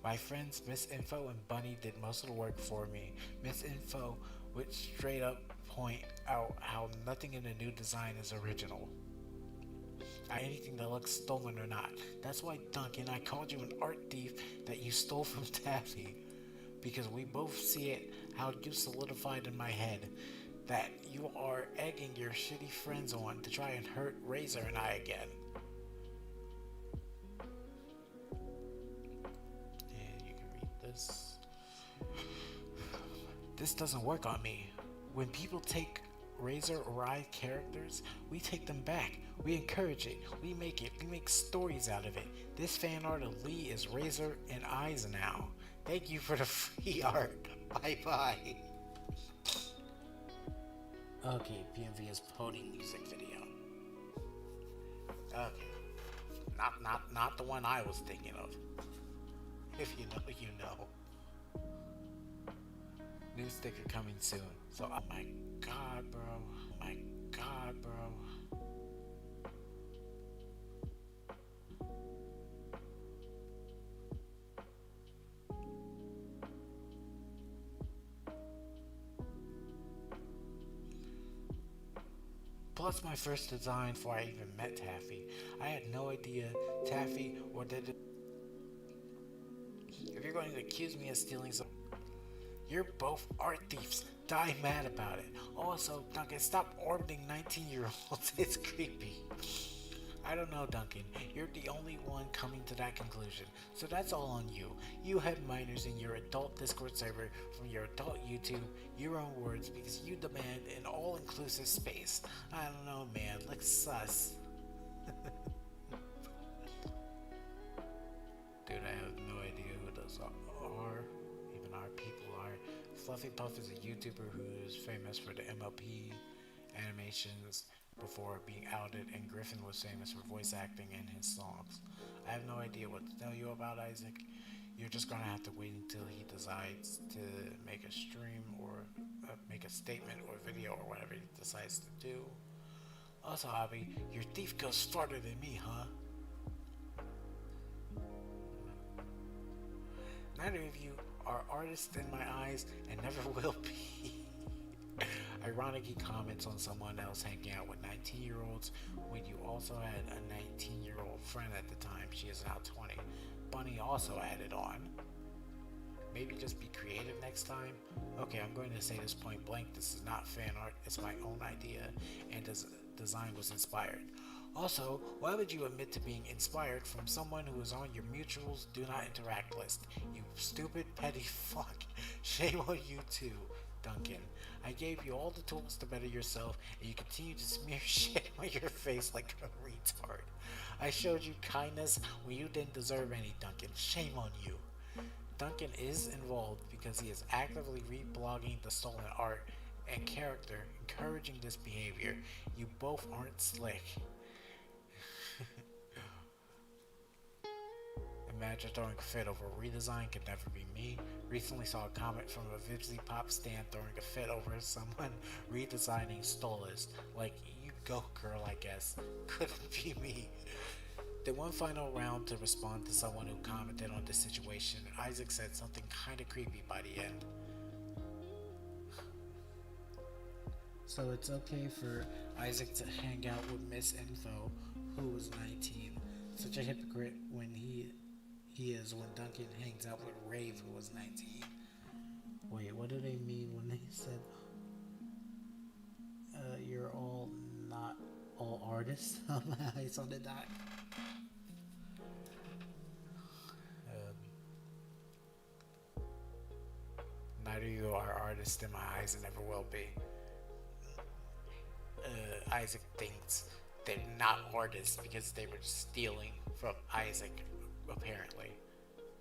My friends Miss Info and Bunny did most of the work for me. Miss Info would straight up point out how nothing in the new design is original. Anything that looks stolen or not. That's why, Duncan, I called you an art thief that you stole from Taffy. Because we both see it, how you solidified in my head that you are egging your shitty friends on to try and hurt Razor and I again. And you can read this. This doesn't work on me. When people take Razor or I characters, we take them back. We encourage it. We make it. We make stories out of it. This fan art of Lee is Razor and Eyes now. Thank you for the free art. Bye bye. Okay, PMV is Pony music video. Okay. Not the one I was thinking of. If you know, you know. New sticker coming soon. So, oh my god, bro. Oh my god, bro. Plus my first design before I even met Taffy. I had no idea Taffy or did it. If you're going to accuse me of stealing some, you're both art thieves. Die mad about it. Also, Duncan, stop orbiting 19-year-olds. It's creepy. I don't know, Duncan. You're the only one coming to that conclusion. So that's all on you. You have minors in your adult Discord server from your adult YouTube, your own words, because you demand an all-inclusive space. I don't know, man. Looks sus. Dude, I have no idea who those are. Even our people are. Fluffy Puff is a YouTuber who is famous for the MLP animations before being outed, and Griffin was famous for voice acting in his songs. I have no idea what to tell you about Isaac. You're just gonna have to wait until he decides to make a stream or make a statement or video or whatever he decides to do. Also, Abby, your thief goes farther than me, huh? Neither of you are artists in my eyes and never will be. Ironic, he comments on someone else hanging out with 19-year-olds when you also had a 19-year-old friend at the time. She is now 20. Bunny also added on. Maybe just be creative next time. Okay, I'm going to say this point blank. This is not fan art. It's my own idea, and this design was inspired. Also, why would you admit to being inspired from someone who is on your mutuals do not interact list? You stupid petty fuck. Shame on you too. Duncan. I gave you all the tools to better yourself, and you continue to smear shit on your face like a retard. I showed you kindness when you didn't deserve any, Duncan. Shame on you. Duncan is involved because he is actively reblogging the stolen art and character, encouraging this behavior. You both aren't slick. Imagine throwing a fit over a redesign could never be me. Recently saw a comment from a Vipsy Pop stan throwing a fit over someone redesigning Stolas. Like, you go girl, I guess. Couldn't be me. Did one final round to respond to someone who commented on this situation. Isaac said something kinda creepy by the end. So it's okay for Isaac to hang out with Miss Info, who was 19. Such a hypocrite when he is when Duncan hangs out with Rave, who was 19. Wait, what do they mean when they said you're all not all artists? I saw the dot. Neither of you are artists in my eyes and never will be. Isaac thinks they're not artists because they were stealing from Isaac, apparently.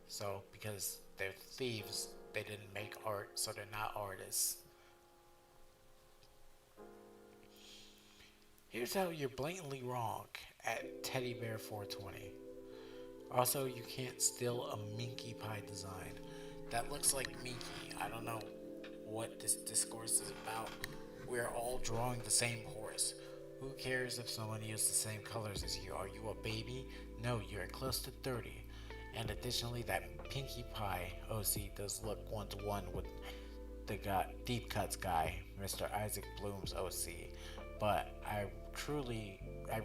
So, because they're thieves, they didn't make art, so they're not artists. Here's how you're blatantly wrong at Teddy Bear 420. Also, you can't steal a Minky Pie design. That looks like Minky. I don't know what this discourse is about. We're all drawing the same horse. Who cares if someone used the same colors as you? Are you a baby? No, you're close to 30. And additionally, that Pinkie Pie OC does look one-to-one with the Deep Cuts guy, Mr. Isaac Bloom's OC. But I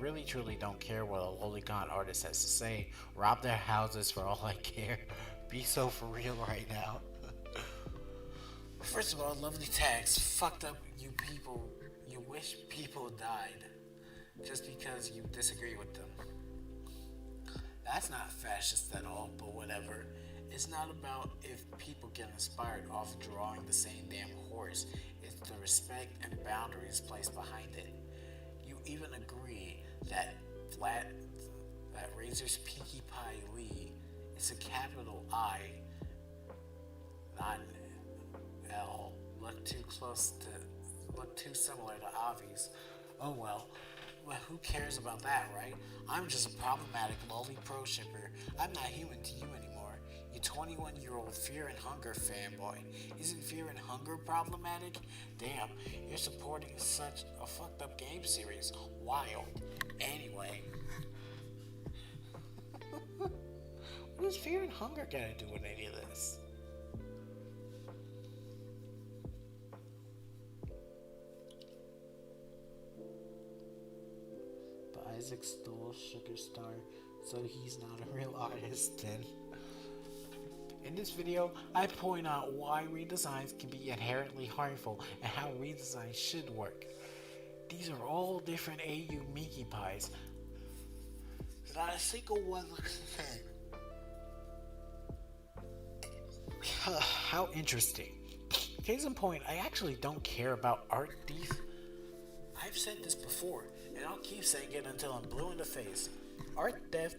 really truly don't care what a lolicon artist has to say. Rob their houses for all I care. Be so for real right now. First of all, lovely tags. Fucked up you people. You wish people died just because you disagree with them. That's not fascist at all, but whatever. It's not about if people get inspired off drawing the same damn horse. It's the respect and boundaries placed behind it. You even agree that Razor's Pinkie Pie Lee is a capital I, not an L. Look too similar to Avi's. Oh well. Well, who cares about that, right? I'm just a problematic lolly pro shipper. I'm not human to you anymore. You 21-year-old Fear and Hunger fanboy. Isn't Fear and Hunger problematic? Damn, you're supporting such a fucked up game series. Wild. Anyway. What does Fear and Hunger gotta do with any of this? Isaac stole Sugar Star, so he's not a real artist then. In this video, I point out why redesigns can be inherently harmful and how redesigns should work. These are all different AU Minky Pies. Not a single one looks the same. How interesting. Case in point, I actually don't care about art thief. I've said this before, and I'll keep saying it until I'm blue in the face. Art theft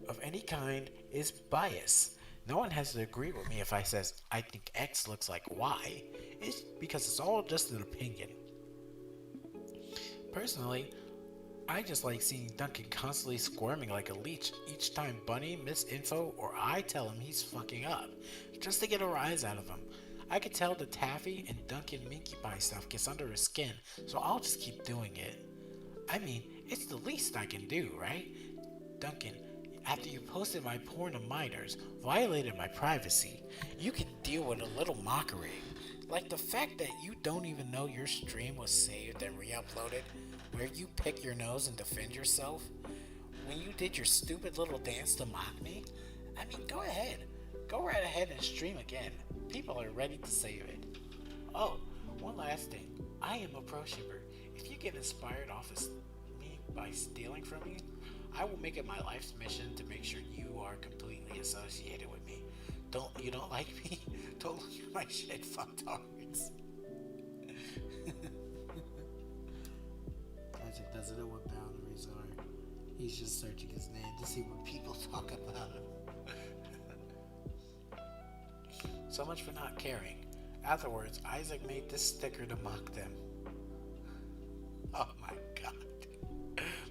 of any kind is bias. No one has to agree with me if I says I think X looks like Y. It's because it's all just an opinion. Personally, I just like seeing Duncan constantly squirming like a leech each time Bunny, Miss Info, or I tell him he's fucking up, just to get a rise out of him. I could tell the Taffy and Duncan Minky Pie stuff gets under his skin, so I'll just keep doing it. I mean, it's the least I can do, right? Duncan, after you posted my porn to minors, violated my privacy, you can deal with a little mockery. Like the fact that you don't even know your stream was saved and re-uploaded, where you pick your nose and defend yourself. When you did your stupid little dance to mock me, I mean, go ahead. Go right ahead and stream again. People are ready to save it. Oh, one last thing. I am a pro shipper. If you get inspired off of me by stealing from me, I will make it my life's mission to make sure you are completely associated with me. You don't like me? Don't look at my shit fucktards.
Isaac doesn't know what boundaries are. He's just searching his name to see what people talk about him.
So much for not caring. Afterwards, Isaac made this sticker to mock them. Oh my god.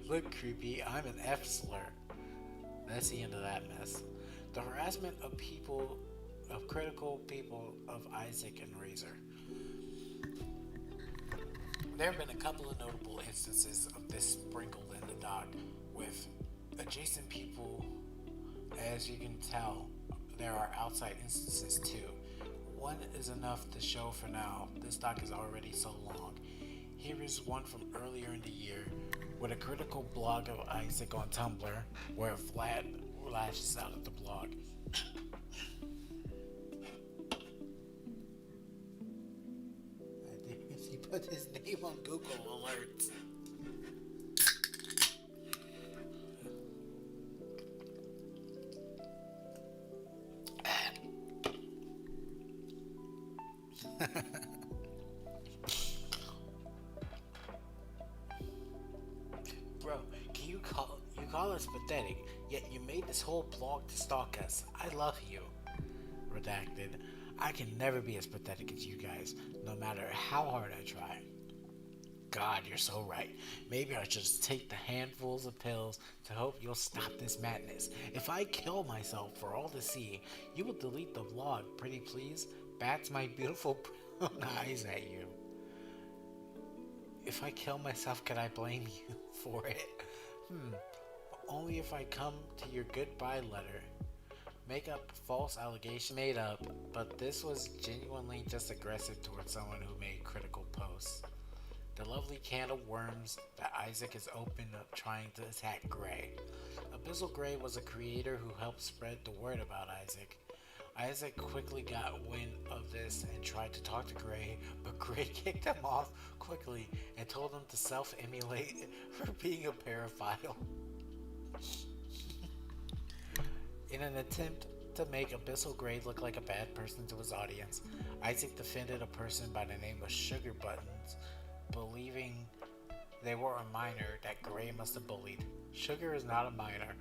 Look creepy, I'm an F slur. That's the end of that mess. The harassment of critical people of Isaac and Razor. There have been a couple of notable instances of this sprinkled in the doc with adjacent people. As you can tell, there are outside instances too. One is enough to show for now. This doc is already so long. Here is one from earlier in the year with a critical blog of Isaac on Tumblr where Vlad lashes out at the blog.
He put his name on Google Alerts.
Bro, you call us pathetic, yet you made this whole blog to stalk us. I love you. Redacted. I can never be as pathetic as you guys, no matter how hard I try. God, you're so right. Maybe I should just take the handfuls of pills to hope you'll stop this madness. If I kill myself for all to see, you will delete the vlog, pretty please. Bats my beautiful brown eyes at you. If I kill myself, can I blame you for it? Only if I come to your goodbye letter. Make up false allegation made up, but this was genuinely just aggressive towards someone who made critical posts. The lovely can of worms that Isaac has opened up trying to attack Gray. Abyssal Gray was a creator who helped spread the word about Isaac. Isaac quickly got wind of this and tried to talk to Gray, but Gray kicked him off quickly and told him to self-immolate for being a paraphile. In an attempt to make Abyssal Gray look like a bad person to his audience, Isaac defended a person by the name of Sugar Buttons, believing they were a minor that Gray must have bullied. Sugar is not a minor.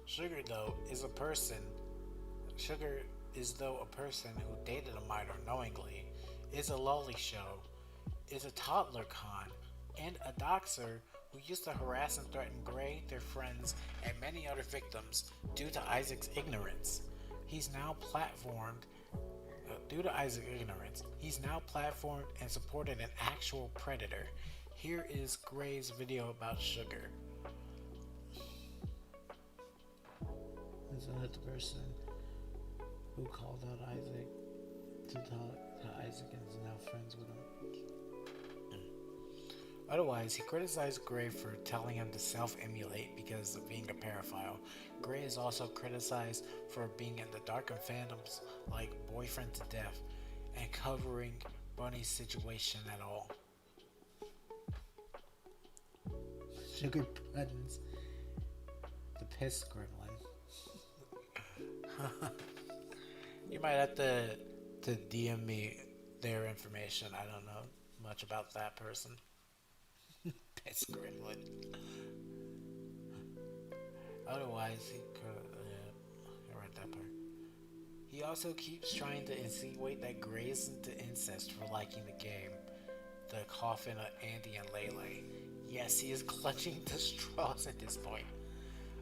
Sugar is though a person who dated a minor knowingly, is a lolly show, is a toddler con, and a doxer who used to harass and threaten Gray, their friends, and many other victims due to Isaac's ignorance. He's now platformed and supported an actual predator. Here is Gray's video about Sugar.
Is that the person who called out Isaac to talk to Isaac and is now friends with him?
Otherwise, he criticized Gray for telling him to self-immolate because of being a paraphile. Gray is also criticized for being in the darker fandoms like Boyfriend to Death and covering Bunny's situation at all.
Sugar Buttons. The piss gremlin.
You might have to DM me their information. I don't know much about that person. Piss gremlin. Otherwise, he could. I read that part. He also keeps trying to insinuate that Gray is into incest for liking the game. The coffin of Andy and Lele. Yes, he is clutching the straws at this point.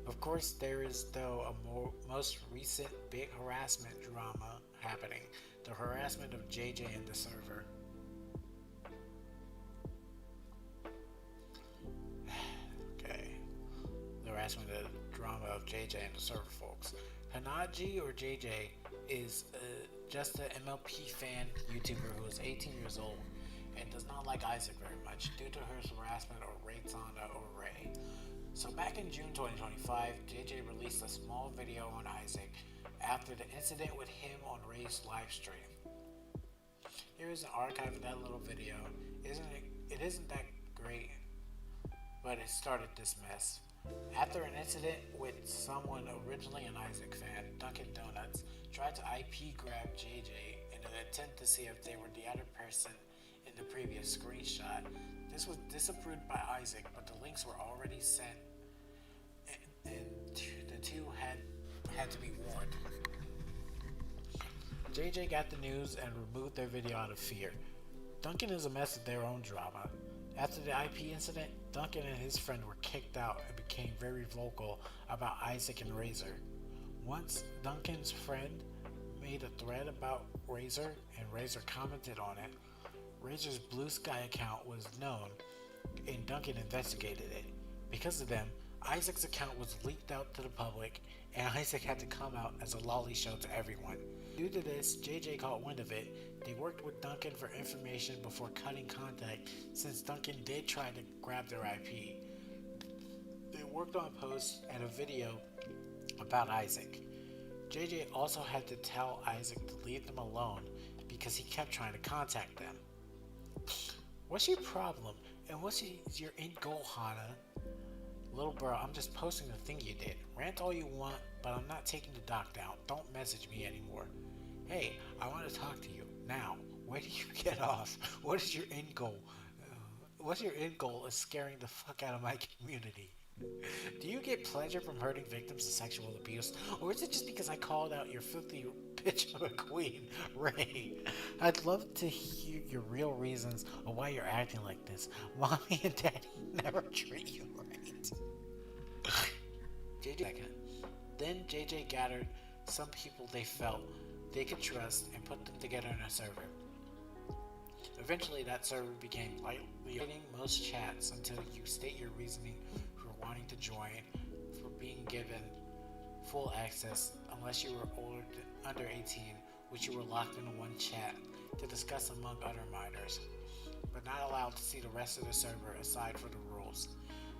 Of course, there is, though, a most recent big harassment drama happening. The harassment of JJ and the server. Okay. The harassment of the drama of JJ and the server folks. Hanaji, or JJ, is just an MLP fan YouTuber who is 18 years old and does not like Isaac very much due to her harassment or rates on Ray. So back in June 2025, JJ released a small video on Isaac after the incident with him on Ray's livestream. Here is an archive of that little video. It isn't that great, but it started this mess. After an incident with someone originally an Isaac fan, Dunkin' Donuts tried to IP grab JJ in an attempt to see if they were the other person in in the previous screenshot. This was disapproved by Isaac, but the links were already sent, and the two had to be warned. JJ got the news and removed their video out of fear. Duncan is a mess of their own drama. After the IP incident, Duncan and his friend were kicked out and became very vocal about Isaac and Razor. Once Duncan's friend made a thread about Razor and Razor commented on it, Razor's Blue Sky account was known and Duncan investigated it. Because of them, Isaac's account was leaked out to the public and Isaac had to come out as a lolly show to everyone. Due to this, JJ caught wind of it. They worked with Duncan for information before cutting contact since Duncan did try to grab their IP. They worked on posts and a video about Isaac. JJ also had to tell Isaac to leave them alone because he kept trying to contact them. What's your problem? And what's your end goal, Hana? Little bro, I'm just posting the thing you did. Rant all you want, but I'm not taking the doc down. Don't message me anymore. Hey, I want to talk to you. Now, where do you get off? What is your end goal? What's your end goal is scaring the fuck out of my community. Do you get pleasure from hurting victims of sexual abuse? Or is it just because I called out your filthy bitch of a queen, Ray? I'd love to hear your real reasons of why you're acting like this. Mommy and Daddy never treat you right. Then JJ gathered some people they felt they could trust and put them together in a server. Eventually that server became lightly reading most chats until you state your reasoning for wanting to join, for being given full access unless you were under 18, which you were locked into one chat to discuss among other minors, but not allowed to see the rest of the server aside for the rules.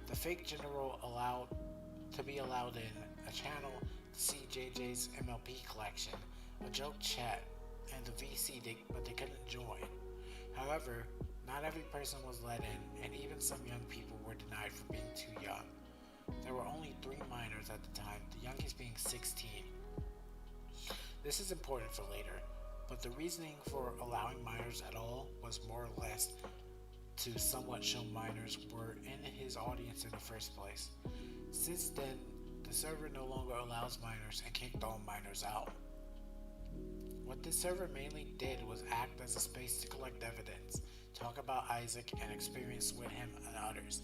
The fake general allowed in a channel to see JJ's MLP collection, a joke chat, and the VC, but they couldn't join. However, not every person was let in, and even some young people were denied for being too young. There were only 3 minors at the time, the youngest being 16. This is important for later, but the reasoning for allowing minors at all was more or less to somewhat show minors were in his audience in the first place. Since then, the server no longer allows minors and kicked all minors out. What this server mainly did was act as a space to collect evidence, talk about Isaac and experience with him and others.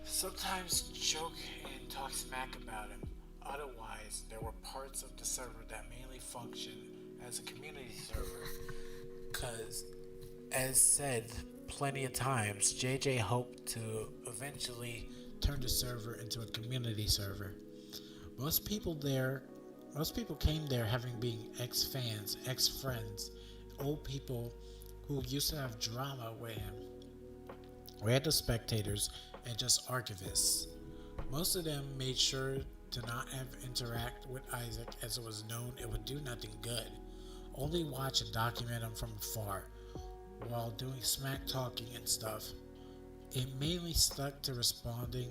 Sometimes joke and talk smack about him. Otherwise, there were parts of the server that mainly functioned as a community server. Cause, as said plenty of times, JJ hoped to eventually turn the server into a community server. Most people came there having been ex-fans, ex-friends, old people who used to have drama with him. We had the spectators and just archivists. Most of them made sure to not interact with Isaac as it was known it would do nothing good. Only watch and document him from afar while doing smack talking and stuff. It mainly stuck to responding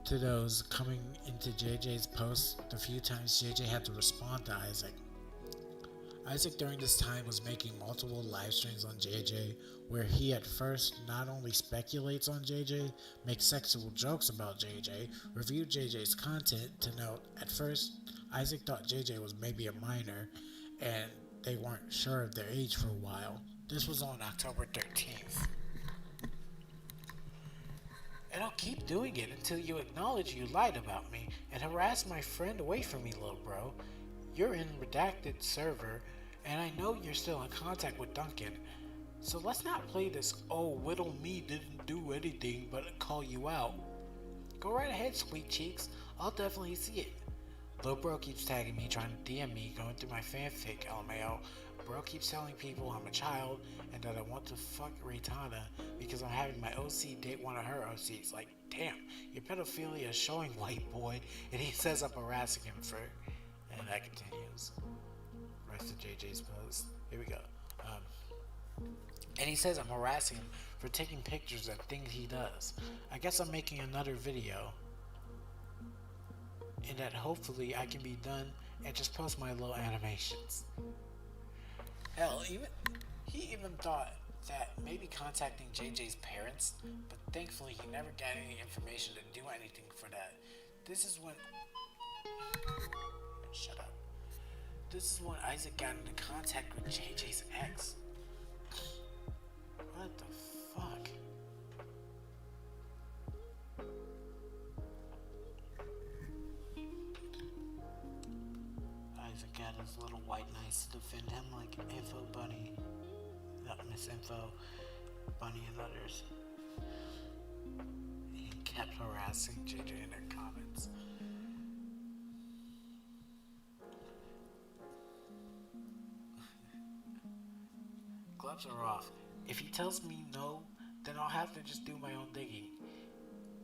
to those coming into JJ's posts the few times JJ had to respond to Isaac. Isaac during this time was making multiple live streams on JJ where he at first not only speculates on JJ, makes sexual jokes about JJ, reviewed JJ's content to note at first Isaac thought JJ was maybe a minor and they weren't sure of their age for a while. This was on October 13th. And I'll keep doing it until you acknowledge you lied about me and harass my friend away from me, little bro. You're in redacted server, and I know you're still in contact with Duncan. So let's not play this, oh, whittle me didn't do anything but call you out. Go right ahead, sweet cheeks. I'll definitely see it. Lil bro keeps tagging me, trying to DM me, going through my fanfic, LMAO. Bro keeps telling people I'm a child and that I want to fuck Raytana because I'm having my OC date one of her OCs. Like, damn, your pedophilia is showing, white boy. And he says I'm harassing him for... And that continues. Rest of JJ's post. Here we go. And he says I'm harassing him for taking pictures of things he does. I guess I'm making another video. And that hopefully I can be done and just post my little animations. Hell, He even thought that maybe contacting JJ's parents, but thankfully he never got any information to do anything for that. This is when... Shut up. This is when Isaac got into contact with JJ's ex. What the fuck? Isaac got his little white knights to defend him like Info Bunny, not Miss Info, Bunny and others. He kept harassing JJ in their comments. Gloves are off. If he tells me no, then I'll have to just do my own digging.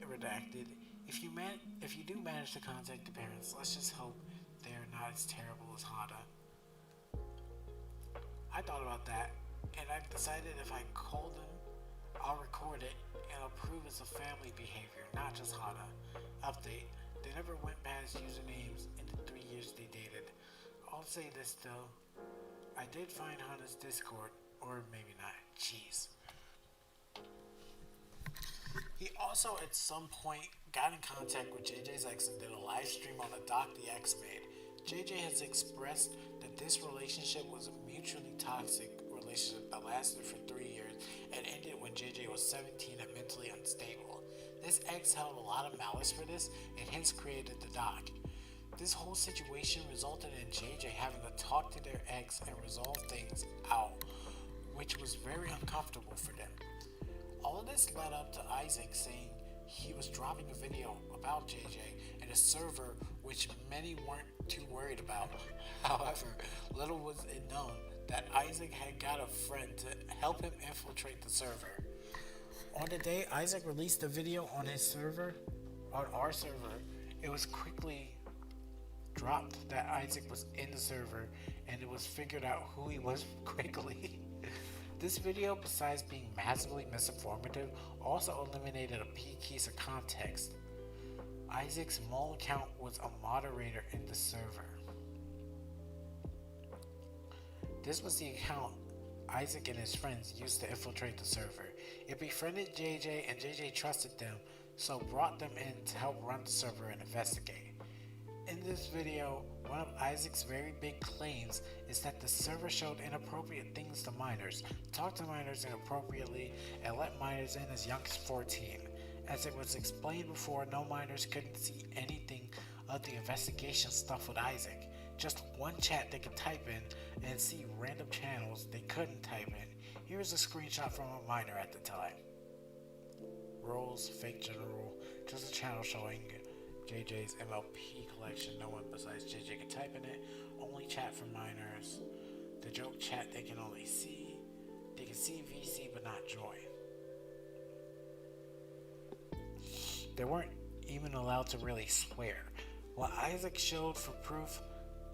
Redacted. If you do manage to contact the parents, let's just hope they're not as terrible as Hada. I thought about that, and I've decided if I call them, I'll record it, and it'll prove it's a family behavior, not just Hada. Update. They never went past usernames in the 3 years they dated. I'll say this though. I did find Hada's Discord, or maybe not. Jeez. He also at some point got in contact with JJ's ex and did a live stream on the doc the ex made. JJ has expressed that this relationship was a mutually toxic relationship that lasted for 3 years and ended when JJ was 17 and mentally unstable. This ex held a lot of malice for this and hence created the doc. This whole situation resulted in JJ having to talk to their ex and resolve things out, which was very uncomfortable for them. All of this led up to Isaac saying he was dropping a video about JJ and a server which many weren't too worried about. However, little was it known that Isaac had got a friend to help him infiltrate the server. On the day Isaac released the video on his server, on our server, it was quickly dropped that Isaac was in the server and it was figured out who he was quickly. This video, besides being massively misinformative, also eliminated a key piece of context. Isaac's mole account was a moderator in the server. This was the account Isaac and his friends used to infiltrate the server. It befriended JJ and JJ trusted them, so brought them in to help run the server and investigate. In this video, one of Isaac's very big claims is that the server showed inappropriate things to minors, talked to minors inappropriately, and let minors in as young as 14. As it was explained before, no minors couldn't see anything of the investigation stuff with Isaac. Just one chat they could type in and see random channels they couldn't type in. Here's a screenshot from a minor at the time. Roles, fake general, just a channel showing JJ's MLP collection. No one besides JJ can type in it. Only chat for minors. The joke chat they can only see. They can see VC but not join. They weren't even allowed to really swear. While Isaac showed for proof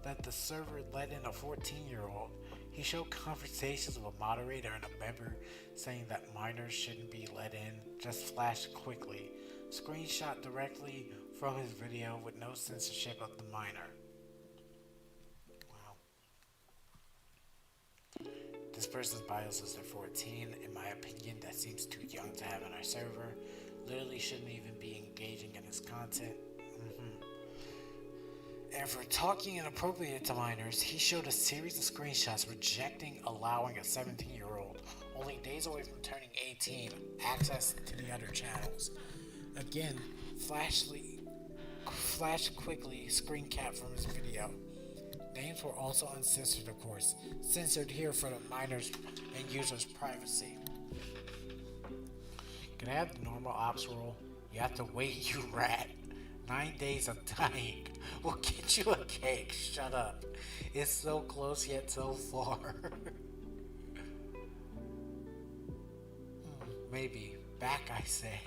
that the server let in a 14-year-old, he showed conversations with a moderator and a member saying that minors shouldn't be let in, just flashed quickly. Screenshot directly from his video with no censorship of the minor. Wow. This person's bio says they're 14. In my opinion, that seems too young to have on our server. Literally shouldn't even be engaging in his content. And for talking inappropriate to minors, he showed a series of screenshots rejecting allowing a 17-year-old, only days away from turning 18, access to the other channels. Again, flash quickly screen cap from his video. Names were also uncensored, of course, censored here for the minors and users' privacy. Can I have the normal ops rule? You have to wait, you rat. 9 days of dying. We'll get you a cake. Shut up. It's so close yet so far. Maybe. Back, I say.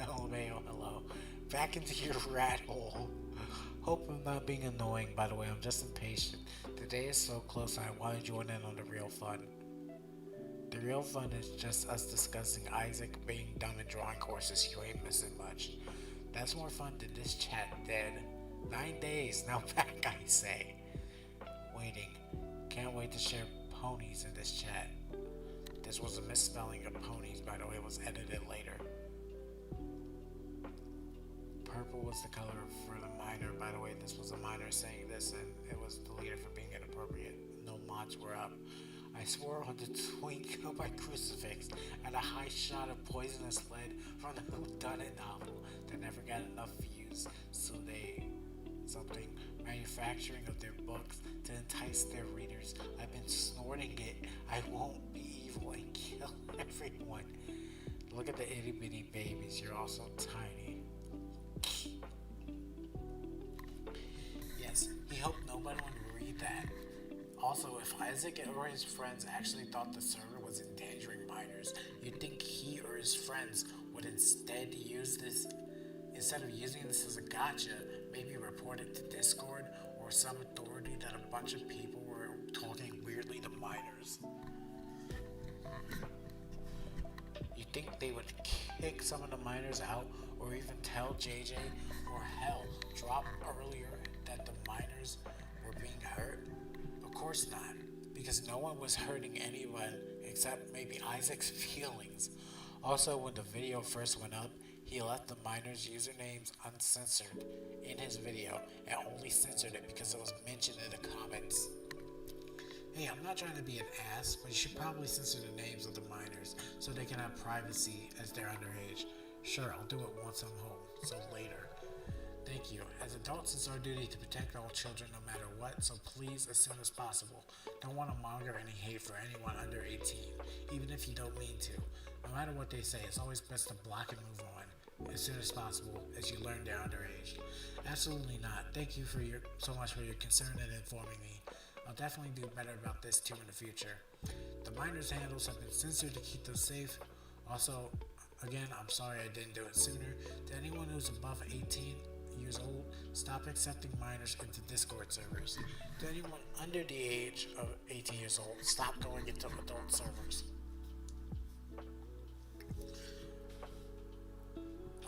LMAO, hello. Back into your rat hole. Hope I'm not being annoying, by the way. I'm just impatient. The day is so close and I want to join in on the real fun. The real fun is just us discussing Isaac being dumb in drawing courses. You ain't missing much. That's more fun than this chat dead. 9 days, now back I say. Waiting. Can't wait to share ponies in this chat. This was a misspelling of ponies, by the way. It was edited later. Purple was the color for the minor. By the way, this was a minor saying this, and it was deleted for being inappropriate. No mods were up. I swore on the twink of my crucifix at a high shot of poisonous lead from the whodunit novel that never got enough views, so they manufacturing of their books to entice their readers. I've been snorting it. I won't be evil and kill everyone. Look at the itty bitty babies. You're all so tiny. Yes, he hoped nobody would read that. Also, if Isaac or his friends actually thought the server was endangering minors, you'd think he or his friends would instead of using this as a gotcha, maybe report it to Discord or some authority that a bunch of people were talking weirdly to minors. You think they would kick some of the minors out, or even tell JJ, or hell, drop earlier that the minors were being hurt? Of course not, because no one was hurting anyone except maybe Isaac's feelings. Also, when the video first went up, he left the minors' usernames uncensored in his video and only censored it because it was mentioned in the comments. Hey, I'm not trying to be an ass, but you should probably censor the names of the minors so they can have privacy as they're underage. Sure, I'll do it once I'm home, so later. Thank you. As adults, it's our duty to protect all children no matter what, so please, as soon as possible. Don't want to monger any hate for anyone under 18, even if you don't mean to. No matter what they say, it's always best to block and move on as soon as possible as you learn they're underage. Absolutely not. Thank you so much for your concern and informing me. I'll definitely do better about this too in the future. The minors' handles have been censored to keep them safe. Also, again, I'm sorry I didn't do it sooner. To anyone who's above 18 years old, stop accepting minors into Discord servers. To anyone under the age of 18 years old, stop going into adult servers.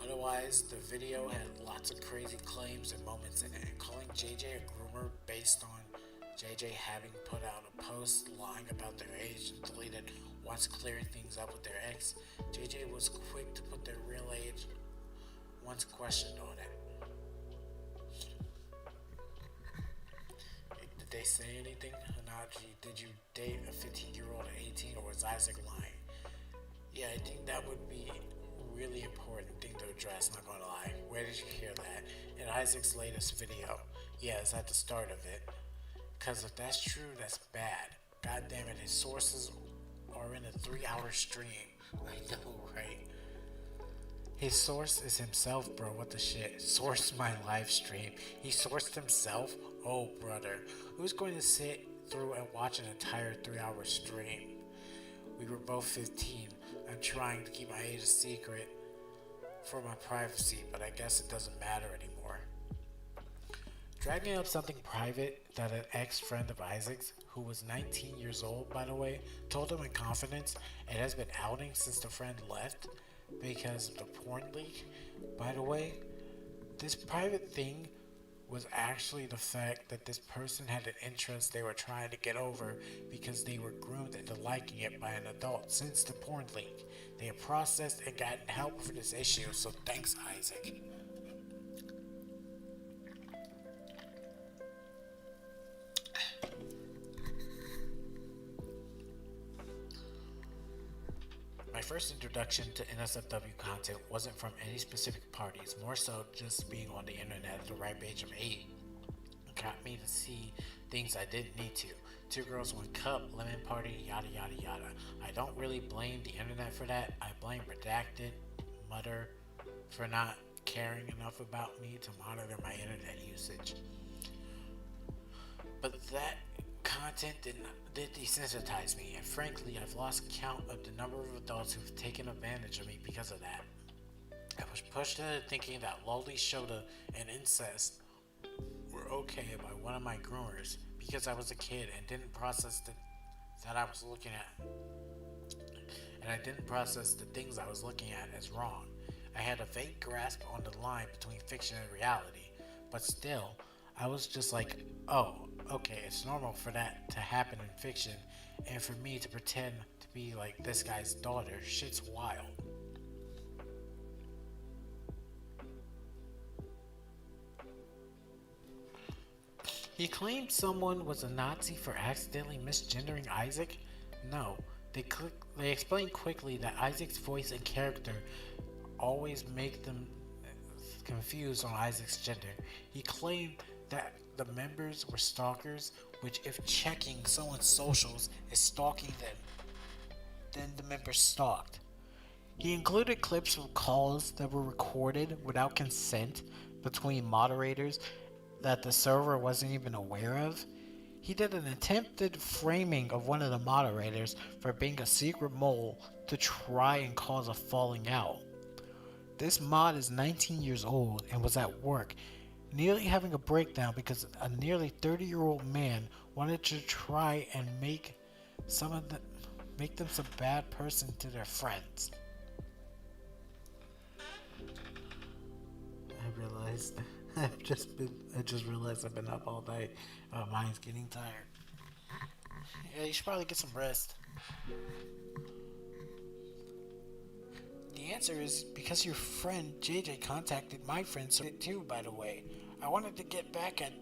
Otherwise, the video had lots of crazy claims and moments in it, calling JJ a groomer based on JJ having put out a post lying about their age and deleted once clearing things up with their ex. JJ was quick to put their real age once questioned on it. Did they say anything? Hanaji, did you date a 15-year-old at 18, or was Isaac lying? Yeah, I think that would be a really important thing to address, not gonna lie. Where did you hear that? In Isaac's latest video. Yeah, it's at the start of it. Cause if that's true, that's bad. God damn it, his sources are in a 3-hour stream. I know, right? His source is himself, bro. What the shit? Source my live stream. He sourced himself? Oh, brother. Who's going to sit through and watch an entire 3-hour stream? We were both 15. I'm trying to keep my age a secret for my privacy, but I guess it doesn't matter anymore. Dragging up something private that an ex-friend of Isaac's, who was 19 years old by the way, told him in confidence and has been outing since the friend left because of the porn leak. By the way, this private thing was actually the fact that this person had an interest they were trying to get over because they were groomed into liking it by an adult since the porn leak. They have processed and gotten help for this issue, so thanks, Isaac. My first introduction to NSFW content wasn't from any specific parties, more so just being on the internet at the ripe age of 8. It got me to see things I didn't need to. 2 girls, 1 cup, lemon party, yada yada yada. I don't really blame the internet for that. I blame Redacted, Mutter, for not caring enough about me to monitor my internet usage. But that content did desensitize me, and frankly, I've lost count of the number of adults who've taken advantage of me because of that. I was pushed into thinking that lolly Shota and incest were okay by one of my groomers because I was a kid and didn't process that I was looking at. And I didn't process the things I was looking at as wrong. I had a vague grasp on the line between fiction and reality, but still, I was just like, oh, Okay, it's normal for that to happen in fiction, and for me to pretend to be like this guy's daughter, shit's wild. He claimed someone was a Nazi for accidentally misgendering Isaac. No, they explained quickly that Isaac's voice and character always make them confused on Isaac's gender. He claimed that the members were stalkers, which, if checking someone's socials is stalking them, then the members stalked. He included clips of calls that were recorded without consent between moderators that the server wasn't even aware of. He did an attempted framing of one of the moderators for being a secret mole to try and cause a falling out. This mod is 19 years old and was at work, nearly having a breakdown because a nearly 30-year-old man wanted to try and make them some bad person to their friends. I just realized I've been up all night. Mine's getting tired. Yeah, you should probably get some rest. The answer is because your friend JJ contacted my friend too, by the way. I wanted to get back at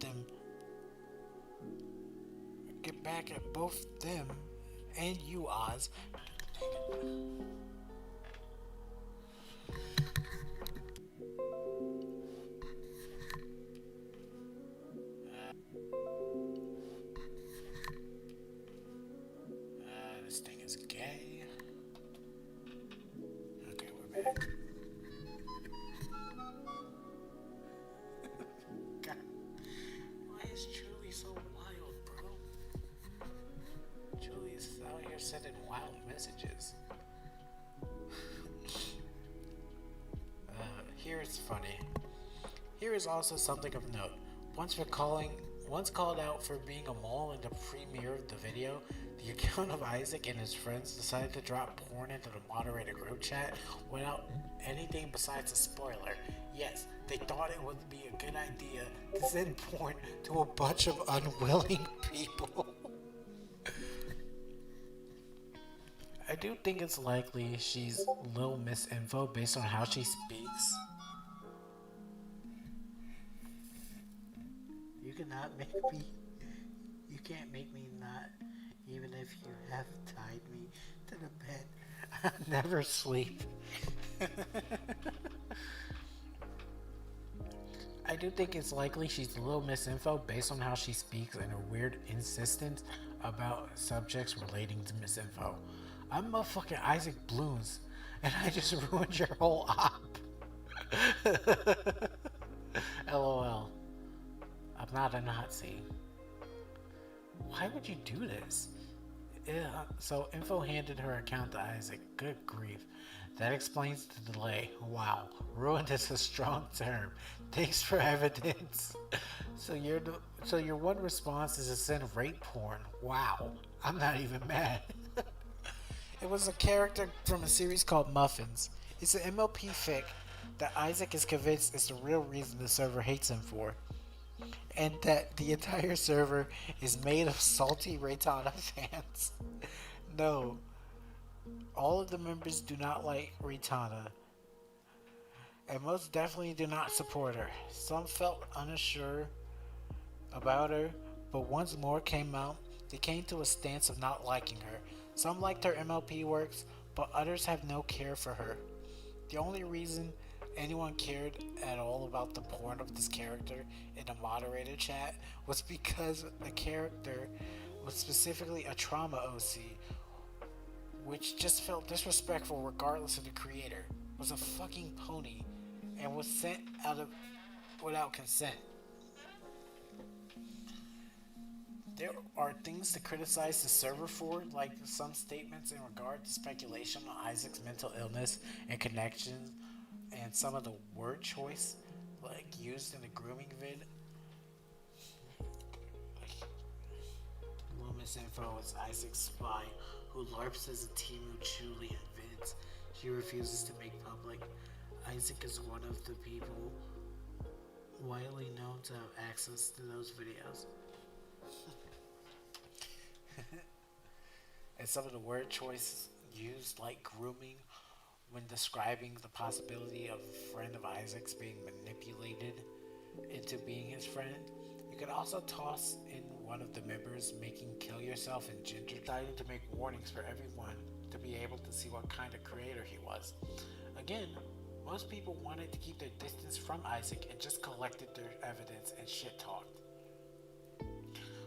both them and you, Oz. This thing is gay. Okay, we're back. God, why is Julie so wild, bro? Julie's out here sending wild messages. Here is funny. Here is also something of note. Once called out for being a mole in the premiere of the video, the account of Isaac and his friends decided to drop porn into the moderator group chat without anything besides a spoiler. Yes, they thought it would be a good idea to send porn to a bunch of unwilling people. I do think it's likely she's Lil Miss Info based on how she speaks. You can't make me not, even if you have tied me to the bed. I never sleep. I do think it's likely she's a little misinfo based on how she speaks and her weird insistence about subjects relating to misinfo. I'm motherfucking Isaac Blooms, and I just ruined your whole op. LOL. I'm not a Nazi. Why would you do this? Yeah, so Info handed her account to Isaac. Good grief. That explains the delay. Wow, ruined is a strong term. Thanks for evidence. So your one response is to send rape porn. Wow, I'm not even mad. It was a character from a series called Muffins. It's an MLP fic that Isaac is convinced is the real reason the server hates him for. And that the entire server is made of salty Raytana fans. No. All of the members do not like Raytana. And most definitely do not support her. Some felt unsure about her, but once more came out, they came to a stance of not liking her. Some liked her MLP works, but others have no care for her. The only reason anyone cared at all about the porn of this character in the moderator chat was because the character was specifically a trauma OC, which just felt disrespectful regardless of the creator, was a fucking pony, and was sent without consent. There are things to criticize the server for, like some statements in regard to speculation on Isaac's mental illness and connections, and some of the word choice, like used in the grooming vid. Loomis Info is Isaac's spy, who LARPs as a Timu Julie in vids she refuses to make public. Isaac is one of the people widely known to have access to those videos. and some of the word choices used, like grooming, when describing the possibility of a friend of Isaac's being manipulated into being his friend. You could also toss in one of the members making kill yourself and ginger, deciding to make warnings for everyone to be able to see what kind of creator he was. Again, most people wanted to keep their distance from Isaac and just collected their evidence and shit talked.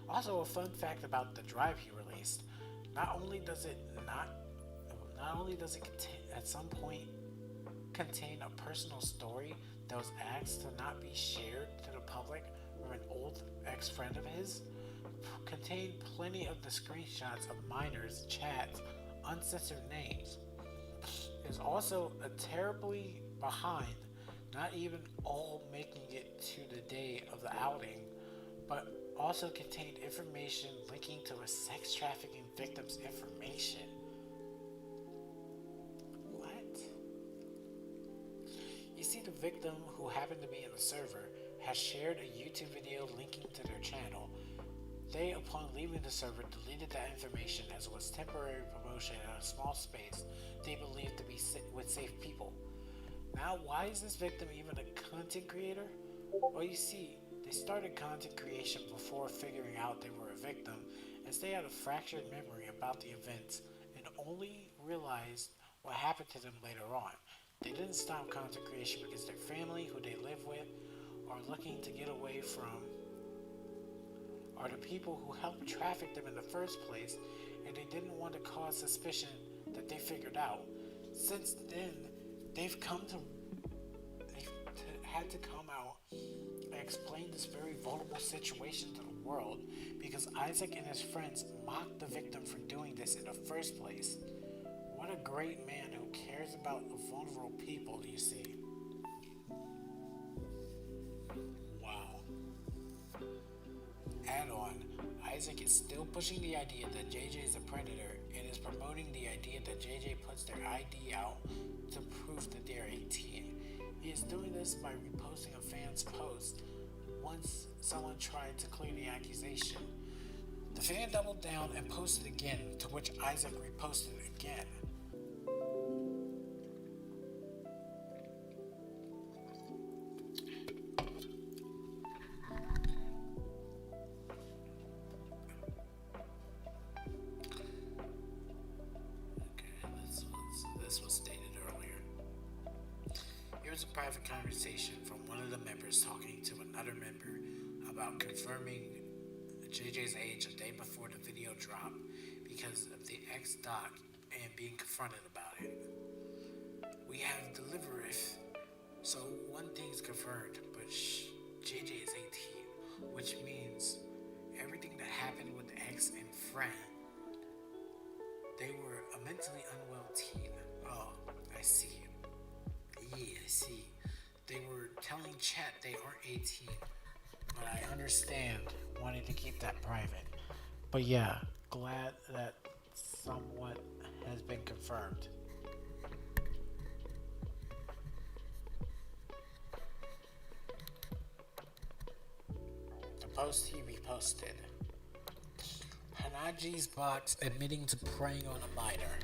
Also, a fun fact about the drive he released: not only does it at some point contain a personal story that was asked to not be shared to the public from an old ex-friend of his, contained plenty of the screenshots of minors, chats, uncensored names. Is also a terribly behind, not even all making it to the day of the outing, but also contained information linking to a sex trafficking victim's information. What? You see, the victim, who happened to be in the server, has shared a YouTube video linking to their channel. They, upon leaving the server, deleted that information as it was temporary promotion in a small space they believed to be with safe people. Now, why is this victim even a content creator? Well, you see, they started content creation before figuring out they were a victim, as they had a fractured memory about the events and only realized what happened to them later on. They didn't stop content creation because their family, who they live with, are looking to get away from, are the people who helped traffic them in the first place, and they didn't want to cause suspicion that they figured out. Since then, they've had to come out and explain this very vulnerable situation to the world because Isaac and his friends mocked the victim for doing this in the first place. What a great man who cares about vulnerable people, you see. Wow. Add on, Isaac is still pushing the idea that JJ is a predator and is promoting the idea that JJ puts their ID out to prove that they are 18. He is doing this by reposting a fan's post once someone tried to clear the accusation. The fan doubled down and posted again, to which Isaac reposted again. This was stated earlier. Here's a private conversation from one of the members talking to another member about confirming JJ's age a day before the video dropped because of the ex-doc and being confronted about it. We have delivereth, so one thing's confirmed, but JJ is 18, which means everything that happened with the ex and friend, they were a mentally unwell teen. Oh, I see. Yeah, I see. They were telling chat they aren't 18, but I understand wanting to keep that private. But yeah, glad that somewhat has been confirmed. The post he reposted. Hanaji's box admitting to preying on a minor.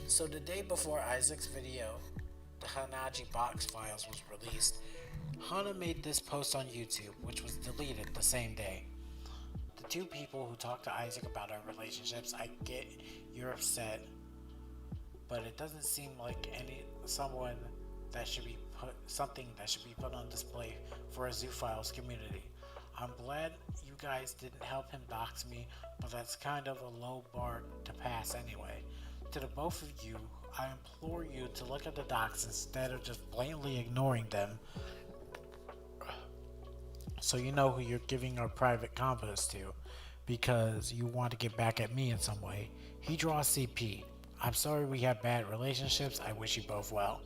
So the day before Isaac's video, the Hanaji box files was released, Hana made this post on YouTube, which was deleted the same day. The two people who talked to Isaac about our relationships, I get you're upset, but it doesn't seem like something that should be put on display for a Zoophiles community. I'm glad you guys didn't help him dox me, but that's kind of a low bar to pass anyway. To the both of you, I implore you to look at the docs instead of just blatantly ignoring them, so you know who you're giving our private combos to, because you want to get back at me in some way. He draws CP. I'm sorry we had bad relationships. I wish you both well.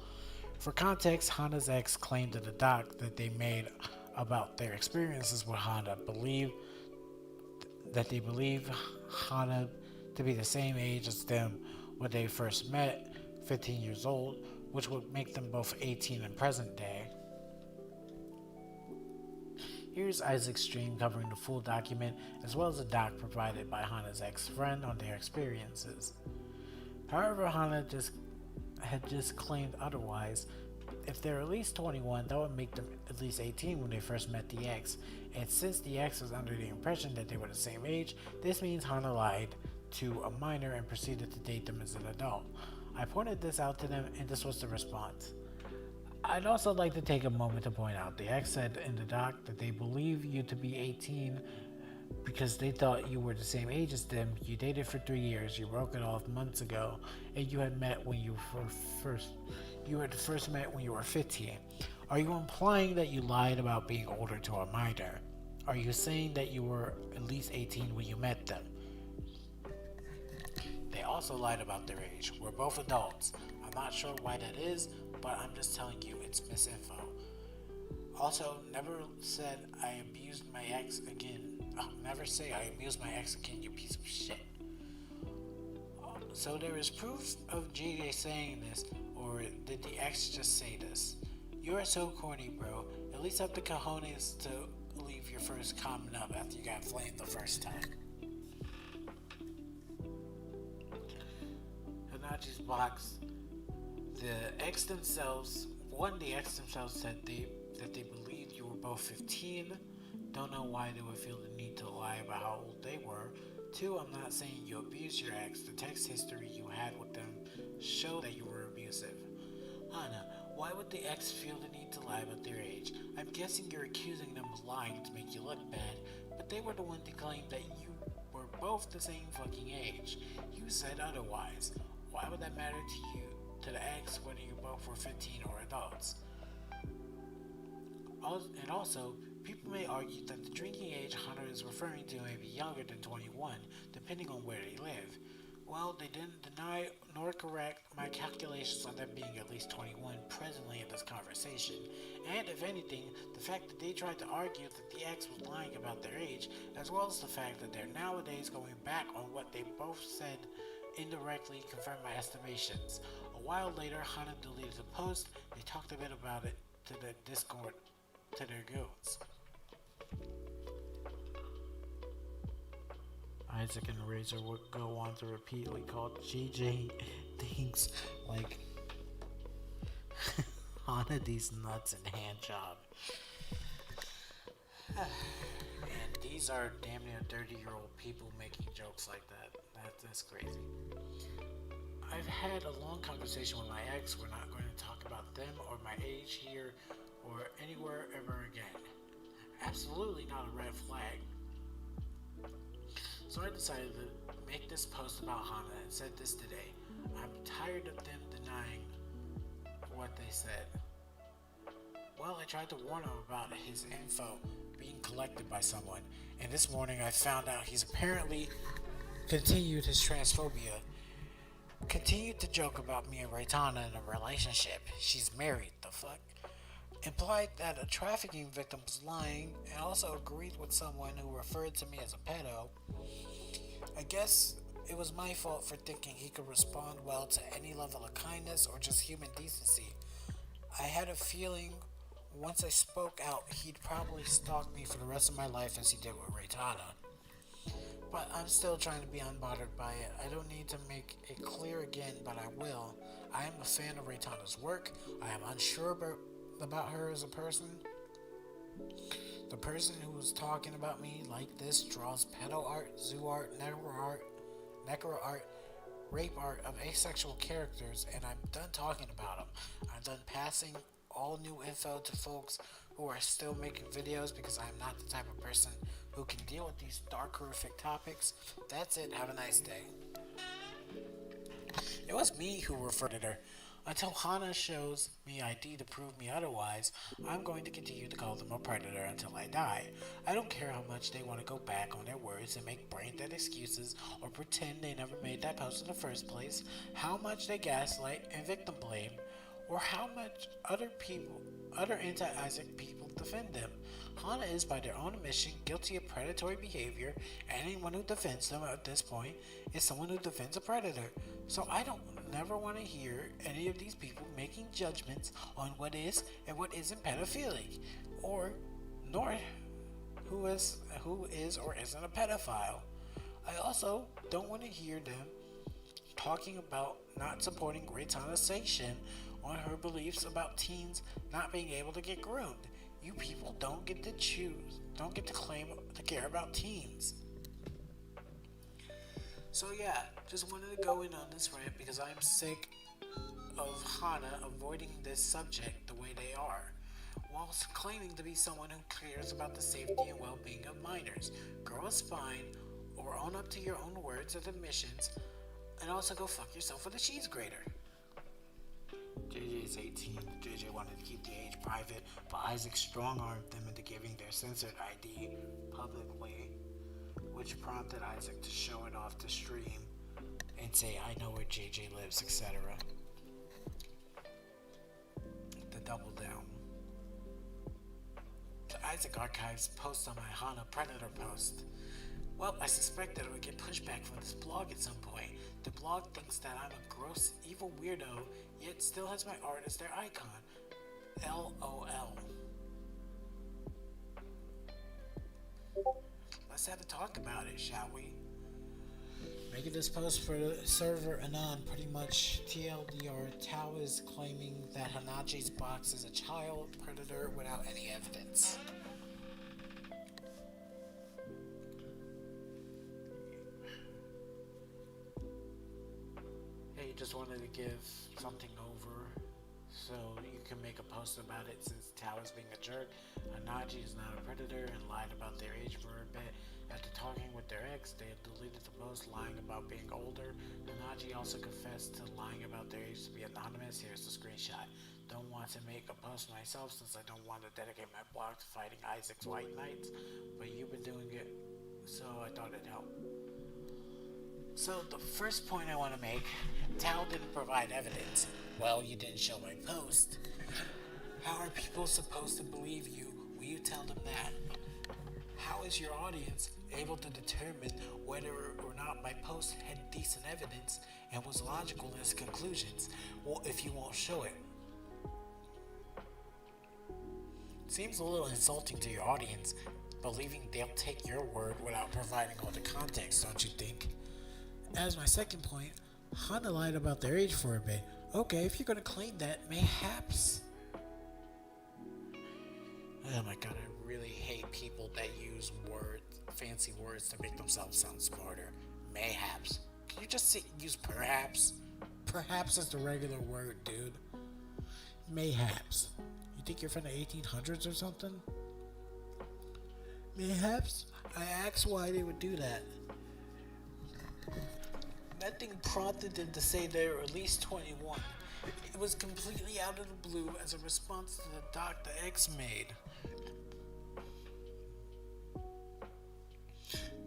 For context, Hana's ex claimed in the doc that they made about their experiences with Hana they believe Hana to be the same age as them when they first met, 15 years old, which would make them both 18 in present day.
Here's Isaac's stream covering the full document, as well as a doc provided by Hana's ex-friend on their experiences. However, Hana had just claimed otherwise. If they're at least 21, that would make them at least 18 when they first met the ex, and since the ex was under the impression that they were the same age, this means Hana lied to a minor and proceeded to date them as an adult. I pointed this out to them, and this was the response. I'd also like to take a moment to point out the ex said in the doc that they believe you to be 18 because they thought you were the same age as them. You dated for 3 years, you broke it off months ago, and you had met when you first met when you were 15. Are you implying that you lied about being older to a minor? Are you saying that you were at least 18 when you met them? They also lied about their age. We're both adults. I'm not sure why that is, but I'm just telling you it's misinfo. Also, never said I abused my ex again. Never say I abused my ex again, you piece of shit. So there is proof of JJ saying this, or did the ex just say this? You are so corny, bro. At least have the cojones to leave your first comment up after you got flamed the first time. Hanachi's box. The ex themselves said that they believed you were both 15. Don't know why they would feel the need to lie about how old they were. 2, I'm not saying you abused your ex. The text history you had with them showed that you were abusive. Hana, why would the ex feel the need to lie about their age? I'm guessing you're accusing them of lying to make you look bad, but they were the one to claim that you were both the same fucking age. You said otherwise. Why would that matter to you, to the ex, whether you both were 15 or adults? And also, people may argue that the drinking age Hunter is referring to may be younger than 21, depending on where they live. Well, they didn't deny nor correct my calculations on them being at least 21 presently in this conversation, and if anything, the fact that they tried to argue that the ex was lying about their age, as well as the fact that they're nowadays going back on what they both said indirectly confirmed my estimations. A while later, Hana deleted the post. They talked a bit about it to the Discord, to their goons. Isaac and Razor would go on to repeatedly call JJ things like Hana these nuts and hand job. And these are damn near 30-year-old people making jokes like that. That's crazy. I've had a long conversation with my ex. We're not going to talk about them or my age here or anywhere ever again. Absolutely not a red flag. So I decided to make this post about Hana and said this today. I'm tired of them denying what they said. Well, I tried to warn him about his info being collected by someone, and this morning I found out he's apparently continued his transphobia. Continued to joke about me and Raytana in a relationship. She's married, the fuck? Implied that a trafficking victim was lying, and also agreed with someone who referred to me as a pedo. I guess it was my fault for thinking he could respond well to any level of kindness or just human decency. I had a feeling once I spoke out, he'd probably stalk me for the rest of my life as he did with Raytana. But I'm still trying to be unbothered by it. I don't need to make it clear again, but I will. I am a fan of Raytana's work. I am unsure about her as a person. The person who was talking about me like this draws pedo art, zoo art, necro art, rape art of asexual characters, and I'm done talking about them. I'm done passing all new info to folks who are still making videos because I'm not the type of person who can deal with these dark, horrific topics. That's it. Have a nice day. It was me who referred to her. Until Hana shows me ID to prove me otherwise, I'm going to continue to call them a predator until I die. I don't care how much they want to go back on their words and make brain-dead excuses or pretend they never made that post in the first place, how much they gaslight and victim blame, or how much other anti-Isaac people defend them. Hana is, by their own admission, guilty of predatory behavior, and anyone who defends them at this point is someone who defends a predator. So I don't never want to hear any of these people making judgments on what is and what isn't pedophilic, nor
who is or isn't a pedophile. I also don't want to hear them talking about not supporting Gritana's Station on her beliefs about teens not being able to get groomed. You people don't get to choose, don't get to claim to care about teens. So yeah, just wanted to go in on this rant because I'm sick of Hana avoiding this subject the way they are, whilst claiming to be someone who cares about the safety and well-being of minors. Grow a spine, or own up to your own words and admissions, and also go fuck yourself with a cheese grater. JJ is 18. JJ wanted to keep the age private, but Isaac strong-armed them into giving their censored ID publicly, which prompted Isaac to show it off the stream and say, I know where JJ lives, etc. The double down. The Isaac Archives post on my Hana Predator post. Well, I suspect that it would get pushback from this blog at some point. The blog thinks that I'm a gross, evil weirdo, yet still has my art as their icon. LOL. Let's have a talk about it, shall we? Making this post for the server Anon, pretty much TLDR. Tao is claiming that Hanaji's box is a child predator without any evidence. Hey, just wanted to give something over so you can make a post about it, since Tao is being a jerk. Hanaji is not a predator and lied about their age for a bit. After talking with their ex, they had deleted the post lying about being older. Hanaji also confessed to lying about their age to be anonymous. Here's the screenshot. Don't want to make a post myself since I don't want to dedicate my blog to fighting Isaac's White Knights, but you've been doing it, so I thought it'd help. So the first point I want to make, Tao didn't provide evidence. Well, you didn't show my post. How are people supposed to believe you when you tell them that? How is your audience able to determine whether or not my post had decent evidence and was logical in its conclusions? Well, if you won't show it. Seems a little insulting to your audience, believing they'll take your word without providing all the context, don't you think? As my second point, Hana lied about their age for a bit. Okay, if you're gonna claim that, mayhaps. Oh my god, I really hate people that use fancy words to make themselves sound smarter. Mayhaps. Can you just use perhaps? Perhaps is the regular word, dude. Mayhaps. You think you're from the 1800s or something? Mayhaps? I asked why they would do that. Nothing prompted them to say they were at least 21. It was completely out of the blue as a response to the doc the X made.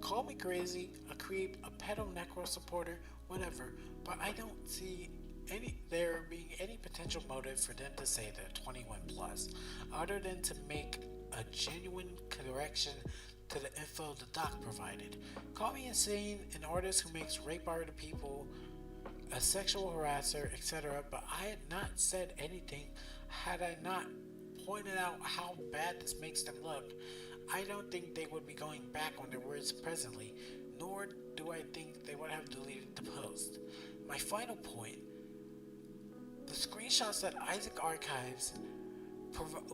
Call me crazy, a creep, a pedo-necro supporter, whatever, but I don't see there being any potential motive for them to say they're 21 plus, other than to make a genuine correction to the info the doc provided. Call me insane, an artist who makes rape art to people, a sexual harasser, etc., but I had not said anything had I not pointed out how bad this makes them look. I don't think they would be going back on their words presently, nor do I think they would have deleted the post. My final point, the screenshots that Isaac Archives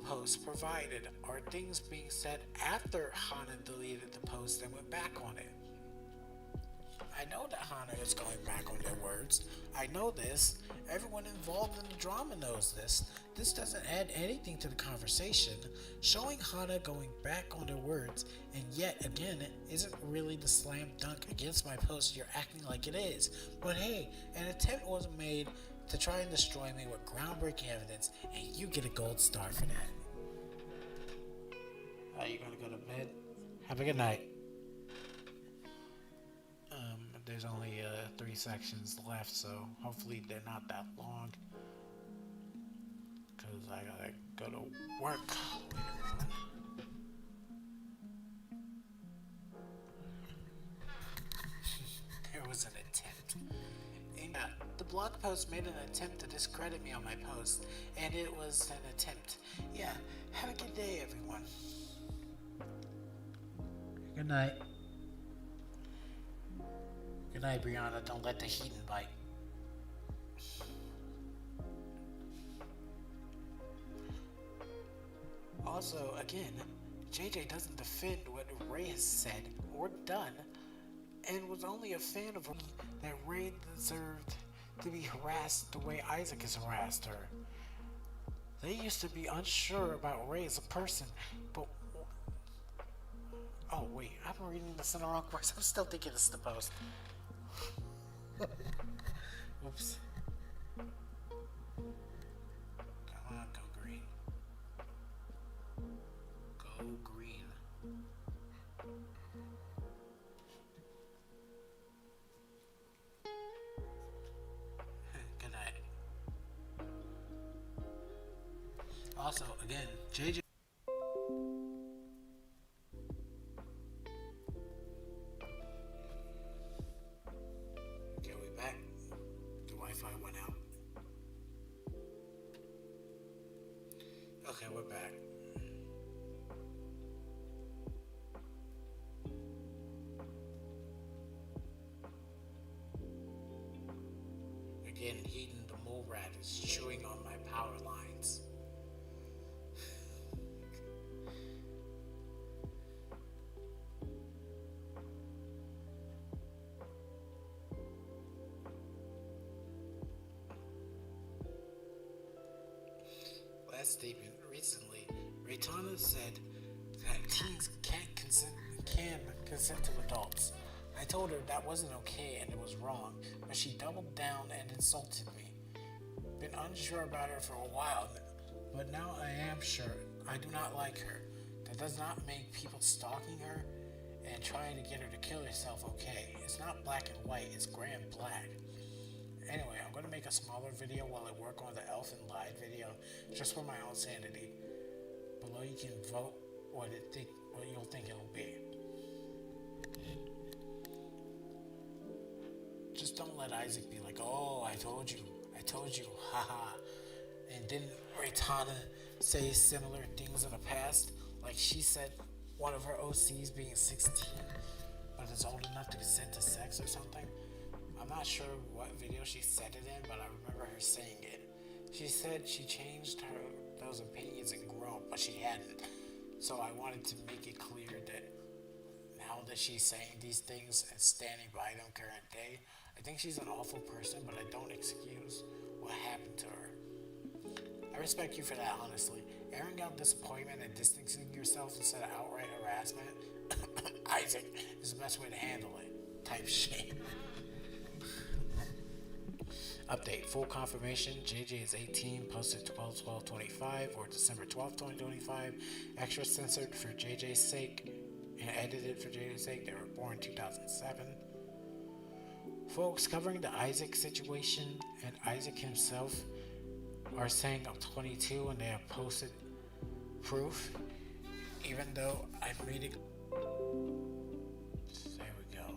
post provided are things being said after Hana deleted the post and went back on it. I know that Hana is going back on their words. I know this. Everyone involved in the drama knows this. This doesn't add anything to the conversation. Showing Hana going back on their words, and yet again, isn't really the slam dunk against my post you're acting like it is. But hey, an attempt was made to try and destroy me with groundbreaking evidence, and you get a gold star for that. Are you gonna go to bed? Have a good night. There's only 3 sections left, so hopefully they're not that long, because I gotta go to work later on. There was an attempt. And the blog post made an attempt to discredit me on my post, and it was an attempt. Yeah, have a good day, everyone. Good night. Good night, Brianna. Don't let the heathen bite. Also, again, JJ doesn't defend what Ray has said or done, and was only a fan of that Ray deserved to be harassed the way Isaac has harassed her. They used to be unsure about Ray as a person, but... Oh, wait, I'm reading this in the wrong place. I'm still thinking it's the post. Oops. Come on, go green. Go green. Good night. Also, again, JJ. Okay, we back. The Wi-Fi went out. Okay, we're back. Again, Heaton the mole rat is chewing on my power lines. Last statement recently, Raytana said that teens can consent to adults. I told her that wasn't okay and it was wrong, but she doubled down and insulted me. Been unsure about her for a while, but now I am sure. I do not like her. That does not make people stalking her and trying to get her to kill herself okay. It's not black and white, it's gray and black. Anyway, I'm going to make a smaller video while I work on the Elfin Lied video, just for my own sanity. Below you can vote what you'll think it'll be. Just don't let Isaac be like, oh, I told you, haha. And didn't Raytana say similar things in the past? Like she said one of her OCs being 16, but is old enough to consent to sex or something? I'm not sure what video she said it in, but I remember her saying it. She said she changed those opinions and grown, but she hadn't. So I wanted to make it clear that now that she's saying these things and standing by them current day, I think she's an awful person, but I don't excuse what happened to her. I respect you for that, honestly. Airing out disappointment and distancing yourself instead of outright harassment, Isaac, is the best way to handle it. Type shit. Update, full confirmation, JJ is 18, posted 12/12/25 or December 12th, 2025. Extra censored for JJ's sake and edited for JJ's sake. They were born 2007. Folks covering the Isaac situation and Isaac himself are saying I'm 22 and they have posted proof, even though I'm reading. There we go.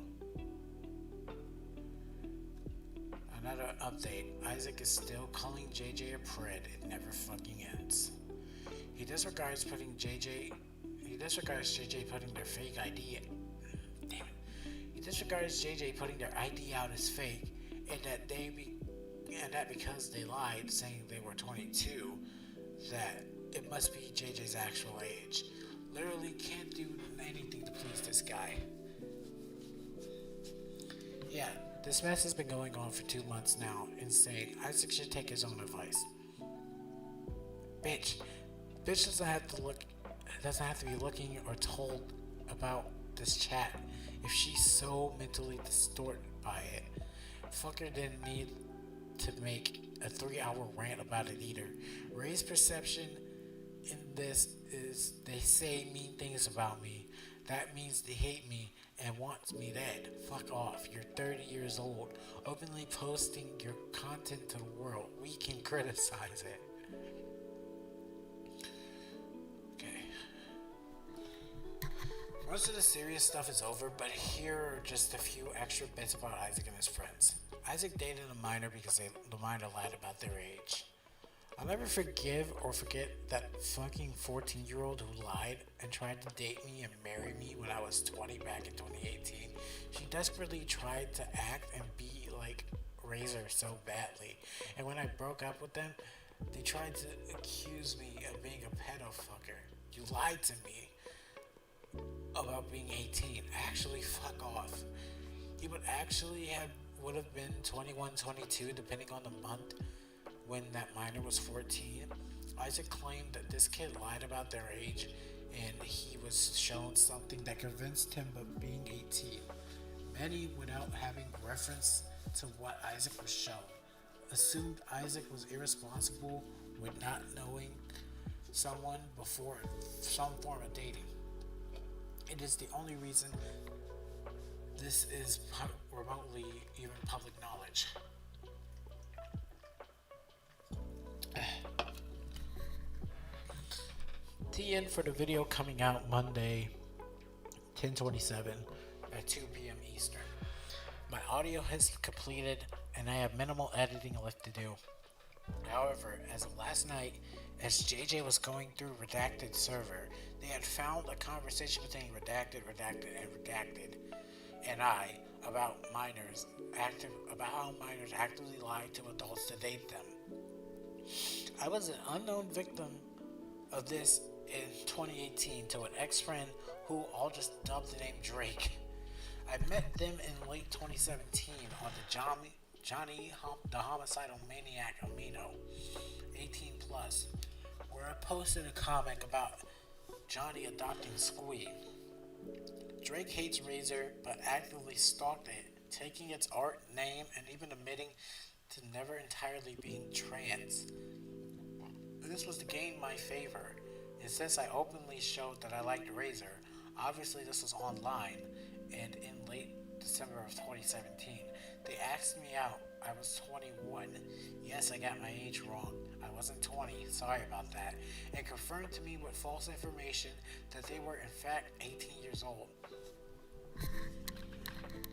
Another update, Isaac is still calling JJ a pred. It never fucking ends. He disregards JJ putting their fake ID. Damn it. He disregards JJ putting their ID out as fake, and that because they lied saying they were 22, that it must be JJ's actual age. Literally can't do anything to please this guy. Yeah, this mess has been going on for 2 months now. Insane. Isaac should take his own advice. Bitch doesn't have to be looking or told about this chat if she's so mentally distorted by it. Fucker didn't need to make a 3-hour rant about it either. Ray's perception in this is they say mean things about me. That means they hate me and want me dead. Fuck off. You're 30 years old. Openly posting your content to the world. We can criticize it. Okay. Most of the serious stuff is over, but here are just a few extra bits about Isaac and his friends. Isaac dated a minor because the minor lied about their age. I'll never forgive or forget that fucking 14-year-old who lied and tried to date me and marry me when I was 20 back in 2018. She desperately tried to act and be like Razor so badly. And when I broke up with them, they tried to accuse me of being a pedofucker. You lied to me about being 18. Actually, fuck off. He would have been 21, 22, depending on the month when that minor was 14. Isaac claimed that this kid lied about their age and he was shown something that convinced him of being 18. Many, without having reference to what Isaac was shown, assumed Isaac was irresponsible with not knowing someone before some form of dating. It is the only reason this is remotely even public knowledge. TN for the video coming out Monday, 10/27 at 2 p.m. Eastern. My audio has completed and I have minimal editing left to do. However, as of last night, as JJ was going through Redacted server, they had found a conversation between Redacted, and I about how minors actively lie to adults to date them. I was an unknown victim of this in 2018 to an ex-friend who I'll just dub the name Drake. I met them in late 2017 on the Johnny the Homicidal Maniac Amino, 18 plus, where I posted a comic about Johnny adopting Squee. Drake hates Razor, but actively stalked it, taking its art, name, and even admitting to never entirely being trans. This was to gain my favor, and since I openly showed that I liked Razor, obviously this was online, and in late December of 2017, they asked me out. I was 21. Yes, I got my age wrong. I wasn't 20, sorry about that, and confirmed to me with false information that they were in fact 18 years old.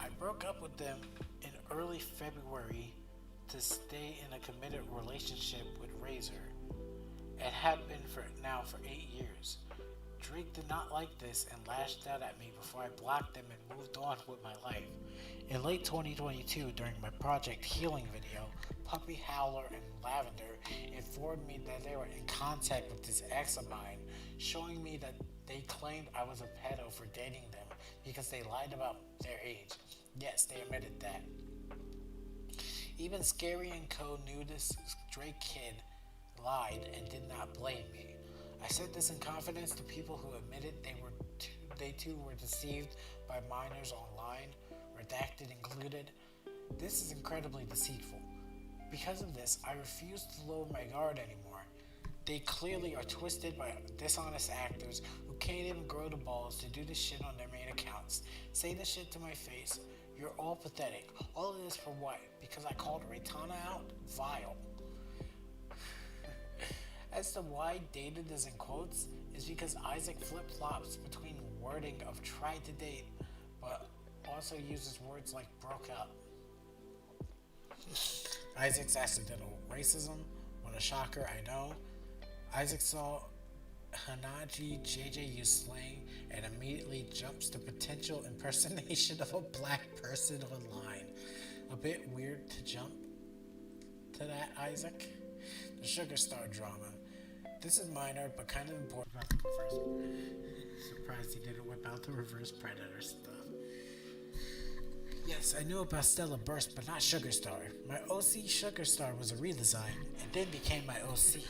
I broke up with them in early February to stay in a committed relationship with Razor. It had been for 8 years. Drake did not like this and lashed out at me before I blocked him and moved on with my life. In late 2022, during my Project Healing video, Puppy Howler and Lavender informed me that they were in contact with this ex of mine, showing me that they claimed I was a pedo for dating them because they lied about their age. Yes, they admitted that. Even Scary and Co. knew this Drake kid lied and did not blame me. I said this in confidence to people who admitted they too were deceived by minors online, Redacted included. This is incredibly deceitful. Because of this, I refuse to lower my guard anymore. They clearly are twisted by dishonest actors who can't even grow the balls to do this shit on their main accounts. Say this shit to my face. You're all pathetic. All of this for what? Because I called Raytana out? Vile. As to why dated is in quotes, is because Isaac flip-flops between wording of tried to date, but also uses words like broke up. Isaac's accidental racism, what a shocker, I know. Isaac saw Hanaji JJ use slang and immediately jumps to potential impersonation of a black person online. A bit weird to jump to that, Isaac. The Sugar Star drama. This is minor, but kind of important. Surprised he didn't whip out the reverse predator stuff. Yes, I knew about Stella Burst, but not Sugar Star. My OC Sugar Star was a redesign, and then became my OC.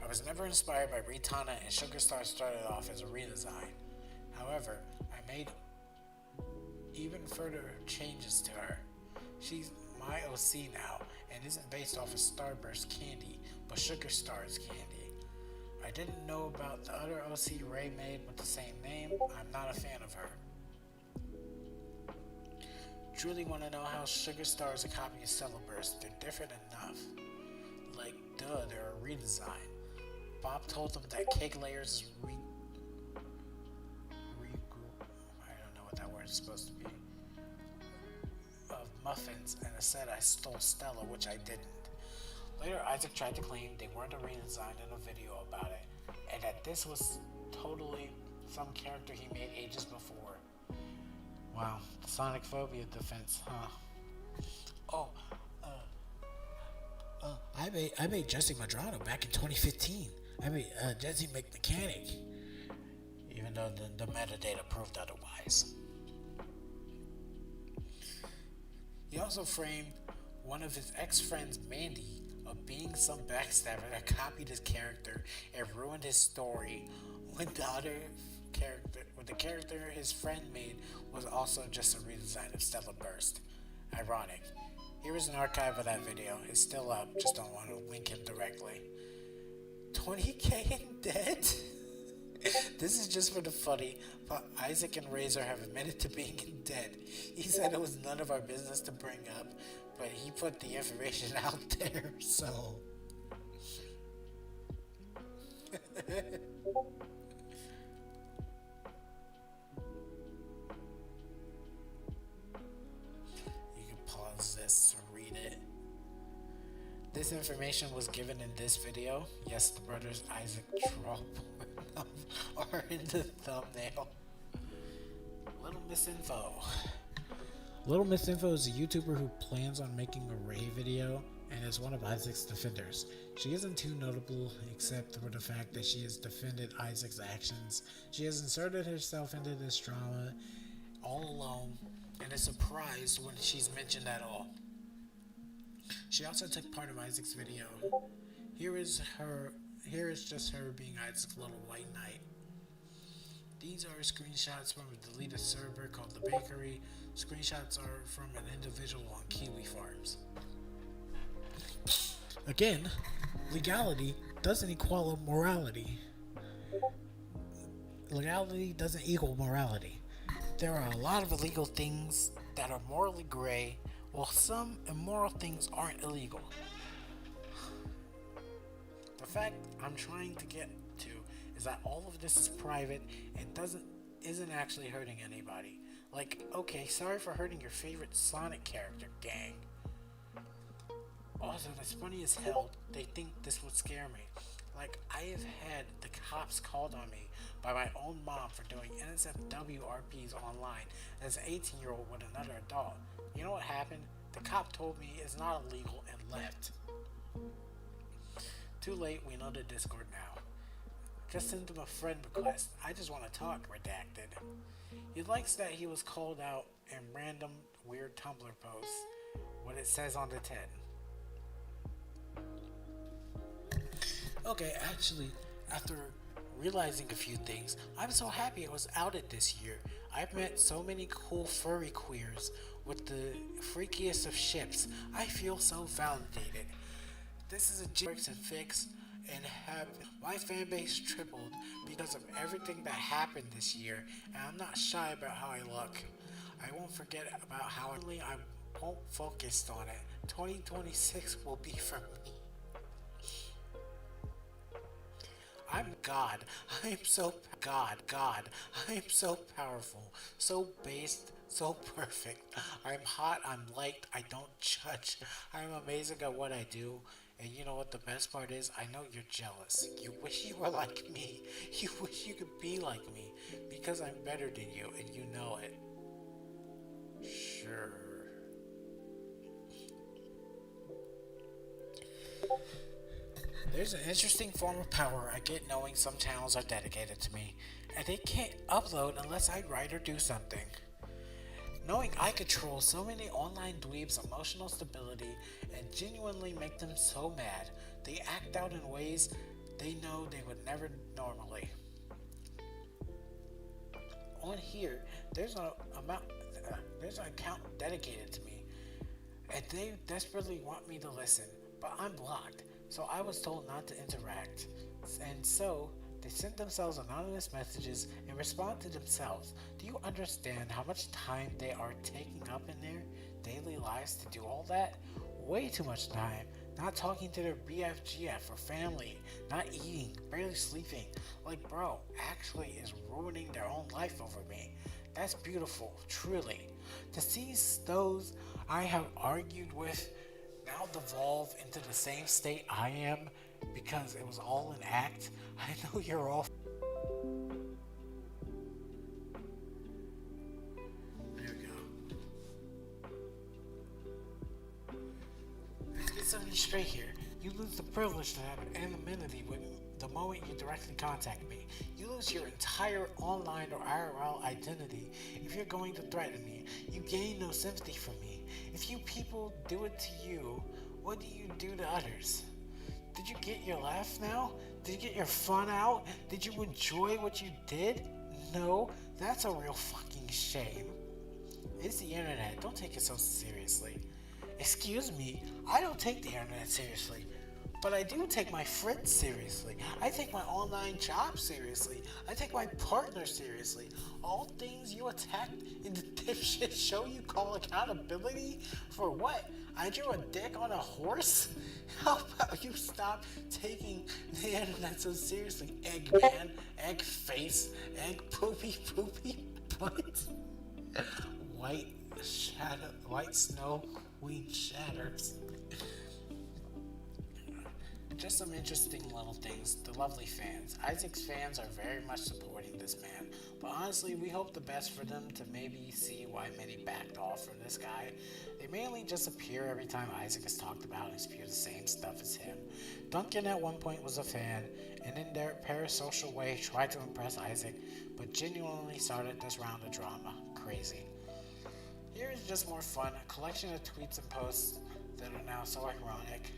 I was never inspired by Raytana, and Sugar Star started off as a redesign. However, I made even further changes to her. She's my OC now, and isn't based off of Starburst candy, but Sugar Star's candy. I didn't know about the other OC Ray made with the same name. I'm not a fan of her. Truly want to know how Sugar Star is a copy of Stella Burst. They're different enough. Like, duh, they're a redesign. Bob told them that Cake Layers is I don't know what that word is supposed to be. Of muffins and said I stole Stella, which I didn't. Later, Isaac tried to claim they weren't a redesign in a video about it, and that this was totally some character he made ages before. Wow, Sonic Phobia defense, huh? Oh, I made Jesse Madrano back in 2015. I made Jesse McMechanic, even though the metadata proved otherwise. He also framed one of his ex-friends, Mandy, of being some backstabber that copied his character and ruined his story when the character his friend made was also just a redesign of Stella Burst. Ironic. Here is an archive of that video. It's still up, just don't want to link him directly. 20k in debt? This is just for the funny, but Isaac and Razor have admitted to being in debt. He said it was none of our business to bring up, but he put the information out there, so... You can pause this to read it. This information was given in this video. Yes, the brothers Isaac Troll are in the thumbnail. Little Miss Info. Little Miss Info is a YouTuber who plans on making a Ray video and is one of Isaac's defenders. She isn't too notable except for the fact that she has defended Isaac's actions. She has inserted herself into this drama all alone and is surprised when she's mentioned at all. She also took part of Isaac's video. Here is just her being Isaac's little white knight. These are screenshots from a deleted server called The Bakery. Screenshots are from an individual on Kiwi Farms. Again, legality doesn't equal morality. Legality doesn't equal morality. There are a lot of illegal things that are morally gray, while some immoral things aren't illegal. The fact I'm trying to get to is that all of this is private and isn't actually hurting anybody. Like, okay, sorry for hurting your favorite Sonic character, gang. Also, that's funny as hell, they think this would scare me. Like, I have had the cops called on me by my own mom for doing NSFW RPs online as an 18-year-old with another adult. You know what happened? The cop told me it's not illegal and left. Too late, we know the Discord now. Just send him a friend request. I just want to talk, redacted. He likes that he was called out in random weird Tumblr posts, what it says on the 10. Okay, actually, after realizing a few things, I'm so happy it was outed this year. I've met so many cool furry queers with the freakiest of ships. I feel so validated. This is a jig to fix and have my fan base tripled because of everything that happened this year, and I'm not shy about how I look. I won't forget about how I won't focus on it. 2026 will be for me. I'm God. I am so God. I am so powerful, so based, so perfect. I'm hot, I'm liked, I don't judge. I'm amazing at what I do. And you know what the best part is? I know you're jealous. You wish you were like me. You wish you could be like me. Because I'm better than you and you know it. Sure. There's an interesting form of power I get knowing some channels are dedicated to me, and they can't upload unless I write or do something. Knowing I control so many online dweebs' emotional stability and genuinely make them so mad, they act out in ways they know they would never normally. On here, there's an account dedicated to me, and they desperately want me to listen, but I'm blocked. So I was told not to interact, and so they sent themselves anonymous messages and respond to themselves. Do you understand how much time they are taking up in their daily lives to do all that? Way too much time. Not talking to their BFGF or family, not eating, barely sleeping. Like, bro, actually is ruining their own life over me. That's beautiful, truly. To see those I have argued with now devolve into the same state I am because it was all an act. I know you're all. There we go. Let's get something straight here. You lose the privilege to have anonymity when the moment you directly contact me. You lose your entire online or IRL identity if you're going to threaten me. You gain no sympathy from me. If you people do it to you, what do you do to others? Did you get your laugh now? Did you get your fun out? Did you enjoy what you did? No, that's a real fucking shame. It's the internet. Don't take it so seriously. Excuse me, I don't take the internet seriously. But I do take my friends seriously. I take my online job seriously. I take my partner seriously. All things you attacked in the dipshit show you call accountability? For what? I drew a dick on a horse? How about you stop taking the internet so seriously? Egg man, egg face, egg poopy butt. White snow queen shatters. Just some interesting little things. The lovely fans. Isaac's fans are very much supporting this man, but honestly, we hope the best for them to maybe see why many backed off from this guy. They mainly just appear every time Isaac is talked about and spew the same stuff as him. Duncan at one point was a fan, and in their parasocial way tried to impress Isaac, but genuinely started this round of drama. Crazy. Here is just more fun, a collection of tweets and posts that are now so ironic.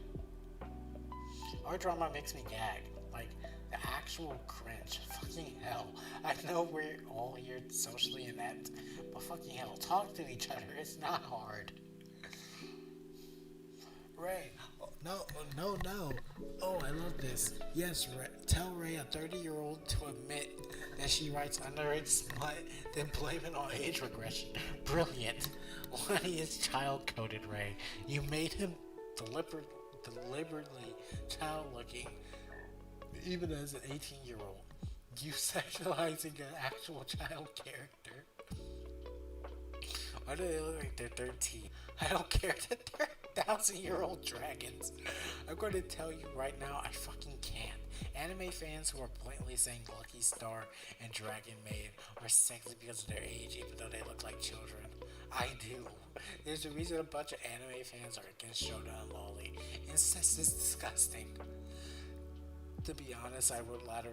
Our drama makes me gag. Like, the actual cringe. Fucking hell. I know we're all here socially inept, but fucking hell, talk to each other. It's not hard. Ray. No. Oh, I love this. Yes, Ray. Tell Ray, a 30-year-old, to admit that she writes underage smut, then blame it on age regression. Brilliant. Why is child-coded, Ray? You made him deliberately child-looking, even as an 18-year-old. You sexualizing an actual child character. Why do they look like they're 13? I don't care that they're 1,000-year-old dragons. I'm going to tell you right now, I fucking can't. Anime fans who are blatantly saying Lucky Star and Dragon Maid are sexy because of their age, even though they look like children. I do. There's a reason a bunch of anime fans are against Shota and Lolly. Incest is disgusting. To be honest, I would let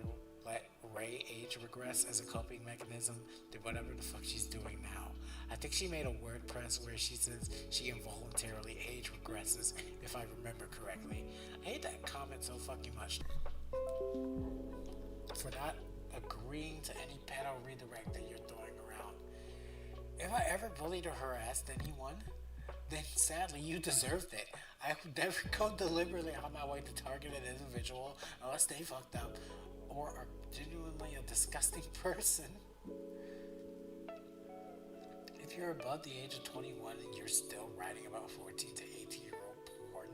Ray age regress as a coping mechanism to whatever the fuck she's doing now. I think she made a WordPress where she says she involuntarily age regresses, if I remember correctly. I hate that comment so fucking much. For not agreeing to any pedo redirect that you're throwing around. If I ever bullied or harassed anyone, then sadly you deserved it. I would never go deliberately on my way to target an individual unless they fucked up or are genuinely a disgusting person. If you're above the age of 21 and you're still writing about 14 to 18-year-old porn,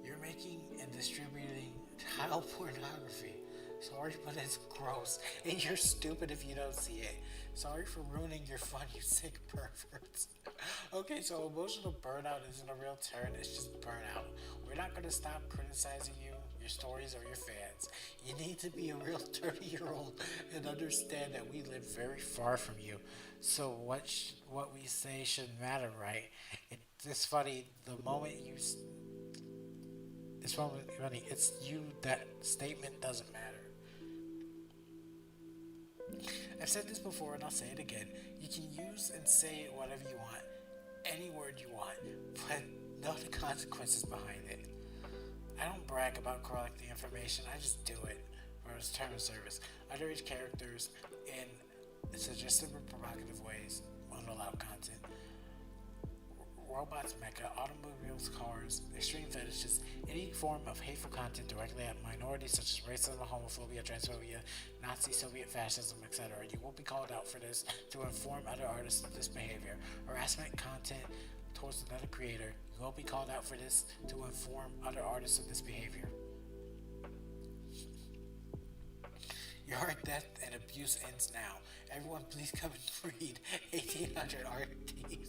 you're making and distributing child pornography. Sorry, but it's gross, and you're stupid if you don't see it. Sorry for ruining your fun, you sick perverts. Okay, so emotional burnout isn't a real term, it's just burnout. We're not going to stop criticizing you, your stories, or your fans. You need to be a real 30-year-old and understand that we live very far from you. So what we say shouldn't matter, right? It's funny, the moment you... It's funny, it's you, that statement doesn't matter. I've said this before and I'll say it again. You can use and say whatever you want, any word you want, but know the consequences behind it. I don't brag about collecting information, I just do it. For its term of service. Underage characters in suggestive or provocative ways, unallowed content. Robots, mecha, automobiles, cars, extreme fetishes, any form of hateful content directly at minorities such as racism, homophobia, transphobia, Nazi, Soviet fascism, etc. You will be called out for this to inform other artists of this behavior. Harassment content towards another creator. You will be called out for this to inform other artists of this behavior. Your death and abuse ends now. Everyone please come and read 1800 RTs.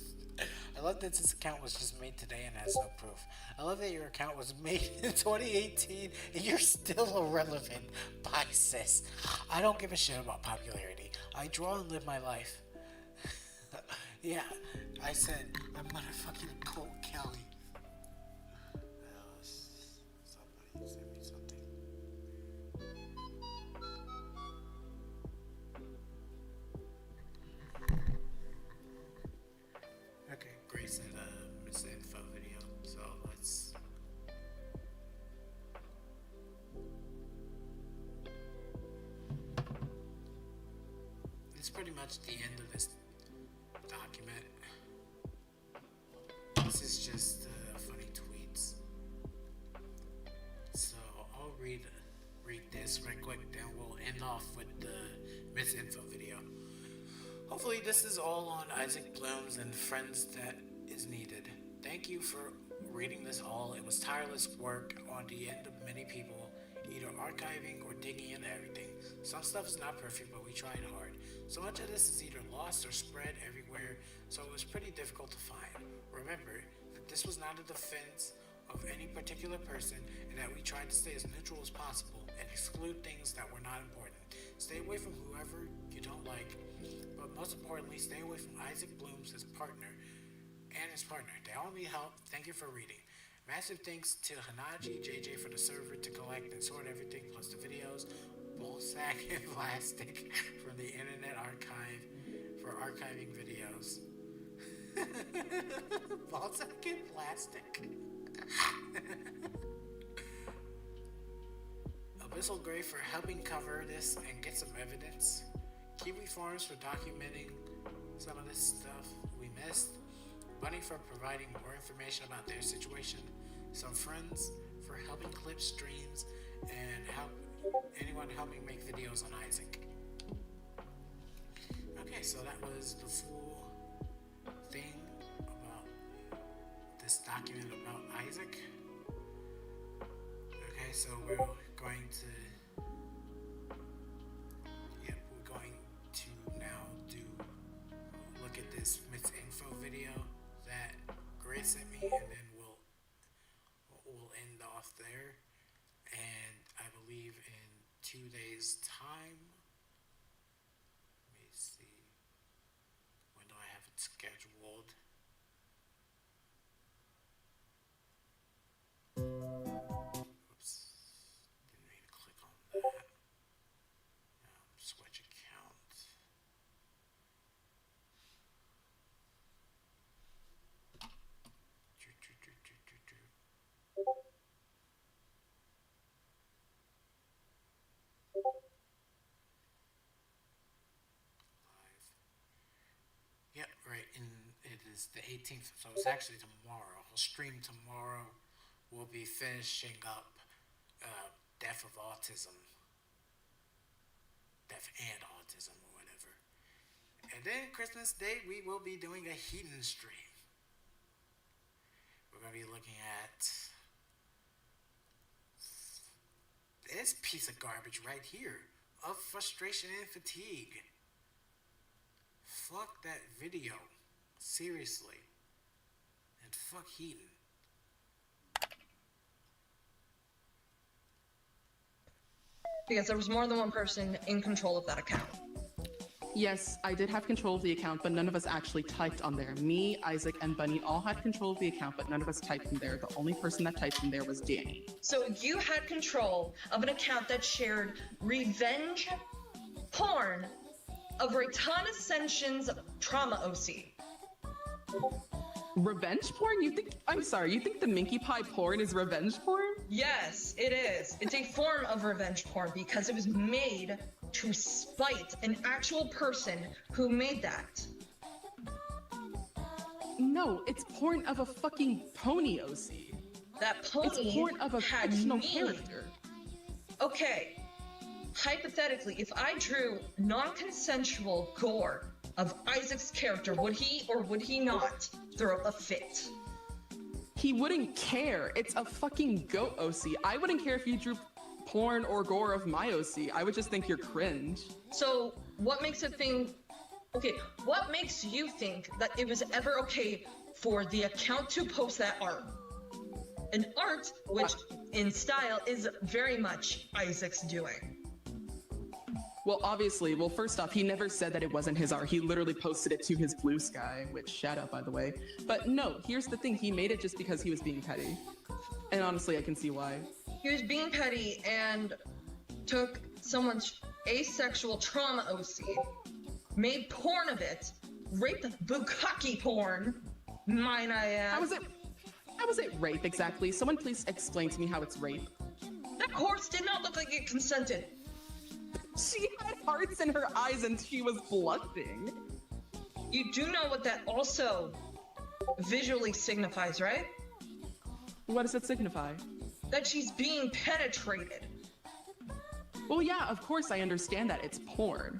I love that this account was just made today and has no proof. I love that your account was made in 2018 and you're still irrelevant. Bye, sis. I don't give a shit about popularity. I draw and live my life. Yeah, I said, I'm motherfucking Cole Kelly. Somebody sent me something. Okay, Grace sent a misinfo video, so let's. It's pretty much the end of this document. This is just funny tweets. So I'll read this right quick, then we'll end off with the misinfo video. Hopefully this is all on Isaac Bloom's and friends that is needed. Thank you for reading this all. It was tireless work on the end of many people, either archiving or digging into everything. Some stuff is not perfect, but we tried hard. So much of this is either lost or spread everywhere, so it was pretty difficult to find. Remember that this was not a defense of any particular person, and that we tried to stay as neutral as possible and exclude things that were not important. Stay away from whoever you don't like, but most importantly, stay away from Isaac Bloom's his partner. They all need help. Thank you for reading. Massive thanks to Hanaji, JJ for the server to collect and sort everything, plus the videos, Bullsack and Plastic from the Internet Archive for archiving videos. Bullsack and Plastic. Abyssal Gray for helping cover this and get some evidence. Kiwi Farms for documenting some of this stuff we missed. Bunny for providing more information about their situation. Some friends for helping clip streams and anyone helping make videos on Isaac. Okay, so that was the full thing about this document about Isaac. Okay, so we're going to now look at this misinfo video that Grace sent me, and then we'll end off there. And I believe in 2 days' time. Let me see. When do I have it scheduled? Oops. Didn't mean to click on that. Switch account. Yep, right, and it is the 18th, so it's actually tomorrow. I'll stream tomorrow. We'll be finishing up Death and Autism, or whatever. And then Christmas Day, we will be doing a Heathen stream. We're going to be looking at this piece of garbage right here, of frustration and fatigue. Fuck that video. Seriously. And fuck Heathen.
Because there was more than one person in control of that account.
Yes, I did have control of the account, but none of us actually typed on there. Me, Isaac, and Bunny all had control of the account, but none of us typed in there. The only person that typed in there was Danny.
So you had control of an account that shared revenge porn of Raytana Ascension's trauma OC.
Revenge porn? You think the Minky Pie porn is revenge porn?
Yes, it is. It's a form of revenge porn because it was made to spite an actual person who made that.
No, it's porn of a fucking pony OC.
That pony
It's porn of a
had
fictional
me.
character.
Okay, hypothetically, if I drew non-consensual gore of Isaac's character, would he or would he not throw a fit?
He wouldn't care. It's a fucking goat OC. I wouldn't care if you drew porn or gore of my OC. I would just think you're cringe.
So what makes it think, okay, what makes you think that it was ever okay for the account to post that art. An art which, in style, is very much Isaac's doing.
Well, obviously, first off, he never said that it wasn't his art. He literally posted it to his Blue Sky, which shout out, by the way. But no, here's the thing. He made it just because he was being petty. And honestly, I can see why.
He was being petty and took someone's asexual trauma OC, made porn of it, raped bukkake porn, might I add.
How was it rape exactly? Someone please explain to me how it's rape.
That corpse did not look like it consented.
She had hearts in her eyes and she was blushing.
You do know what that also visually signifies, right?
What does it signify?
That she's being penetrated.
Well, yeah, of course I understand that. It's porn.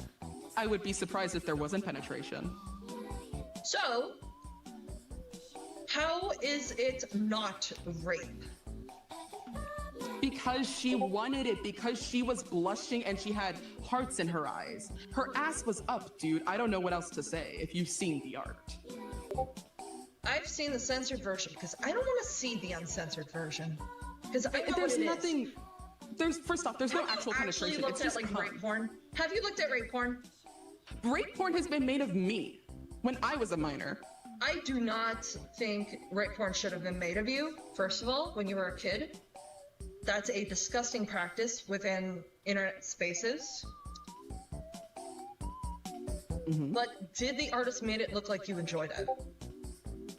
I would be surprised if there wasn't penetration.
So, how is it not rape?
Because she wanted it, because she was blushing and she had hearts in her eyes. Her ass was up, dude. I don't know what else to say if you've seen the art.
I've seen the censored version because I don't want to see the uncensored version. Because I know
There's
what it
nothing.
Is.
First off, there's no actual penetration.
Looked
It's just
at, like,
cum.
rape porn? Have you looked at rape porn?
Rape porn has been made of me when I was a minor.
I do not think rape porn should have been made of you, first of all, when you were a kid. That's a disgusting practice within internet spaces. But did the artist made it look like you enjoyed it?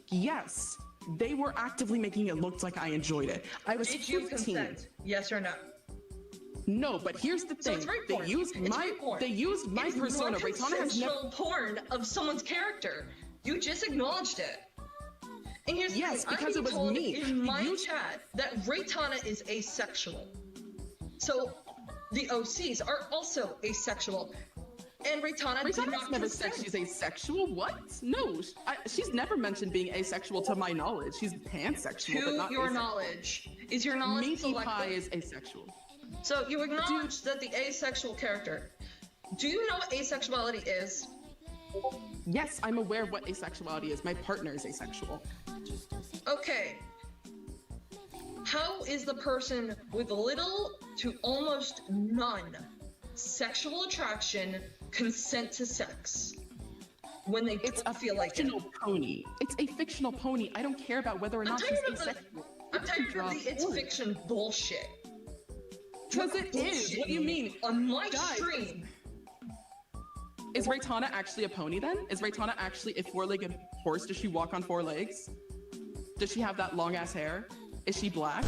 Yes, they were actively making it look like I enjoyed it. I was
Did
15.
you consent? Yes or no?
No, but here's the
So
thing.
it's rape
They
porn.
used
It's
my
rape porn.
they used my
It's
persona. Raytana has never.
non-consensual porn of someone's character. You just acknowledged it. And here's the
Yes,
thing,
because
I'm
it was
told
me.
in my
You-
chat that Raytana is asexual. So the OCs are also asexual. And Raytana did
Raytana's
not
never said
consent.
she's asexual. What? No, she's never mentioned being asexual to my knowledge. She's pansexual, but
To
not
your
asexual.
knowledge. Is your knowledge
Minky
selective?
Pie is asexual.
So you acknowledge that the asexual character. Do you know what asexuality is?
Yes, I'm aware of what asexuality is. My partner is asexual.
Okay. How is the person with little to almost none sexual attraction consent to sex when they
It's
don't
a
feel like it?
fictional pony. It's a fictional pony. I don't care about whether or
I'm
not she's
tired of the
asexual.
I'm tired of the it's fiction bullshit.
Because it is. What do you mean?
On my
Guys,
stream.
Is Raytana actually a pony then? Is Raytana actually a four-legged horse? Does she walk on four legs? Does she have that long ass hair? Is she black?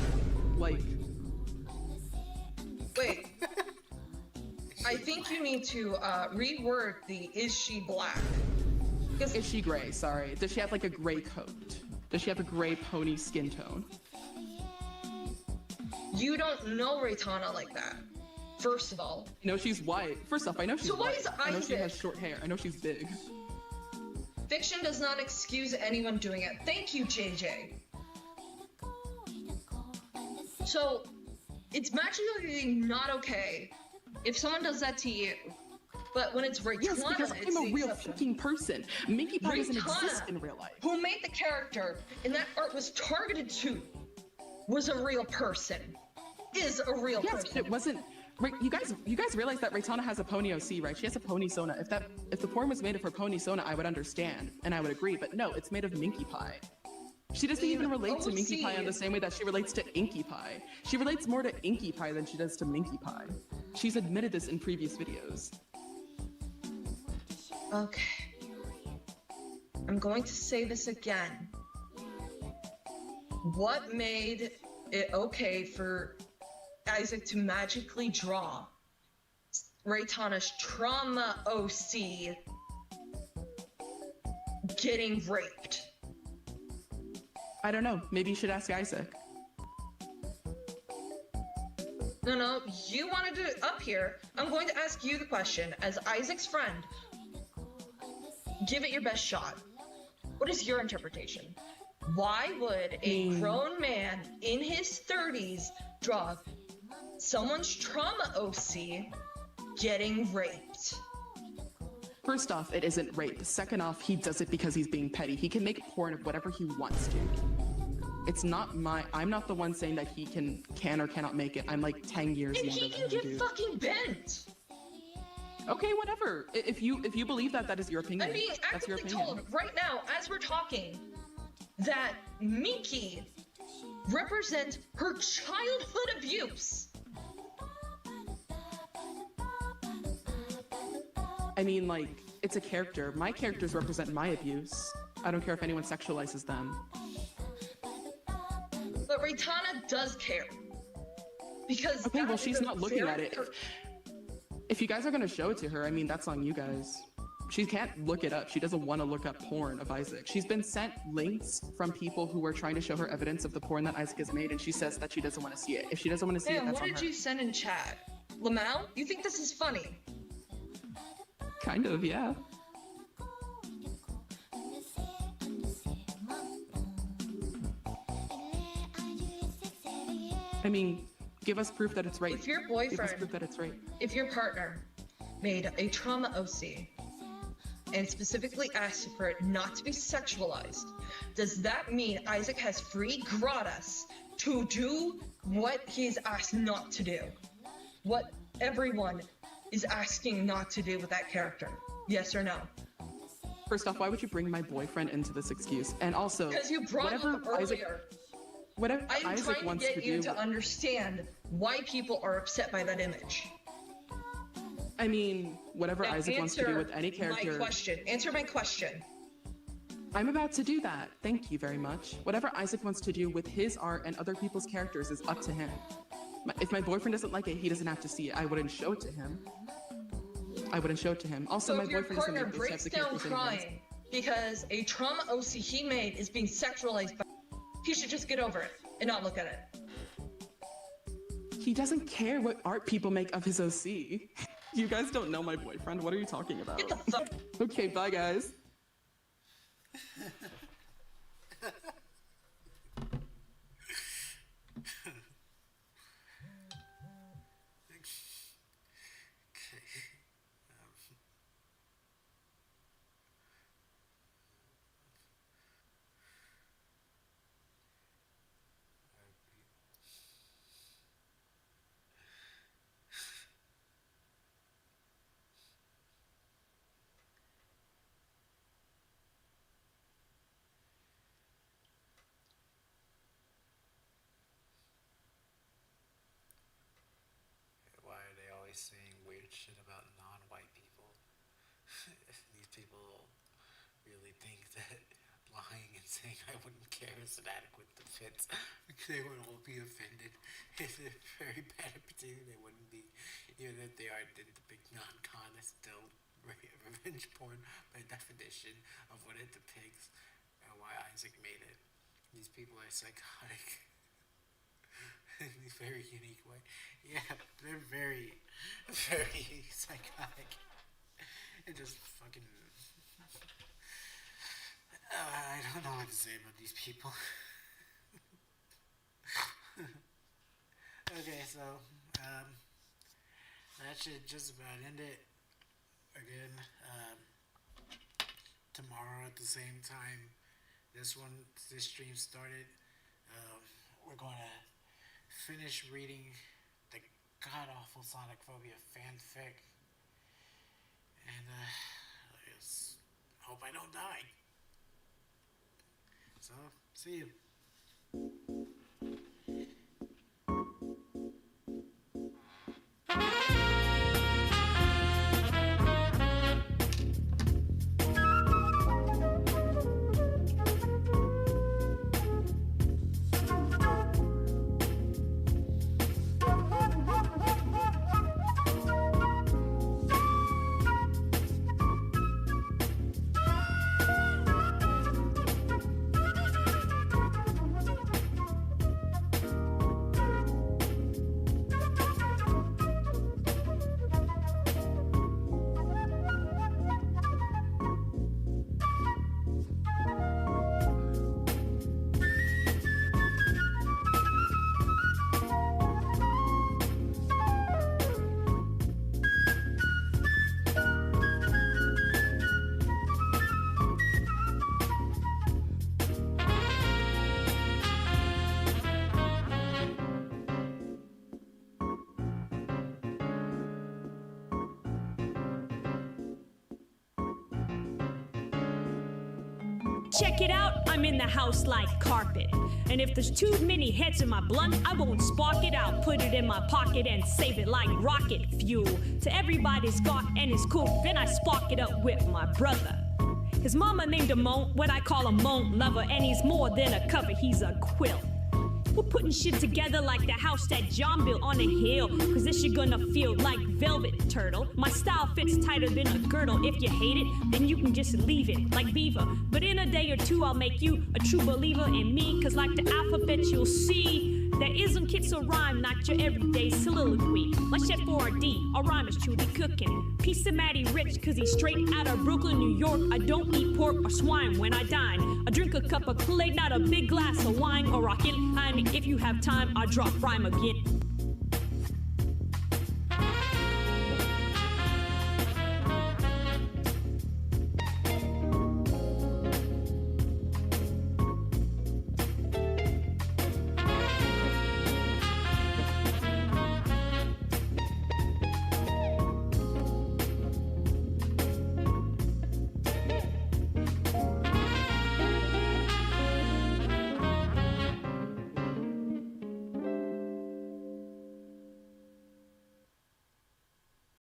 Like,
Wait. I think you need to reword the is she black? Because
is she gray? Sorry. Does she have like a gray coat? Does she have a gray pony skin tone?
you don't know Raytana like that. First of all.
No, she's white. First off, I know she's
So why
white.
is
I know she
Isaac-
has short hair. I know she's big.
Fiction does not excuse anyone doing it. Thank you, JJ. So, it's magically not okay if someone does that to you, but when it's Raytana,
Yes, because
it's
I'm
the
a real
exception.
fucking person. Minky Pie doesn't
Raytana,
exist in real life.
who made the character and that art was targeted to, was a real person. Is a real
Yes,
person.
but it wasn't. You guys realize that Raytana has a pony OC, right? She has a pony Sona. If the porn was made of her pony Sona, I would understand and I would agree. But no, it's made of Minky Pie. She doesn't even relate to Minky Pie in the same way that she relates to Inky Pie. She relates more to Inky Pie than she does to Minky Pie. She's admitted this in previous videos.
Okay. I'm going to say this again. What made it okay for Isaac to magically draw Raytana's trauma OC getting raped?
I don't know. Maybe you should ask Isaac.
No, you wanted to up here. I'm going to ask you the question as Isaac's friend. Give it your best shot. What is your interpretation? Why would a grown man in his 30s draw someone's trauma OC getting raped?
First off, it isn't rape. Second off, he does it because he's being petty. He can make porn of whatever he wants to. It's not I'm not the one saying that he can or cannot make it. I'm like 10 years
And
younger
he
than
can
you,
get
dude.
fucking bent.
Okay, whatever. If you believe that, that is your opinion.
I'm being
That's your
actively
opinion.
told right now, as we're talking, that Minky represents her childhood abuse.
I mean, like, it's a character. My characters represent my abuse. I don't care if anyone sexualizes them.
But Raitana does care. Because
Okay, well,
that
she's
is a
not looking
very
at it. If you guys are gonna show it to her, I mean, that's on you guys. She can't look it up. She doesn't want to look up porn of Isaac. She's been sent links from people who are trying to show her evidence of the porn that Isaac has made, and she says that she doesn't want to see it. If she doesn't want to see it,
Man,
that's
what
on
did
her.
you send in chat? Lamau, you think this is funny?
Kind of, yeah. I mean, give us proof that it's right.
If your
Give us
boyfriend,
proof that it's right.
if your partner made a trauma OC and specifically asked for it not to be sexualized, does that mean Isaac has free gratis to do what he's asked not to do? What everyone is asking not to do with that character? Yes or no?
First off, why would you bring my boyfriend into this excuse? And also,
Because you brought it up earlier.
Whatever
I'm
Isaac
trying
wants
to get you
do,
to understand why people are upset by that image.
I mean, whatever
Now
Isaac wants to do with any character.
My question. Answer my question.
I'm about to do that. Thank you very much. Whatever Isaac wants to do with his art and other people's characters is up to him. If my boyfriend doesn't like it, he doesn't have to see it. I wouldn't show it to him. I wouldn't show it to him. Also,
So
my
if your
boyfriend doesn't
partner
make those
breaks
types of
down
characters anyways.
crying because a trauma OC he made is being sexualized, he should just get over it and not look at it.
He doesn't care what art people make of his OC. You guys don't know my boyfriend. What are you talking about?
Get the fuck.
Okay, bye guys.
Why are they always saying weird shit about non-white people? These people really think that lying and saying I wouldn't care is an adequate defense. They would all be offended. If they're very bad at pretending they wouldn't be. Even if they are did the big non-con, it's still revenge porn by definition of what it depicts and why Isaac made it. These people are psychotic. In a very unique way. Yeah, they're very, very psychotic. And just fucking... I don't know what to say about these people. Okay, so, that should just about end it. Again, tomorrow at the same time this stream started, we're going to finish reading the god-awful Sonic Phobia fanfic, and I just hope I don't die. So, see you.
Check it out, I'm in the house like carpet. And if there's too many heads in my blunt, I won't spark it out. Put it in my pocket and save it like rocket fuel. To everybody's got and it's cool, then I spark it up with my brother. His mama named him Moan, what I call a Moan lover, and he's more than a cover, he's a quilt. We're putting shit together like the house that John built on a hill. Cause this shit gonna feel like velvet, turtle. My style fits tighter than a girdle. If you hate it, then you can just leave it, like Beaver. But in a day or two, I'll make you a true believer in me. Cause like the alphabet, you'll see there isn't kits or rhyme, not your everyday soliloquy. Like Chef 4D, a rhyme is truly cooking. Piece of Matty Rich, cause he's straight out of Brooklyn, New York. I don't eat pork or swine when I dine. I drink a cup of Kool-Aid, not a big glass of wine or rocket. And if you have time, I'll drop rhyme again.